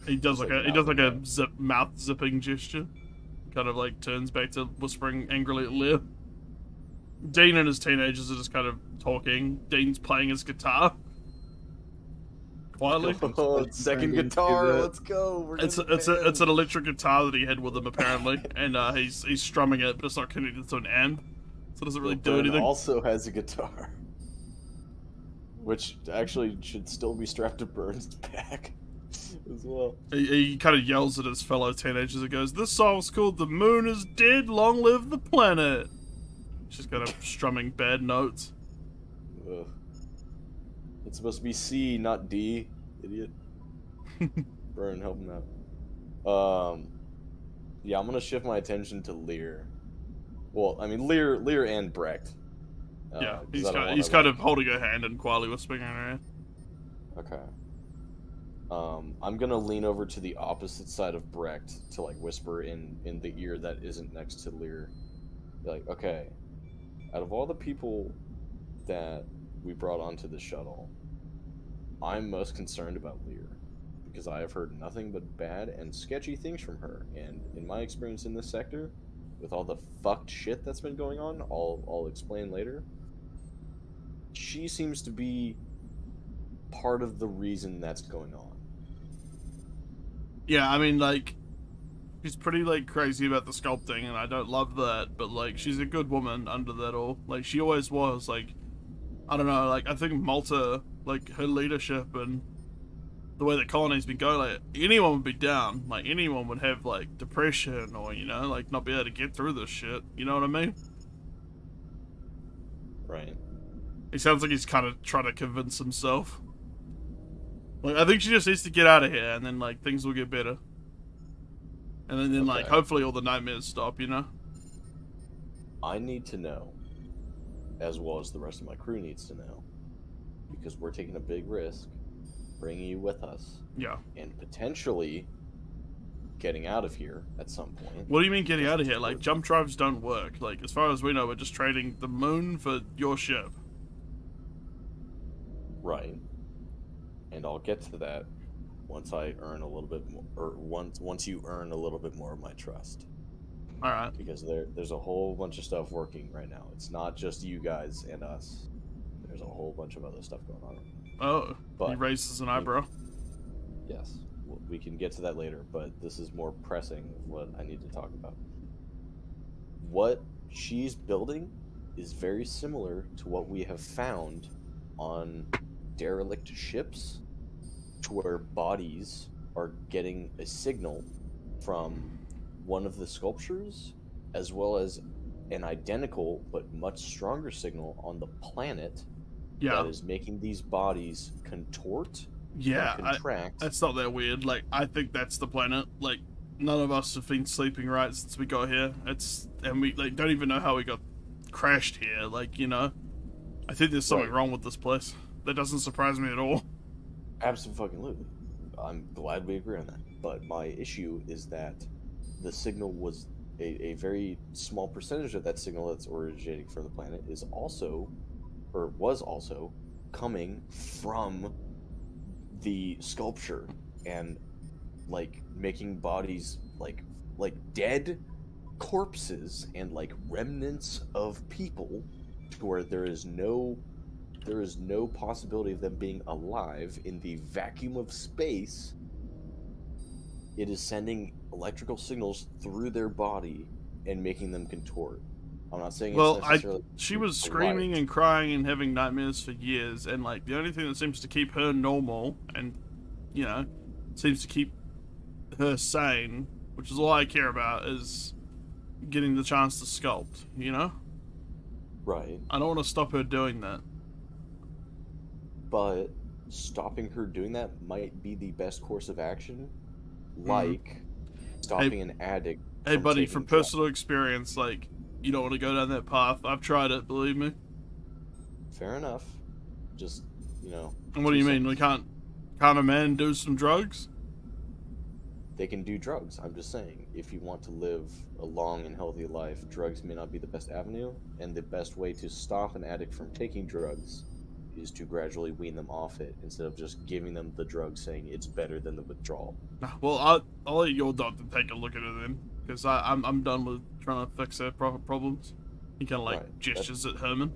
He does It's like like a, he does like a mouth mouth zipping gesture. Kind of like turns back to whispering angrily at Leah. Dean and his teenagers are just kind of talking. Dean's playing his guitar. Quietly. Oh, second Bring him to guitar. that. Let's go. We're in It's the it's band. it's an electric guitar that he had with him apparently, and he's strumming it, but it's not connected to an amp, so it doesn't really do Bren anything. also has a guitar, which actually should still be strapped to Burn's back as well. He kind of yells at his fellow teenagers and goes, "This song's called 'The Moon Is Dead, Long Live the Planet.'" She's kind of strumming bad notes. Ugh. It's supposed to be C, not D, idiot. Burn, help him out. Yeah, I'm gonna shift my attention to Lear. Well, I mean Lear and Brecht. Yeah, 'cause he's I don't kind, wanna, he's kind of holding her hand and quietly whispering in her ear. Okay. I'm gonna lean over to the opposite side of Brecht to like whisper in the ear that isn't next to Lear. Be like, okay, out of all the people that we brought onto the shuttle, I'm most concerned about Lear because I have heard nothing but bad and sketchy things from her. And in my experience in this sector, with all the fucked shit that's been going on, I'll explain later. She seems to be part of the reason that's going on. Yeah, I mean, like, she's pretty, like, crazy about the sculpting, and I don't love that, but, like, she's a good woman under that all. Like, she always was, like, I don't know, like, I think Malta, like, her leadership and the way the colony's been going, like, anyone would be down. Like, anyone would have, like, depression or, you know, like, not be able to get through this shit. You know what I mean? Right. He sounds like he's kind of trying to convince himself. Like, I think she just needs to get out of here, and then, like, things will get better. And then like, Okay. hopefully all the nightmares stop, you know? I need to know, as well as the rest of my crew needs to know, because we're taking a big risk, bringing you with us, Yeah. and potentially getting out of here at some point. What do you mean getting out of here? Like, jump drives don't work. Like, as far as we know, we're just trading the moon for your ship. Right. And I'll get to that once I earn a little bit more, or once you earn a little bit more of my trust. Alright. Because there's a whole bunch of stuff working right now. It's not just you guys and us. There's a whole bunch of other stuff going on. Oh, But he raises an eyebrow. yes, we can get to that later, but this is more pressing what I need to talk about. What she's building is very similar to what we have found on derelict ships, to where bodies are getting a signal from one of the sculptures, as well as an identical but much stronger signal on the planet Yeah. that is making these bodies contort Yeah, and contract. that's not that weird. Like, I think that's the planet. Like, none of us have been sleeping right since we got here. And we, like, don't even know how we got crashed here. Like, you know? I think there's something Right. wrong with this place. That doesn't surprise me at all. Absolutely. I'm glad we agree on that. But my issue is that the signal was a very small percentage of that signal that's originating from the planet is also, or was also, coming from the sculpture and like making bodies like dead corpses and like remnants of people, to where there is no possibility of them being alive in the vacuum of space. It is sending electrical signals through their body and making them contort. I'm not saying Well, it's necessarily she was alive. screaming and crying and having nightmares for years, and like the only thing that seems to keep her normal and, you know, seems to keep her sane, which is all I care about, is getting the chance to sculpt, you know? Right, I don't want to stop her doing that. but stopping her doing that might be the best course of action, like stopping an addict. Hey, buddy, taking from drugs. personal experience, like, you don't want to go down that path. I've tried it, believe me. Fair enough. Just, you know. And what do you 2 mean? We cents. can't a man do some drugs? They can do drugs. I'm just saying, if you want to live a long and healthy life, drugs may not be the best avenue, and the best way to stop an addict from taking drugs is to gradually wean them off it, instead of just giving them the drug saying it's better than the withdrawal. Nah, well, I'll let your doctor take a look at it then, because I'm done with trying to fix her problems. He kind of like Right, gestures at Herman.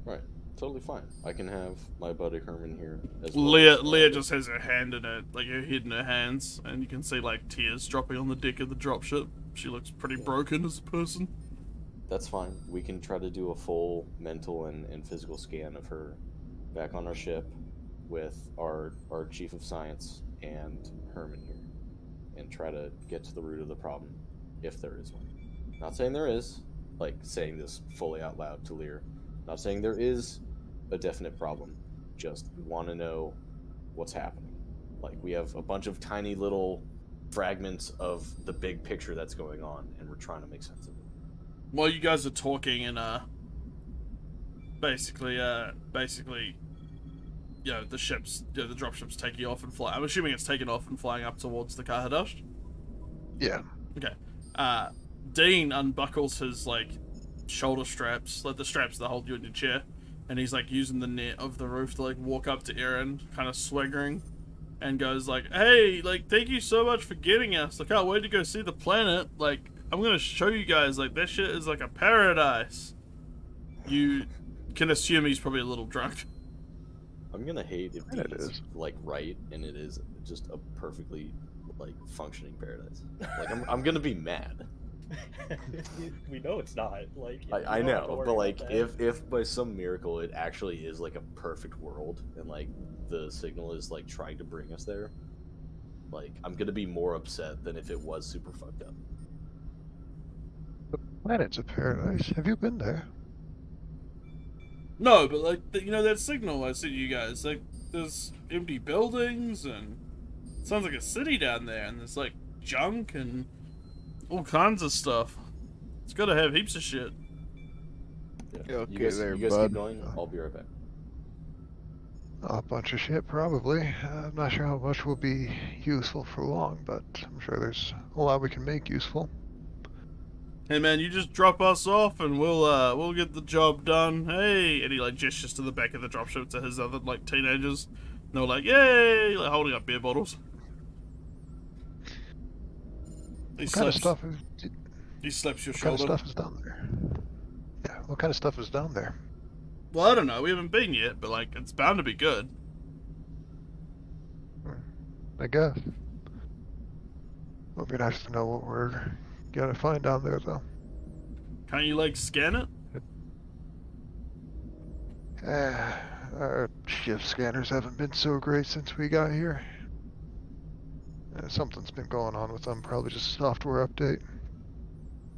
Right. Totally fine. I can have my buddy Herman here as well. Leah just has her hand in it, like her head in her hands, and you can see like tears dropping on the deck of the dropship. She looks pretty broken as a person. That's fine. We can try to do a full mental and physical scan of her back on our ship with our chief of science and Herman here, and try to get to the root of the problem, if there is one. Not saying there is, like saying this fully out loud to Lear. Not saying there is a definite problem. Just we want to know what's happening. Like, we have a bunch of tiny little fragments of the big picture that's going on, and we're trying to make sense of it. While you guys are talking and basically, you know, the dropship's taking off and flying. I'm assuming it's taking off and flying up towards the Hadasht. Yeah. Okay. Dean unbuckles his like shoulder straps, like the straps that hold you in your chair, and he's like using the net of the roof to like walk up to Aaron, kind of swaggering, and goes like, "Hey, like, thank you so much for getting us. I can't wait to go see the planet. Like, I'm gonna show you guys. Like, that shit is like a paradise." You can assume he's probably a little drunk. I'm gonna hate if It Dean's is. like right and it is just a perfectly like functioning paradise. Like, I'm gonna be mad. We know it's not. Like, I you don't have to know, worry but about like that. if by some miracle it actually is like a perfect world and like the signal is like trying to bring us there, like I'm gonna be more upset than if it was super fucked up. The planet's a paradise. Have you been there? No, but like, you know, that signal I sent you guys, like, there's empty buildings and it sounds like a city down there, and there's like junk and all kinds of stuff. It's gotta have heaps of shit. Yeah. Okay you guys, there, you guys bud. keep going. I'll be right back. A bunch of shit, probably. I'm not sure how much will be useful for long, but I'm sure there's a lot we can make useful. Hey man, you just drop us off and we'll get the job done. Hey, and he like gestures to the back of the dropship to his other like teenagers. And they're like, yay, like holding up beer bottles. What kind of stuff He slaps your what kind shoulder. of stuff is down there? Yeah, what kind of stuff is down there? Well, I don't know. We haven't been yet, but like it's bound to be good. I guess. Would be nice to know what we're gonna find down there, though. Can't you like scan it? Our shift scanners haven't been so great since we got here. Something's been going on with them, probably just a software update.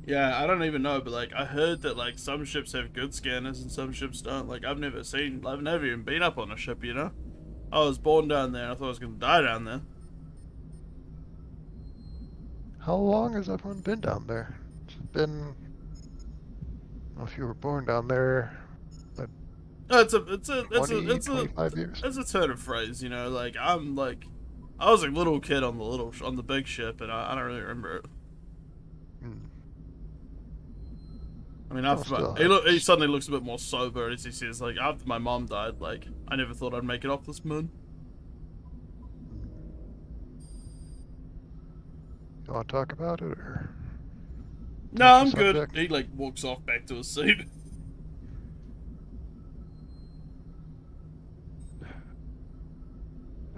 Yeah, I don't even know, but like I heard that like some ships have good scanners and some ships don't. Like I've never even been up on a ship, you know? I was born down there and I thought I was gonna die down there. How long has everyone been down there? It's been... I don't know if you were born down there, but No, it's a 25 years? it's a turn of phrase, you know, like I was a little kid on the big ship and I don't really remember it. Hmm. I mean, Well, he suddenly looks a bit more sober as he says, like, after my mom died, like, I never thought I'd make it off this moon. You want to talk about it, or...? No, Change I'm the good. subject? He, like, walks off back to his seat.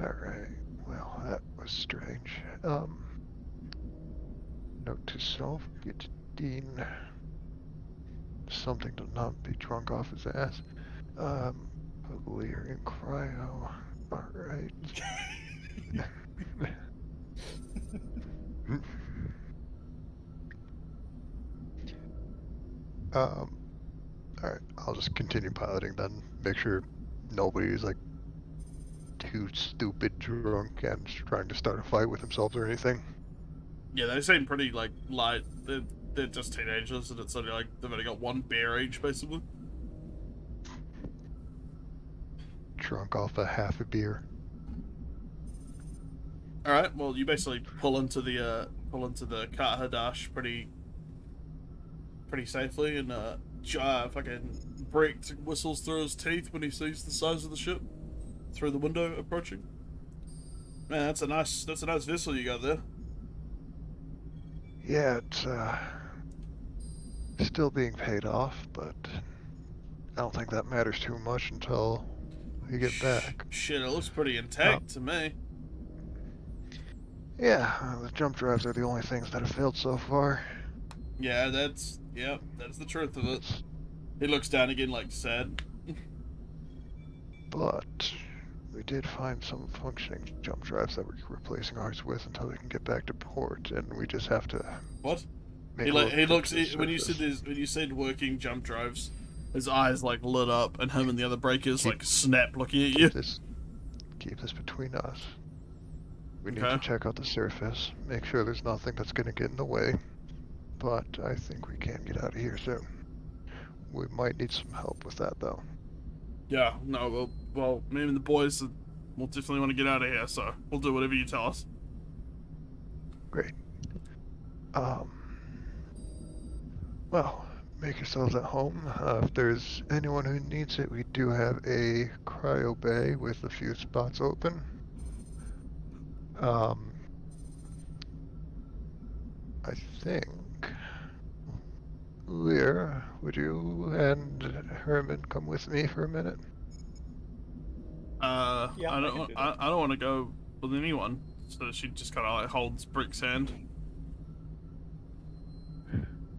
Alright, well, that was strange. Note to self, get Dean something to not be drunk off his ass. Put Lear in cryo. Alright. Alright, I'll just continue piloting then. Make sure nobody's like too stupid drunk and trying to start a fight with themselves or anything. Yeah, they seem pretty, like, light. They're just teenagers, and it's only like they've only got one beer each, basically. Drunk off a half a beer. Alright, well, you basically pull into the Qart Hadasht pretty safely, and fucking Brett whistles through his teeth when he sees the size of the ship through the window approaching. Man, that's a nice vessel you got there. Yeah, it's still being paid off, but I don't think that matters too much until we get back. Shit, it looks pretty intact to me. Yeah, the jump drives are the only things that have failed so far. Yeah, that's the truth of it. He looks down again, like, sad. But we did find some functioning jump drives that we're replacing ours with until we can get back to port, and we just have to. What? Make He a like little he trip looks to the when you surface. said working jump drives, his eyes like lit up, and him and the other breakers like snap looking at you. Keep this between us. We need Okay. to check out the surface, make sure there's nothing that's going to get in the way. But I think we can get out of here soon. We might need some help with that, though. Yeah, no, well, me and the boys will definitely want to get out of here, so we'll do whatever you tell us. Great. Well, make yourselves at home. If there's anyone who needs it, we do have a cryo bay with a few spots open. I think... Lear, would you and Herman come with me for a minute? Yeah, I I can do that. don't want to go with anyone, so she just kind of like holds Brick's hand.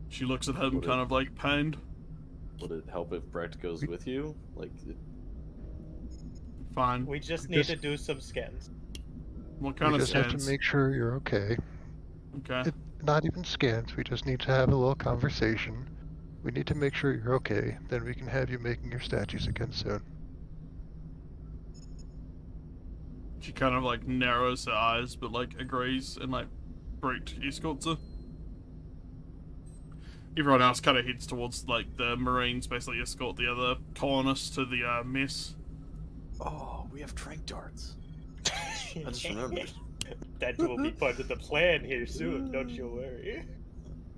She looks at him, kind of like pained. Would it help if Brett goes with you? Like, Fine. We just need to do some scans. What kind We of just have scans? to make sure you're okay. Okay. Not even scans, we just need to have a little conversation. We need to make sure you're okay, then we can have you making your statues again soon. She kind of like narrows her eyes, but like agrees and like Great escort to. Everyone else kind of heads towards, like, the Marines basically escort the other colonists to the mess. Oh, we have trank darts. I just remembered. That will be part of the plan here soon, don't you worry.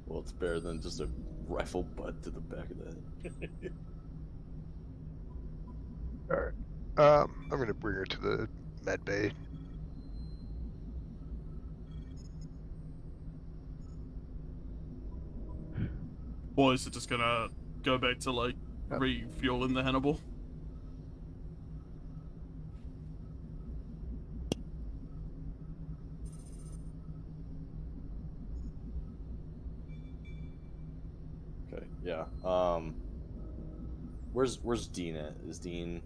Well, it's better than just a rifle butt to the back of the head. Alright. I'm gonna bring her to the med bay. Boys are just gonna go back to, like, Yep. refueling the Hannibal. Okay, yeah. Where's Dean at? Is Dean...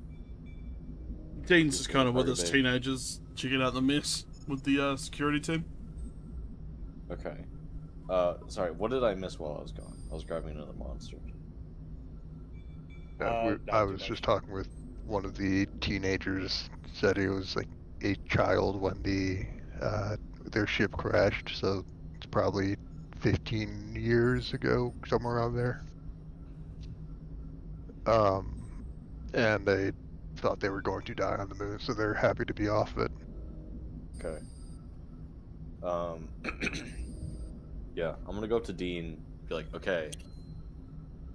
Dean's just kind of with his Bay. teenagers checking out the mess with the security team. Okay. Sorry, what did I miss while I was gone? I was grabbing another monster. Not I too was much. just talking with one of the teenagers. Said he was like a child when their ship crashed, so it's probably 15 years ago, somewhere around there. And they thought they were going to die on the moon, so they're happy to be off it. Okay. Yeah, I'm gonna go up to Dean, be like, okay,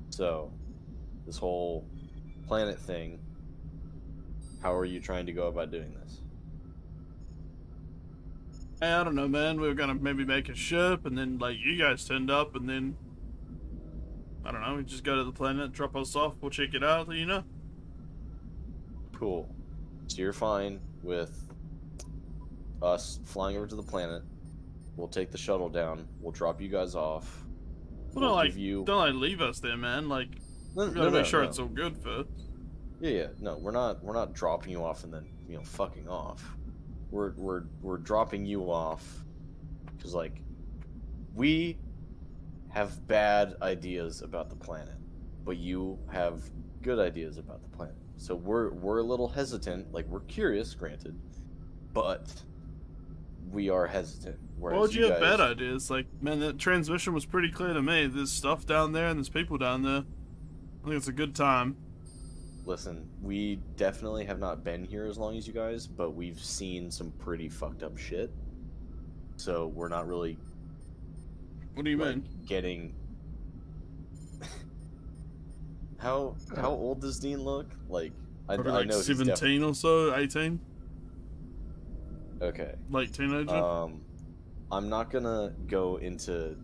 so, this whole planet thing, how are you trying to go about doing this? Hey, I don't know, man. We were gonna maybe make a ship, and then, like, you guys turned up, and then... I don't know, we just go to the planet, drop us off, we'll check it out, you know? Cool. So you're fine with us flying over to the planet, we'll take the shuttle down, we'll drop you guys off, Well, don't, like, give you... don't, like, leave us there, man. Like, No, we gotta make sure no. it's all good first. Yeah, no, we're not dropping you off and then, you know, fucking off. We're dropping you off because, like, we have bad ideas about the planet, but you have good ideas about the planet. So we're a little hesitant. Like, we're curious, granted, but we are hesitant. Whereas Why would you have guys, bad ideas? Like, man, that transmission was pretty clear to me. There's stuff down there and there's people down there. I think it's a good time. Listen, we definitely have not been here as long as you guys, but we've seen some pretty fucked up shit. So we're not really... What do you like, mean? getting... How old does Dean look? Like, I Probably know like he's 17 or so, 18? Okay. Late teenager? I'm not gonna go into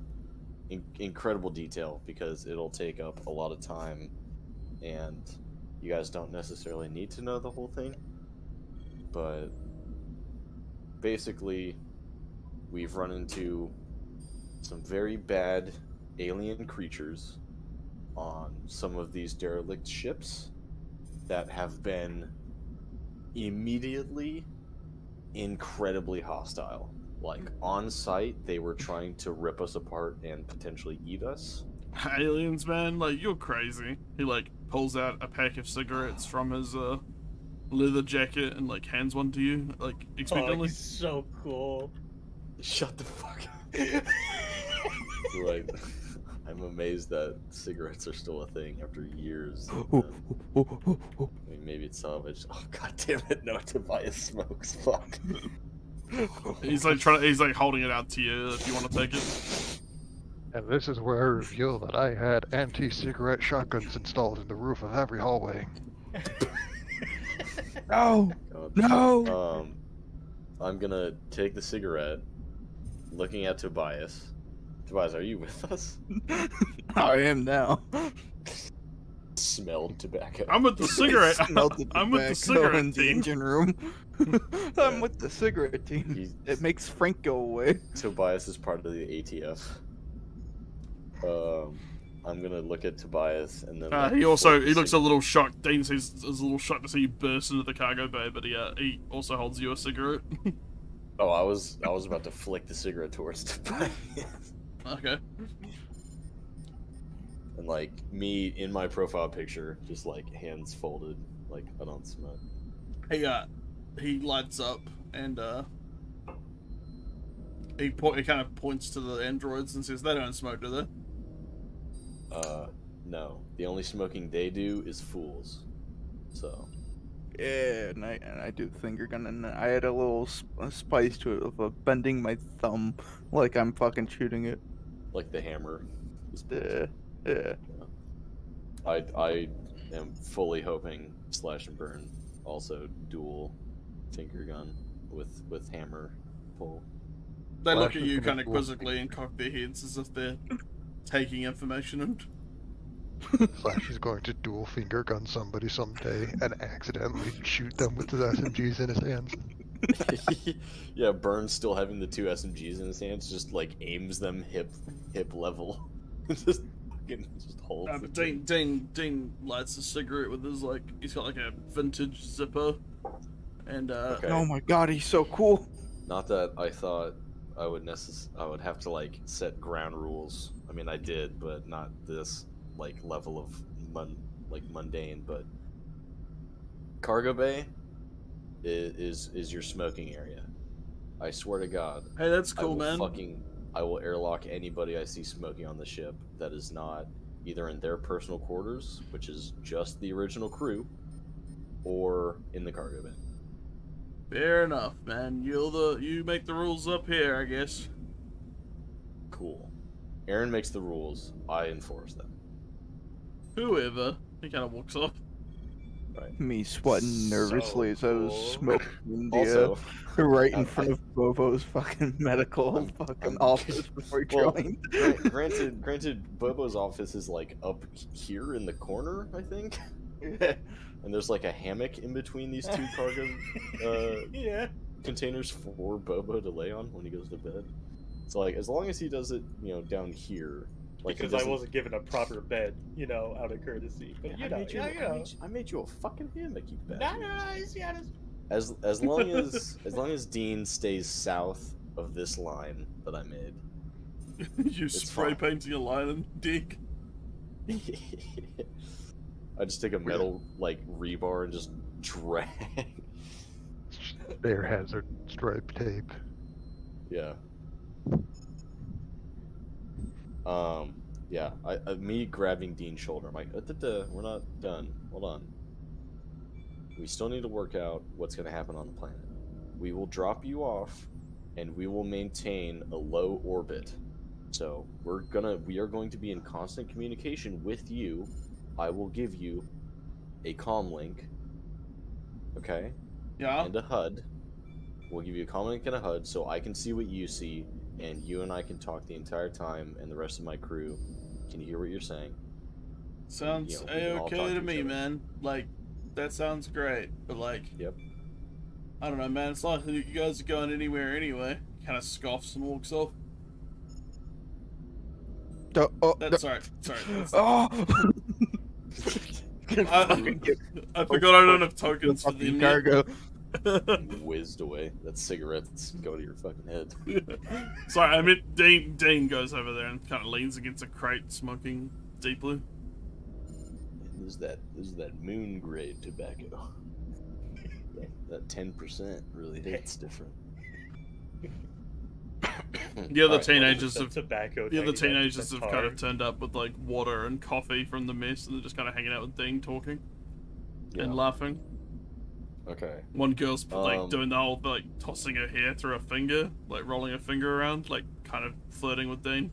incredible detail because it'll take up a lot of time, and you guys don't necessarily need to know the whole thing. But basically, we've run into some very bad alien creatures on some of these derelict ships that have been immediately incredibly hostile. Like, on site, they were trying to rip us apart and potentially eat us. Aliens, man, like, you're crazy. He, like, pulls out a pack of cigarettes from his leather jacket and, like, hands one to you, like, Oh, expectantly. he's so cool. Shut the fuck up. Like, I'm amazed that cigarettes are still a thing after years. I mean, maybe it's salvaged. Oh, god damn it, no, Tobias smokes. Fuck. He's like holding it out to you if you want to take it. And this is where I reveal that I had anti-cigarette shotguns installed in the roof of every hallway. No! God. No! I'm gonna take the cigarette, looking at Tobias. Tobias, are you with us? I am now. Smelled tobacco. I'm with the cigarette. Smelled the I'm with the tobacco cigarette in the team. engine room. I'm with the cigarette team. He's- It makes Frank go away. Tobias is part of the ATF. I'm gonna look at Tobias and then. like, He flip the looks a cig- little shocked. Dean says is a little shocked to see you burst into the cargo bay, but he also holds you a cigarette. Oh, I was about to flick the cigarette towards Tobias. Okay. And like me in my profile picture, just like hands folded, like I don't smoke. He lights up and He kind of points to the androids and says, "They don't smoke, do they?" No. The only smoking they do is fools. So. Yeah, and I do the finger gun, and I had a little spice to it of bending my thumb like I'm fucking shooting it. Like the hammer. Yeah. I am fully hoping Slash and Burn also dual finger gun with hammer pull. They look at Flash is you gonna kind of pull. quizzically and cock their heads as if they're taking information in. Flash is going to dual finger gun somebody someday and accidentally shoot them with his SMGs in his hands. Yeah, Burn still having the 2 SMGs in his hands, just like aims them hip level. just holds But it. Dean lights a cigarette with his he's got like a vintage zipper, and Okay. Oh my god, he's so cool. Not that I thought I would have to like set ground rules. I mean, I did, but not this like level of mundane. But cargo bay is your smoking area. I swear to God. hey, that's cool, man. I will airlock anybody I see smoking on the ship that is not either in their personal quarters, which is just the original crew, or in the cargo bay. Fair enough, man. You make the rules up here, I guess. Cool. Aaron makes the rules. I enforce them. Whoever. He kind of walks off. Right. Me sweating nervously as I was cool. smoking in the, Also, right in front of Bobo's fucking medical fucking office before he well, joined. granted, Bobo's office is like up here in the corner, I think. And there's like a hammock in between these 2 cargo Yeah. containers for Bobo to lay on when he goes to bed. So like, as long as he does it, down here, like he Because I doesn't- wasn't given a proper bed, out of courtesy. But I made you a fucking hammock, you bastard. No, As long as Dean stays south of this line that I made. You It's spray fine. painting a line and dick. I just take a metal like rebar and just drag. Air hazard stripe tape. Yeah. Yeah. Me grabbing Dean's shoulder. I'm like, we're not done. Hold on. We still need to work out what's going to happen on the planet. We will drop you off, and we will maintain a low orbit. So we are going to be in constant communication with you. I will give you a comm link. Okay? Yeah. And a HUD. We'll give you a comm link and a HUD so I can see what you see, and you and I can talk the entire time, and the rest of my crew can hear what you're saying. Sounds we can all talk A-okay to each me, other. man. Like, that sounds great, but Yep. I don't know, man. It's not like you guys are going anywhere anyway. Kind of scoffs and walks off. That's sorry. That's, Oh! I forgot I don't have tokens for the cargo. Whizzed away. That cigarette's going to your fucking head. Sorry, I meant Dean goes over there and kind of leans against a crate, smoking deeply. This is that moon grade tobacco. That 10% really hits different. The other Alright, teenagers The have tobacco. the other 99% teenagers have kind tar. of turned up with like water and coffee from the mess, and they're just kind of hanging out with Dean, talking Yeah. and laughing. Okay. One girl's like Um, doing the whole like tossing her hair through her finger, like rolling her finger around, like kind of flirting with Dean,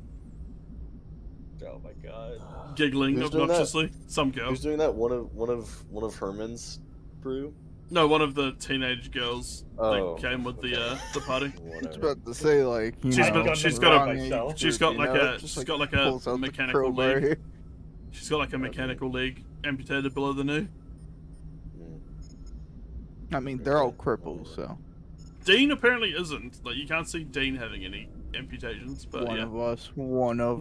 Oh my god. giggling Who's doing that? obnoxiously. Some girl. Who's doing that? One of Herman's crew? No, one of the teenage girls Oh, that came with okay. the party. I was Whatever. about to say, like, you She's know, got- she's the got a- wrong myself. age She's group, got like you know, a just, she's got like a pulls out the mechanical crowbar leg. here. She's got like a mechanical leg amputated below the knee. Mm. I mean, they're all cripples, so Dean apparently isn't. Like you can't see Dean having any amputations, but one yeah. of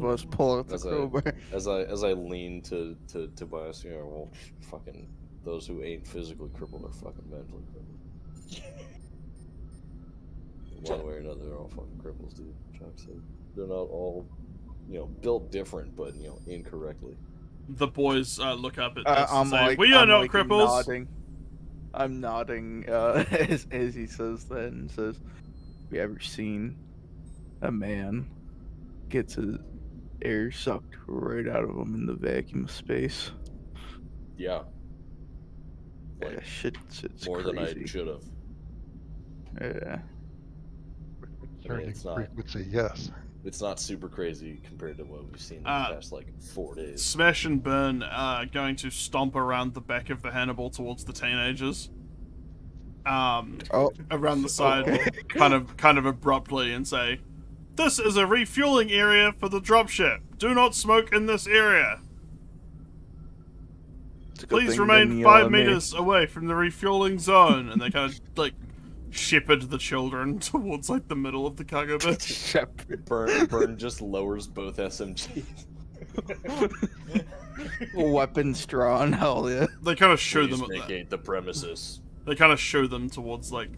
us pull out the As crowbar. As I lean to Tobias, well, fucking those who ain't physically crippled are fucking mentally crippled. One way or another, they're all fucking cripples, dude. Chuck said they're not all, built different, but incorrectly. The boys look up at this I'm and say, like, "We are I'm not like cripples." Nodding. I'm nodding as he says that and says, "Have you ever seen a man gets his air sucked right out of him in the vacuum of space. Yeah. Yeah, Like, shit's more than I crazy. should have. Yeah. Concerning it's not- frequency, yes. It's not super crazy compared to what we've seen in the past, like, 4 days. Smash and Burn are going to stomp around the back of the Hannibal towards the teenagers. Oh. Around the side, Okay. kind of abruptly, and say, "This is a refueling area for the dropship. Do not smoke in this area. It's a good Please thing you remain didn't yell 5 at me. meters away from the refueling zone." And they kind of like shepherd the children towards like the middle of the cargo bay. Shepherd. Burn just lowers both SMGs. Weapons drawn, hell yeah. They kind of show Please them. vacate the premises. They kind of show them towards like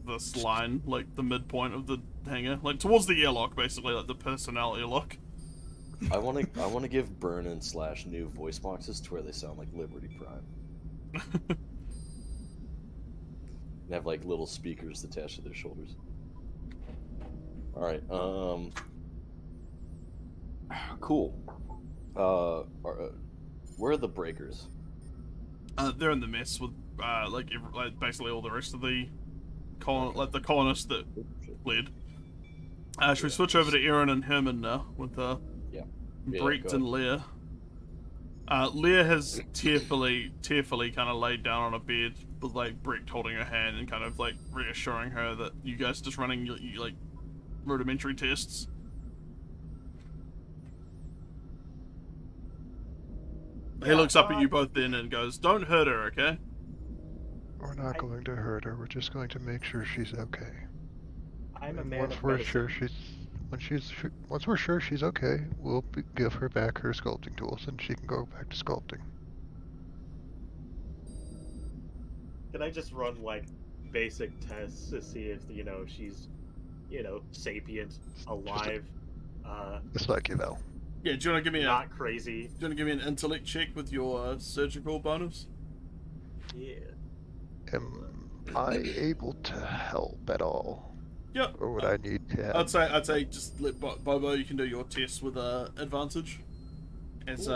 this line, like the midpoint of the hangar, like towards the airlock, basically, like the personnel airlock. I want to give Burn and Slash new voice boxes to where they sound like Liberty Prime. And have like little speakers attached to their shoulders. All right. Cool. Where are the breakers? They're in the mess with like basically all the rest of the the colonists that fled. Should we switch over to Aaron and Herman now with Yeah, Brett go and Leah? Leah has tearfully kind of laid down on a bed with like Brett holding her hand and kind of like reassuring her that you guys are just running like rudimentary tests. He looks up at you both then and goes, "Don't hurt her, okay?" We're not going to hurt her. We're just going to make sure she's okay. I'm a And man once of we're medicine. sure once we're sure she's okay, we'll give her back her sculpting tools, and she can go back to sculpting. Can I just run like basic tests to see if she's sapient, alive, Just like you know. Yeah, do you want to give me not crazy? do you want to give me an intellect check with your surgical bonus? Yeah. Am I able to help at all? Yep. Or would I need to have... I'd say just let Bobo. You can do your test with advantage, as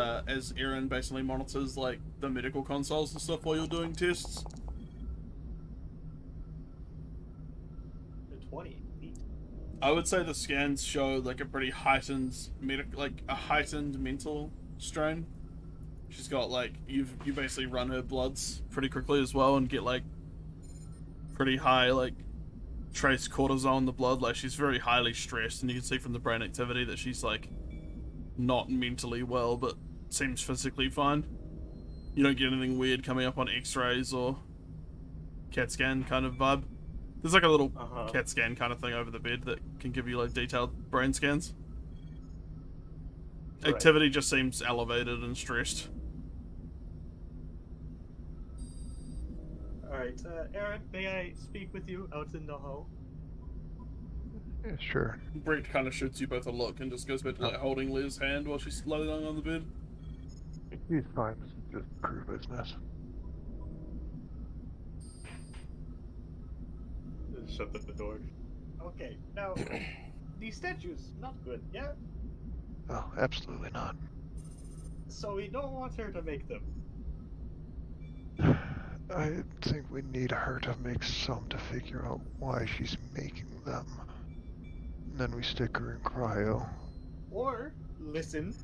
Aaron basically monitors like the medical consoles and stuff while you're doing tests. 20. I would say the scans show like a pretty heightened mental strain. She's got like you basically run her bloods pretty quickly as well and get like pretty high like trace cortisol in the blood. Like she's very highly stressed, and you can see from the brain activity that she's like not mentally well, but seems physically fine. You don't get anything weird coming up on X-rays or CAT scan kind of vibe. There's like a little CAT scan kind of thing over the bed that can give you like detailed brain scans. Right. Activity just seems elevated and stressed. Alright, Aaron, may I speak with you out in the hall? Yeah, sure. Brett kind of shoots you both a look and just goes back to like holding Leah's hand while she's lying on the bed. He's fine. This is just crew business. Shut the door. Okay, now, these statues, not good, yeah? Oh, absolutely not. So we don't want her to make them. I think we need her to make some to figure out why she's making them. And then we stick her in cryo. Or, listen,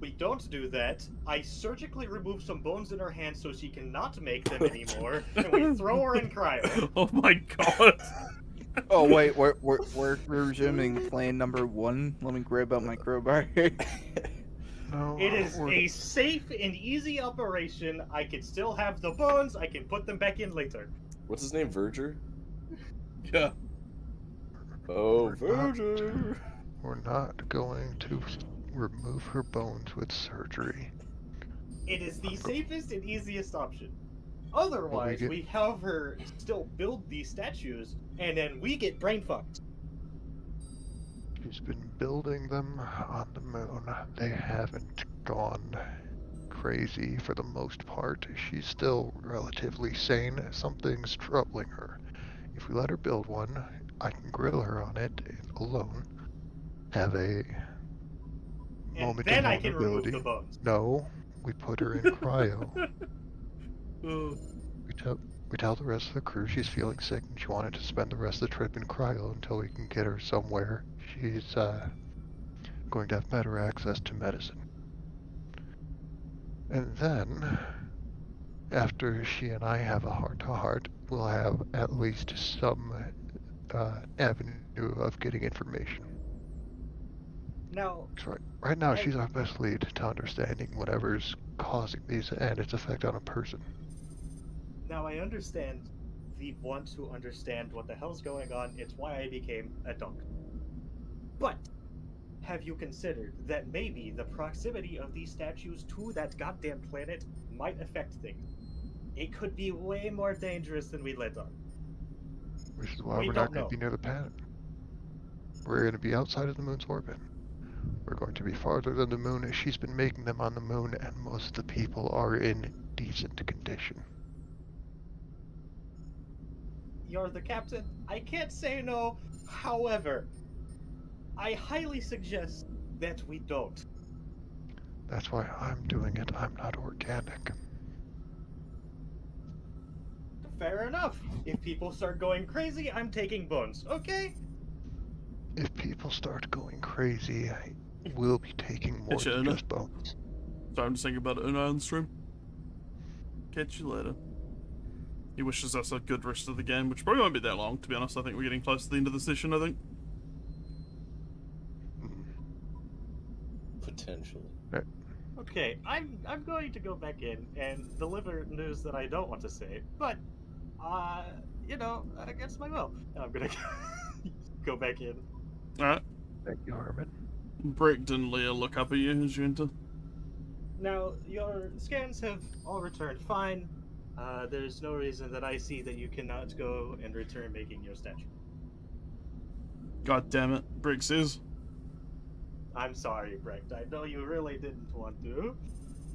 we don't do that. I surgically remove some bones in her hand so she cannot make them anymore, and we throw her in cryo. Oh my god. Oh wait, we're resuming plan number 1. Let me grab out my crowbar. No, It is we're- a safe and easy operation. I can still have the bones. I can put them back in later. What's his name? Verger? Yeah. Oh, We're not- Verger! We're not going to remove her bones with surgery. It is the safest and easiest option. Otherwise, get- we have her still build these statues, and then we get brain fucked. She's been building them on the moon. They haven't gone crazy for the most part. She's still relatively sane. Something's troubling her. If we let her build one, I can grill her on it alone. have a And moment then of I can remove vulnerability. the bones. No, we put her in cryo. Oh. We tell the rest of the crew she's feeling sick and she wanted to spend the rest of the trip in cryo until we can get her somewhere. She's going to have better access to medicine. And then, after she and I have a heart-to-heart, we'll have at least some avenue of getting information. Now, So right now, she's our best lead to understanding whatever's causing these and its effect on a person. now I understand the want to understand what the hell's going on. It's why I became a doctor. But have you considered that maybe the proximity of these statues to that goddamn planet might affect things? It could be way more dangerous than we let on. Which is why We we're don't not going know. to be near the planet. We're going to be outside of the moon's orbit. We're going to be farther than the moon. She's been making them on the moon, and most of the people are in decent condition. You're the captain. I can't say no. However, I highly suggest that we don't. That's why I'm doing it. I'm not organic. Fair enough. If people start going crazy, I'm taking bones, okay? If people start going crazy, I will be taking more It's than Una. just bones. So I'm just thinking about Una on stream. Catch you later. He wishes us a good rest of the game, which probably won't be that long, to be honest. I think we're getting close to the end of the session, I think. Potentially. Okay, I'm going to go back in and deliver news that I don't want to say, but against my will. I'm gonna go back in. Alright. Thank you, Herman. Brick and Leah look up at you as you enter. Now, your scans have all returned fine. There's no reason that I see that you cannot go and return making your statue. God damn it, Brick says. I'm sorry, Brecht. I know you really didn't want to.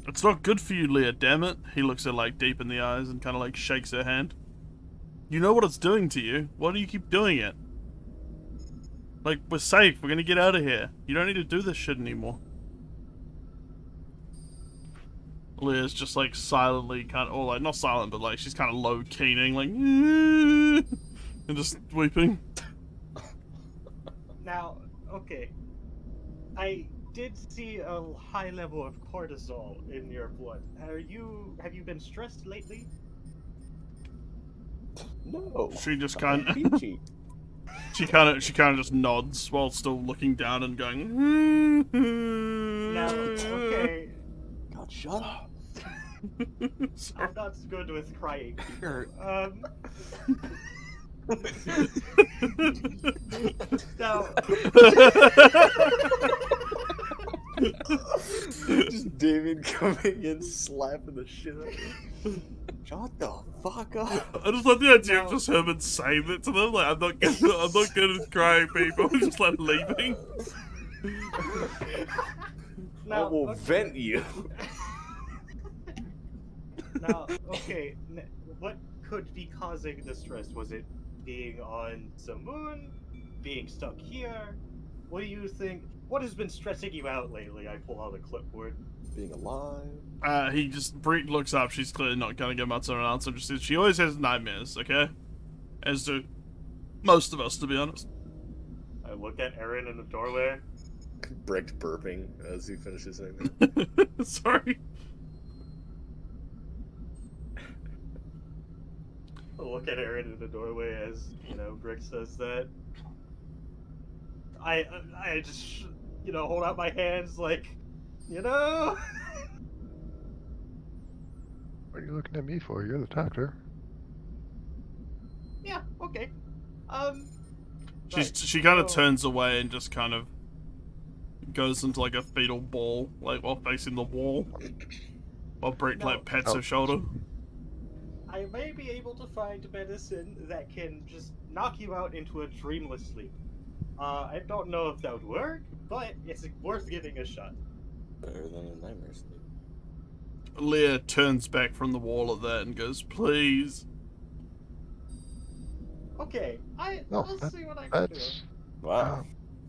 It's not good for you, Leah, damn it. He looks her like deep in the eyes and kind of like shakes her hand. You know what it's doing to you. Why do you keep doing it? Like, we're safe. We're gonna get out of here. You don't need to do this shit anymore. Leah's just like silently kind of, or like not silent, but like she's kind of low keening, like, and just weeping. Now, okay. I did see a high level of cortisol in your blood. Have you been stressed lately? No. She just I'm kind of, peachy. she kind of just nods while still looking down and going. Now, okay. God, shut up. Sorry. I'm not good with crying. Hurt. Now, Just David coming in, slapping the shit out of him. Shut the fuck up. I just love the idea of just Herman saying that to them. Like, I'm not good at crying people. I'm just like leaving. I now, will okay. vent you. Now, okay, what could be causing the stress? Was it being on the moon? Being stuck here? What do you think? What has been stressing you out lately? I pull out a clipboard. Being alive. Bree looks up. She's clearly not gonna give much of an answer. Just says she always has nightmares. Okay, as do most of us, to be honest. I look at Erin in the doorway. Brecht burping as he finishes saying that. Sorry. I look at Erin in the doorway as, Brick says that. I just, hold out my hands like, What are you looking at me for? You're the doctor. Yeah, okay. She kind of so- turns away and just kind of goes into like a fetal ball, like while facing the wall. While Brett like pats her shoulder. I may be able to find medicine that can just knock you out into a dreamless sleep. I don't know if that would work, but it's worth giving a shot. Better than a nightmare sleep. Leah turns back from the wall at that and goes, "Please." Okay, No, I'll see what I can do. that's Wow.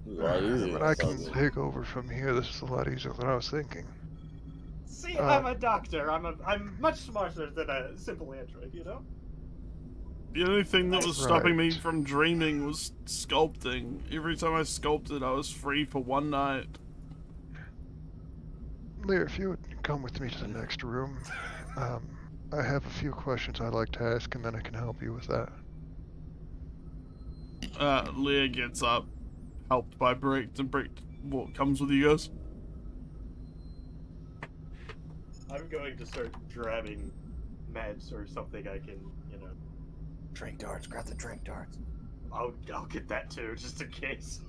It's a lot easier. But I can take over from here. This is a lot easier than I was thinking. See, I'm a doctor. I'm much smarter than a simple android, you know? The only thing that was stopping me Right. from dreaming was sculpting. Every time I sculpted, I was free for one night. Lear, if you would come with me to the next room, I have a few questions I'd like to ask, and then I can help you with that. Leah gets up, helped by Brick, and Brick, what comes with you guys? I'm going to start grabbing meds or something I can, you know. Drink darts. Grab the drink darts. I'll get that too, just in case.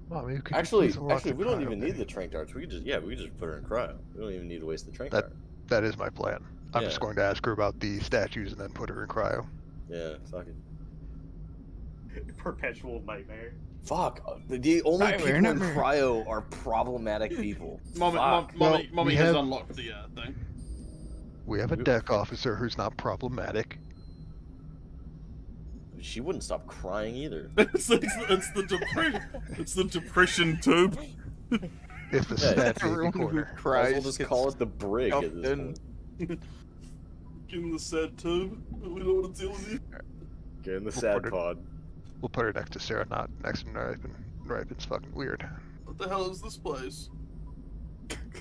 Mom, you could Actually, use a lot we to don't cryo even me. need the trank darts. We could just put her in cryo. We don't even need to waste the trank That- dart. That is my plan. I'm Yeah. just going to ask her about the statues and then put her in cryo. Yeah, fuck it. Perpetual nightmare. Fuck. The only Nightmare, people in nightmare. cryo are problematic people. Fuck. Mommy we has have- unlocked the thing. We have a deck officer who's not problematic. She wouldn't stop crying either. it's the depression. It's the depression tube. If the Yeah, statue in the Everyone who corner. cries We'll just gets call it the brig at stuffed this in. point. Give him the sad tube. We don't want to deal with you. Get in the We'll sad put it- pod. We'll put her next to Sarah, not next to Ripen. Ripen's fucking weird. What the hell is this place?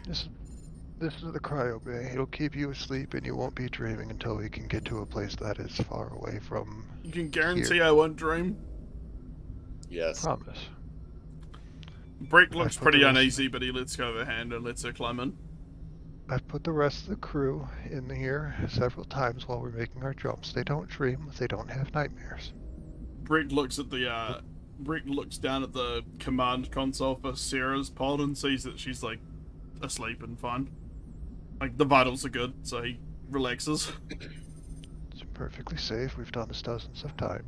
This is the cryo bay. It'll keep you asleep and you won't be dreaming until we can get to a place that is far away from You can guarantee I won't dream. Yes. promise. Brick looks put pretty the rest- uneasy, but he lets go of her hand and lets her climb in. I've put the rest of the crew in here several times while we're making our jumps. They don't dream, they don't have nightmares. Brick looks at the Brick looks down at the command console for Sarah's pod and sees that she's like asleep and fine. Like the vitals are good, so he relaxes. It's perfectly safe. We've done this dozens of times.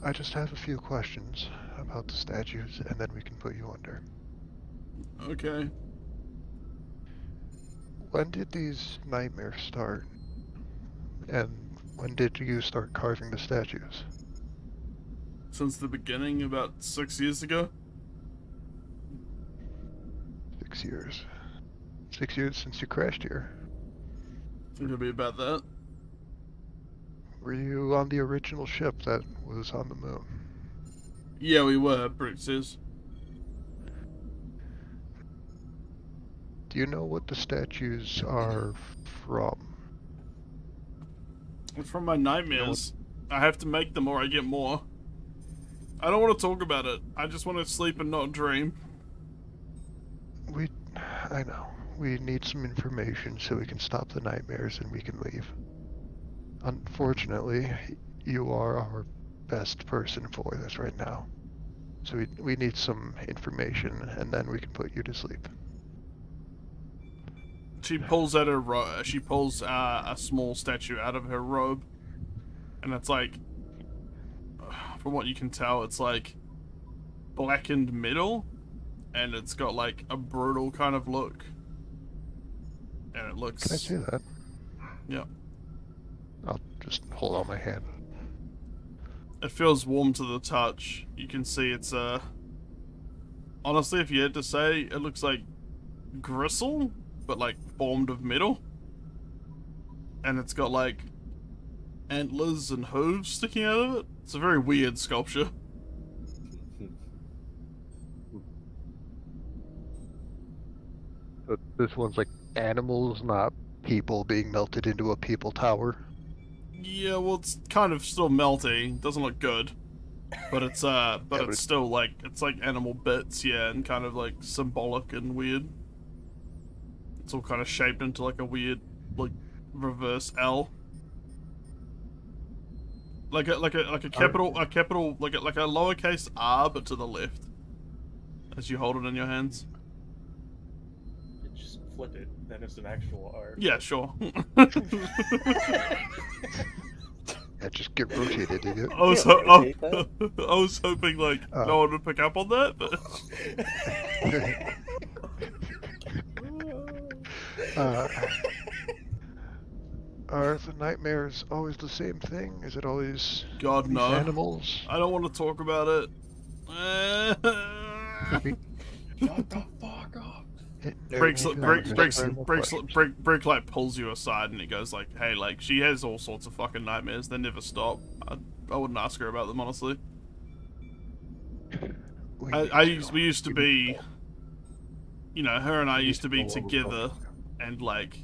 I just have a few questions about the statues, and then we can put you under. Okay. When did these nightmares start? And when did you start carving the statues? Since the beginning, about 6 years ago. 6 years. 6 years since you crashed here. I think it'll be about that. Were you on the original ship that was on the moon? Yeah, we were, Brick says. Do you know what the statues are from? It's from my nightmares. I have to make them or I get more. I don't want to talk about it. I just want to sleep and not dream. I know. We need some information so we can stop the nightmares and we can leave. Unfortunately, you are our best person for this right now. So we need some information and then we can put you to sleep. She pulls out her she pulls a small statue out of her robe, and it's like, from what you can tell, it's like blackened metal, and it's got like a brutal kind of look, and it looks. Can I see that? Yeah. I'll just hold out my hand. It feels warm to the touch. You can see it's honestly, if you had to say, it looks like gristle, but like formed of metal. And it's got like antlers and hooves sticking out of it. It's a very weird sculpture. But this one's like animals, not people being melted into a people tower. Yeah, well, it's kind of still melty. Doesn't look good. But it's but but it's still like, it's like animal bits, yeah, and kind of like symbolic and weird. It's all kind of shaped into like a weird, like, reverse L. Like a capital like a lowercase R, but to the left. As you hold it in your hands. Just flip it, then it's an actual R. Yeah, sure. Yeah, just get rotated, idiot. I was Yeah, rotate I was hoping like Oh. no one would pick up on that, but Are the nightmares always the same thing? Is it always God, these no. animals? I don't want to talk about it. Shut the fuck up. Brick like pulls you aside and he goes like, hey, like, she has all sorts of fucking nightmares. They never stop. I wouldn't ask her about them, honestly. We used to be, you know, her and I used to be together, and like,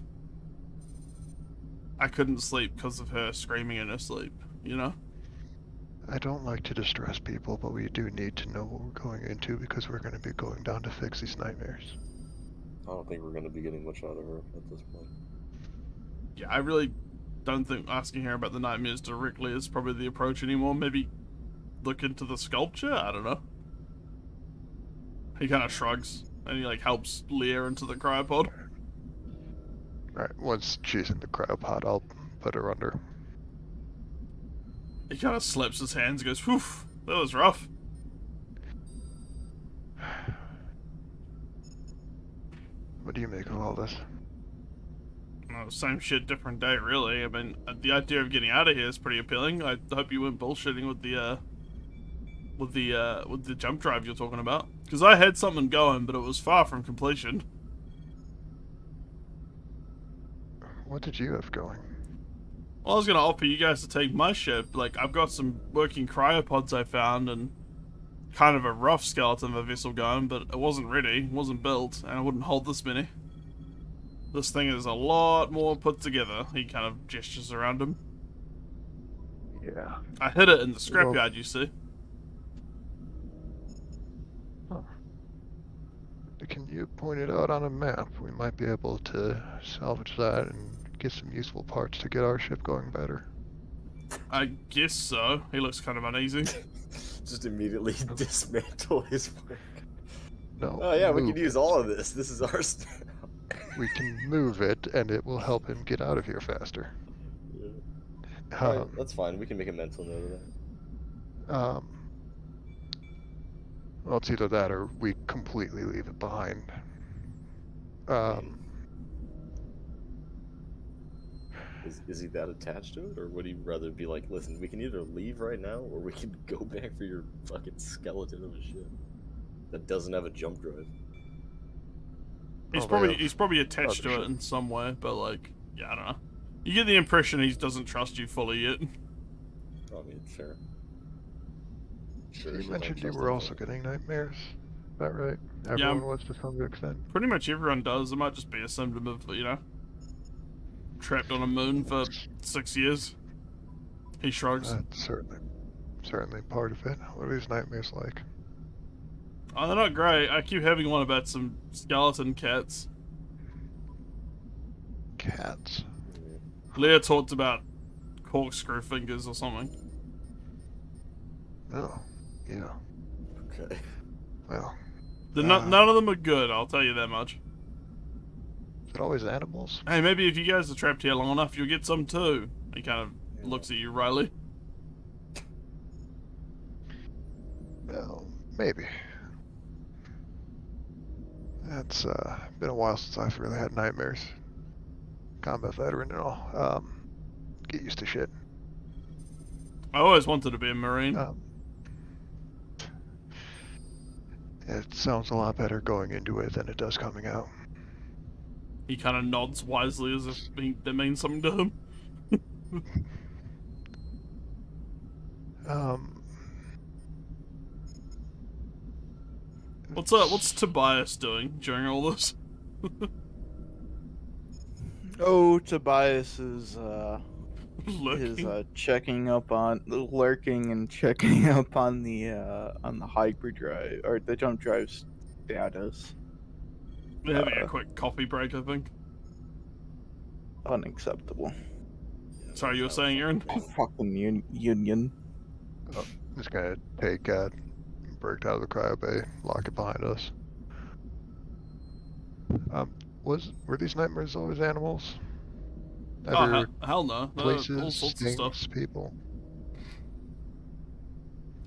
I couldn't sleep because of her screaming in her sleep, you know? I don't like to distress people, but we do need to know what we're going into because we're going to be going down to fix these nightmares. I don't think we're going to be getting much out of her at this point. Yeah, I really don't think asking her about the nightmares directly is probably the approach anymore. Maybe look into the sculpture? I don't know. He kind of shrugs, and he like helps Leah into the cryopod. Alright, once she's in the cryopod, I'll put her under. He kind of slaps his hands and goes, whew, that was rough. What do you make of all this? Well, same shit, different day, really. I mean, the idea of getting out of here is pretty appealing. I hope you weren't bullshitting with the jump drive you're talking about. Because I had something going, but it was far from completion. What did you have going? Well, I was going to offer you guys to take my ship. Like, I've got some working cryopods I found, and kind of a rough skeleton of a vessel going, but it wasn't ready, it wasn't built, and I wouldn't hold this many. This thing is a lot more put together. He kind of gestures around him. Yeah. I hid it in the scrapyard, you see. Huh. Can you point it out on a map? We might be able to salvage that and get some useful parts to get our ship going better. I guess so. He looks kind of uneasy. Just immediately dismantle his work. No. Oh yeah, we move can use it. all of this. This is our stuff. We can move it, and it will help him get out of here faster. Yeah. Alright, that's fine. We can make a mental note of that. Well, it's either that or we completely leave it behind. Is he that attached to it, or would he rather be like, listen, we can either leave right now, or we can go back for your fucking skeleton of a ship that doesn't have a jump drive? He's probably attached to it in some way, but like, yeah, I don't know. You get the impression he doesn't trust you fully yet. I mean, fair. So Sure, you mentioned you were also getting nightmares. Is that right? Yeah, Everyone was to some extent. Pretty much everyone does. It might just be a symptom of, you know, trapped on a moon for 6 years. He shrugs. That's certainly part of it. What are these nightmares like? Oh, they're not great. I keep having one about some skeleton cats. Cats. Leah talked about corkscrew fingers or something. Oh, yeah. Okay. Well, None of them are good, I'll tell you that much. is it always animals? Hey, maybe if you guys are trapped here long enough, you'll get some too. He kind of looks at you, Riley. Well, maybe. It's been a while since I've really had nightmares. Combat veteran and all. Get used to shit. I always wanted to be a Marine. It sounds a lot better going into it than it does coming out. He kind of nods wisely as if that means something to him. What's Tobias doing during all this? Oh, Tobias is Lurking. checking up on lurking and checking up on the hyperdrive or the jump drive status. They're having a quick coffee break, I think. Unacceptable. Sorry, you were saying, Aaron? Fucking union. I'm just gonna take Bert out of the cryo bay, lock it behind us. Were these nightmares always animals? Oh, hell no. Places, All sorts things, of stuff. people.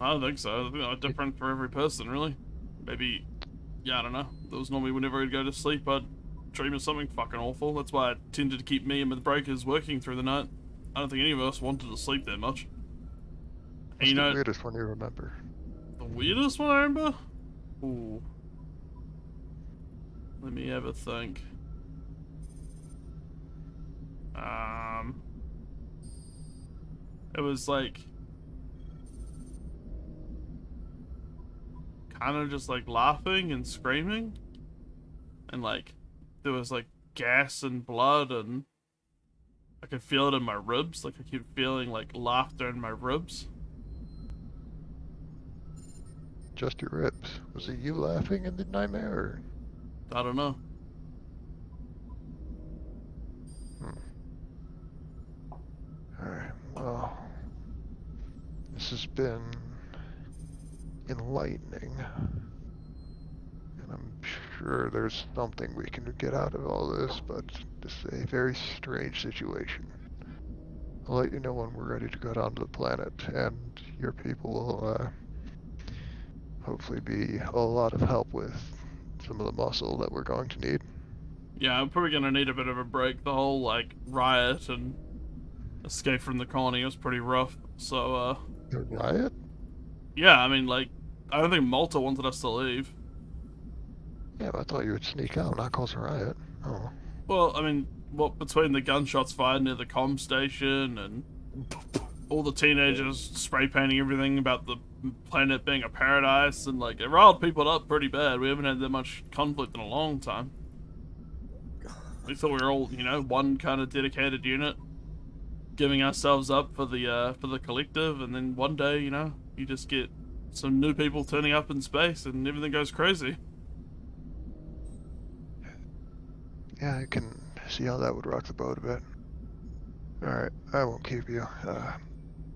I don't think so. I think they're different for every person, really. Maybe, yeah, I don't know. Those normally whenever I'd go to sleep, I'd dream of something fucking awful. That's why I tended to keep me and the breakers working through the night. I don't think any of us wanted to sleep that much. And What's you know, the weirdest one you remember? the weirdest one I remember? Ooh. Let me have a think. It was like kind of just like laughing and screaming, and like there was like gas and blood, and I could feel it in my ribs. Like I keep feeling like laughter in my ribs. Just your ribs. Was it you laughing in the nightmare? I don't know. Alright, well, this has been enlightening, and I'm sure there's something we can get out of all this, but this is a very strange situation. I'll let you know when we're ready to go down to the planet, and your people will hopefully be a lot of help with some of the muscle that we're going to need. Yeah, I'm probably gonna need a bit of a break. The whole like riot and escape from the colony was pretty rough. So The riot? yeah, I mean like I don't think Malta wanted us to leave. Yeah, but I thought you would sneak out, not cause a riot. Oh. Well, I mean, what between the gunshots fired near the comm station and all the teenagers spray painting everything about the planet being a paradise, and like it riled people up pretty bad. We haven't had that much conflict in a long time. We thought we were all, you know, one kind of dedicated unit, giving ourselves up for the collective, and then one day, you know, you just get some new people turning up in space and everything goes crazy. Yeah, I can see how that would rock the boat a bit. Alright, I won't keep you.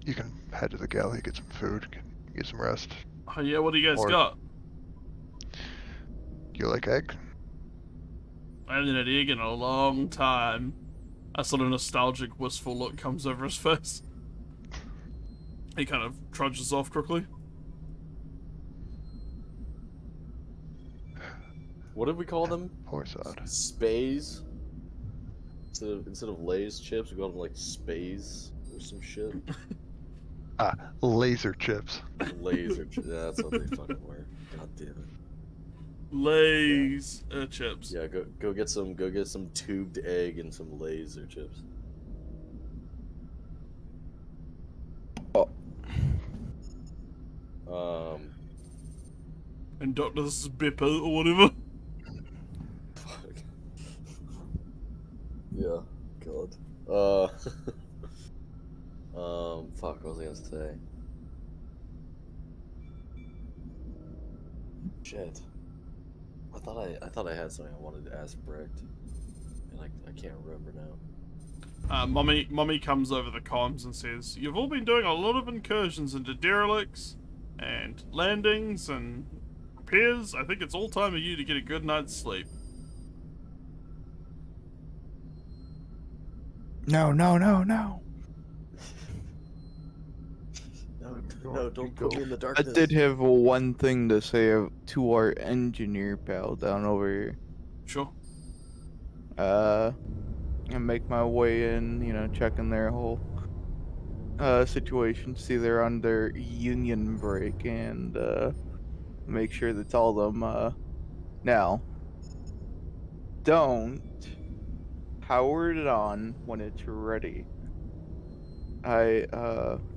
You can head to the galley, get some food, get some rest. Oh yeah, what do you guys Or- got? Do you like egg? I haven't had egg in a long time. A sort of nostalgic, wistful look comes over his face. He kind of trudges off quickly. What did we call them? Poor sod. Spays? Instead of Lay's chips, we call them like Spays or some shit. Laser chips. Laser chips. Yeah, that's what they fucking were. God damn it. Lay's chips. Yeah, go get some tubed egg and some laser chips. And Dr. This is Beppo or whatever. Fuck. Yeah, God. Fuck, what was I gonna say? Shit. I thought I had something I wanted to ask Brecht, and I can't remember now. Mommy comes over the comms and says, "You've all been doing a lot of incursions into derelicts and landings and repairs. I think it's all time for you to get a good night's sleep." No. No, don't put me in the I darkness. did have one thing to say to our engineer pal down over here. Sure. And make my way in, you know, checking their whole situation, see they're on their union break, and make sure to tell them, now, don't power it on when it's ready.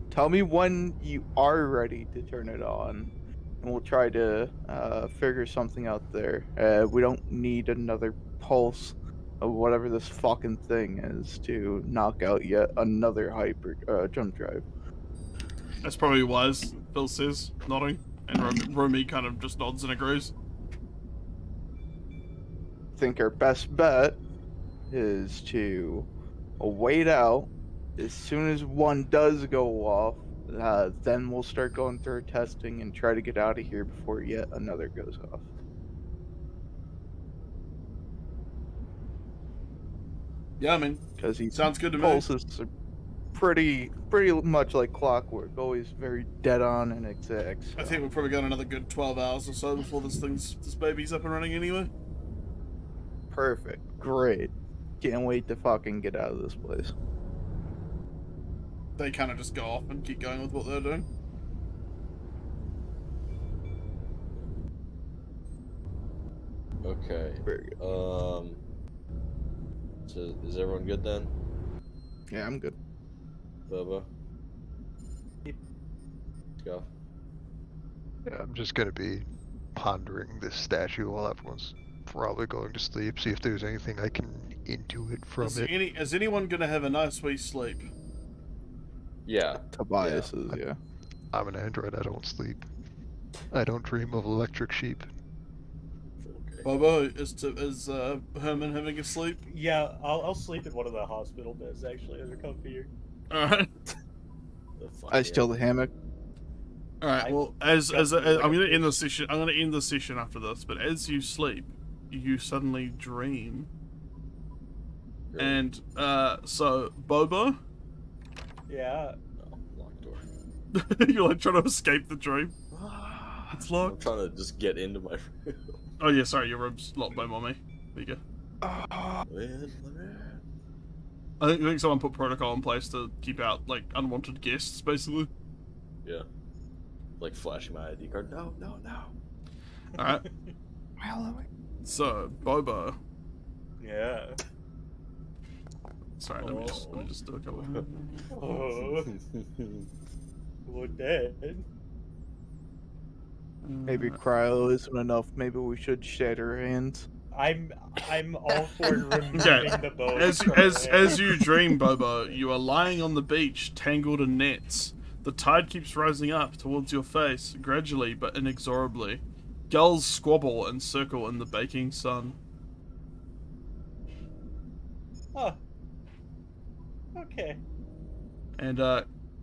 Tell me when you are ready to turn it on, and we'll try to figure something out there. We don't need another pulse of whatever this fucking thing is to knock out yet another hyper jump drive. That's probably wise, Phil says, nodding. And Romy kind of just nods and agrees. I think our best bet is to wait out. As soon as one does go off, then we'll start going through testing and try to get out of here before yet another goes off. Yeah, I mean, Because he sounds good to me. pulses are pretty much like clockwork, always very dead on and exact. I so. think we've probably got another good 12 hours or so before this baby's up and running anyway. Perfect. Great. Can't wait to fucking get out of this place. They kind of just go off and keep going with what they're doing. Okay. Very good. So is everyone good then? Yeah, I'm good. Bubba? Go. Yeah, I'm just gonna be pondering this statue while everyone's probably going to sleep, see if there's anything I can intuit from it. Is anyone gonna have a nice wee sleep? Yeah. Tobias is, yeah. I'm an android, I don't sleep. I don't dream of electric sheep. Okay. Bobo, is Herman having a sleep? Yeah, I'll sleep in one of the hospital beds actually as I come here. Alright. I steal the hammock. Alright, well, I'm gonna end the session. I'm gonna end the session after this. But as you sleep, you suddenly dream, and so Bobo, Yeah. Oh, locked door. you're like trying to escape the dream. It's I'm locked. trying to just get into my room. Oh yeah, sorry, your room's locked by mommy. There you go. I think someone put protocol in place to keep out like unwanted guests, basically. Yeah. Like flashing my ID card. No, no, no. All right. So Bobo. Yeah. Sorry, let me just do a couple. Oh, we're dead. Maybe cryo isn't enough. Maybe we should shatter hands. I'm all for removing the bow. As you dream, Bobo, you are lying on the beach, tangled in nets. The tide keeps rising up towards your face, gradually but inexorably. Gulls squabble and circle in the baking sun. Oh. Okay. And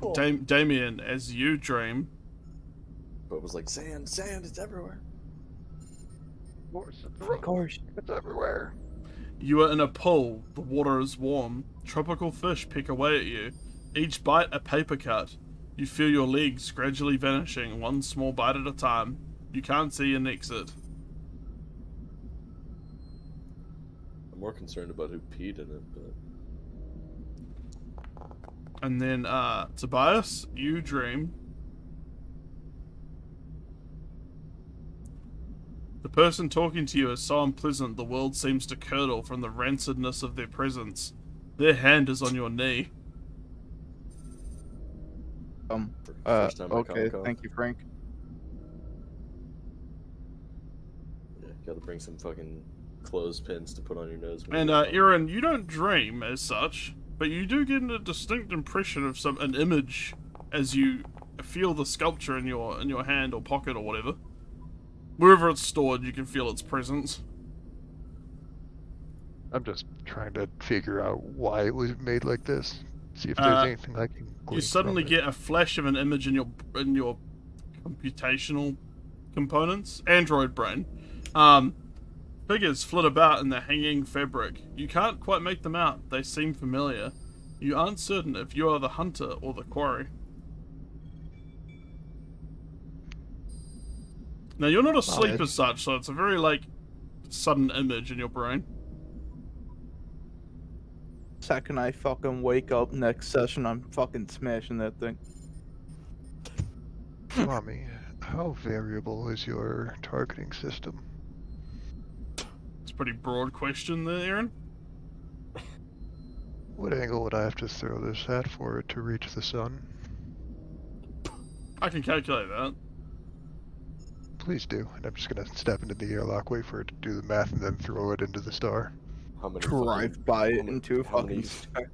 Cool. Damien, as you dream, But it was like sand, it's everywhere. Of course. It's everywhere. you are in a pool. The water is warm. Tropical fish peck away at you. Each bite a paper cut. You feel your legs gradually vanishing, one small bite at a time. You can't see an exit. I'm more concerned about who peed in it, but And then, Tobias, you dream. The person talking to you is so unpleasant the world seems to curdle from the rancidness of their presence. Their hand is on your knee. first time at Okay, Comic-Con. thank you, Frank. Yeah, gotta bring some fucking clothespins to put on your nose. And, Aaron, you don't dream as such, but you do get a distinct impression of an image as you feel the sculpture in your hand or pocket or whatever. Wherever it's stored, you can feel its presence. I'm just trying to figure out why it was made like this. See if there's anything I can You glean suddenly from it. get a flash of an image in your computational components, android brain. Figures flit about in the hanging fabric. You can't quite make them out. They seem familiar. You aren't certain if you are the hunter or the quarry. Now you're not asleep as such, so it's a very sudden image in your brain. Second I fucking wake up next session, I'm fucking smashing that thing. Mommy, how variable is your targeting system? It's a pretty broad question there, Aaron. What angle would I have to throw this at for it to reach the sun? I can calculate that. Please do. And I'm just gonna step into the airlock, wait for it to do the math, and then throw it into the star. how many Drive fucking- by how it many- into a how many- fucking star.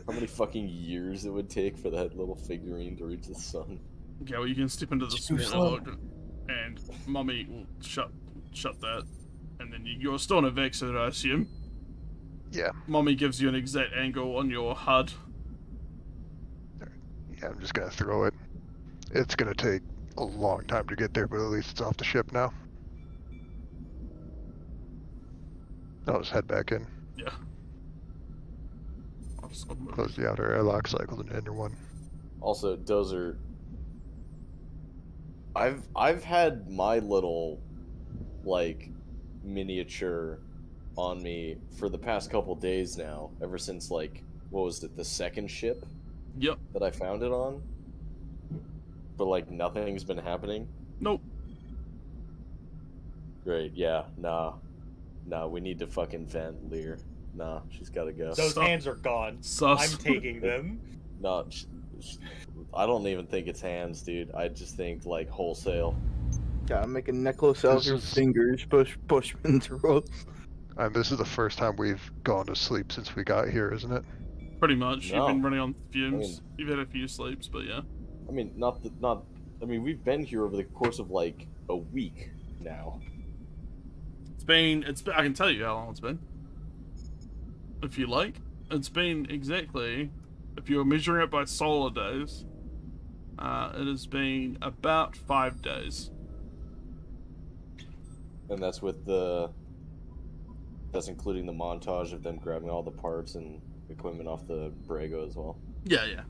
How many fucking years it would take for that little figurine to reach the sun? Okay, well you can step into the Too small slow. airlock, and Mummy will shut that, and then you're still in a vex suit, I assume. Yeah. Mummy gives you an exact angle on your HUD. Yeah, I'm just gonna throw it. It's gonna take a long time to get there, but at least it's off the ship now. I'll just head back in. Yeah. I'll move. Close the outer airlock, cycle to the inner one. Also, Dozer, I've had my little miniature on me for the past couple days now, ever since, like, what was it, the second ship Yep. that I found it on? But, like, nothing's been happening? Nope. Great, yeah, nah. Nah, we need to fucking vent Lear. Nah, she's gotta go. Those Sus. hands are gone. Sus. I'm taking them. No, I don't even think it's hands, dude. I just think, like, wholesale. Gotta make a necklace out of This your is- fingers, push them through. And this is the first time we've gone to sleep since we got here, isn't it? Pretty much. No. You've been running on fumes. I mean- You've had a few sleeps, but yeah. I mean, I mean, we've been here over the course of, like, a week now. It's been, I can tell you how long it's been. If you like. It's been exactly, if you're measuring it by solar days, it has been about 5 days. And that's that's including the montage of them grabbing all the parts and equipment off the Brago as well. Yeah, yeah.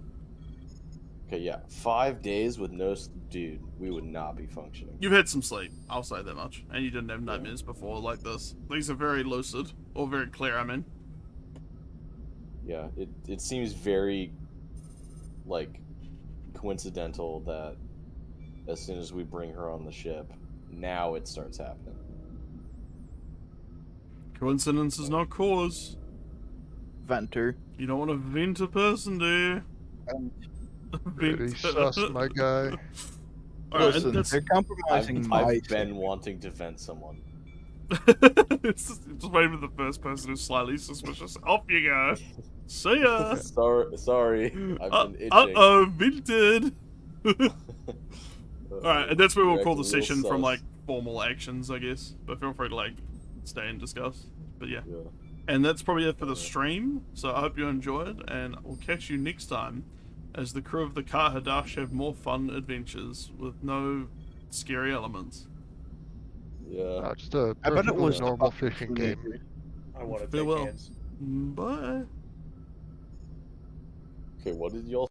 Okay, yeah. 5 days with no... Dude, we would not be functioning. You've had some sleep, I'll say that much. And you didn't have nightmares before like this. These are very lucid, or very clear, I mean. Yeah, it seems very, like, coincidental that as soon as we bring her on the ship, now it starts happening. Coincidence is not cause. Venter. You don't want to vent a person, do you? Pretty sus, my guy. Alright, Listen, that's... they're compromising my I've been wanting to vent someone. It's just waiting for the first person who's slightly suspicious. Off you go. See ya. Sorry, I've been itching. Uh-oh, vented. Alright, and that's where we'll call the Real session from, sus. like, formal actions, I guess. But feel free to, like, stay and discuss. But yeah. Yeah. And that's probably it for the stream. So I hope you enjoyed, and we'll catch you next time as the crew of the Hadasht have more fun adventures with no scary elements. Yeah. Just a I bet it perfectly was normal fishing game. I want to take Farewell. hands. Bye. Okay, what did y'all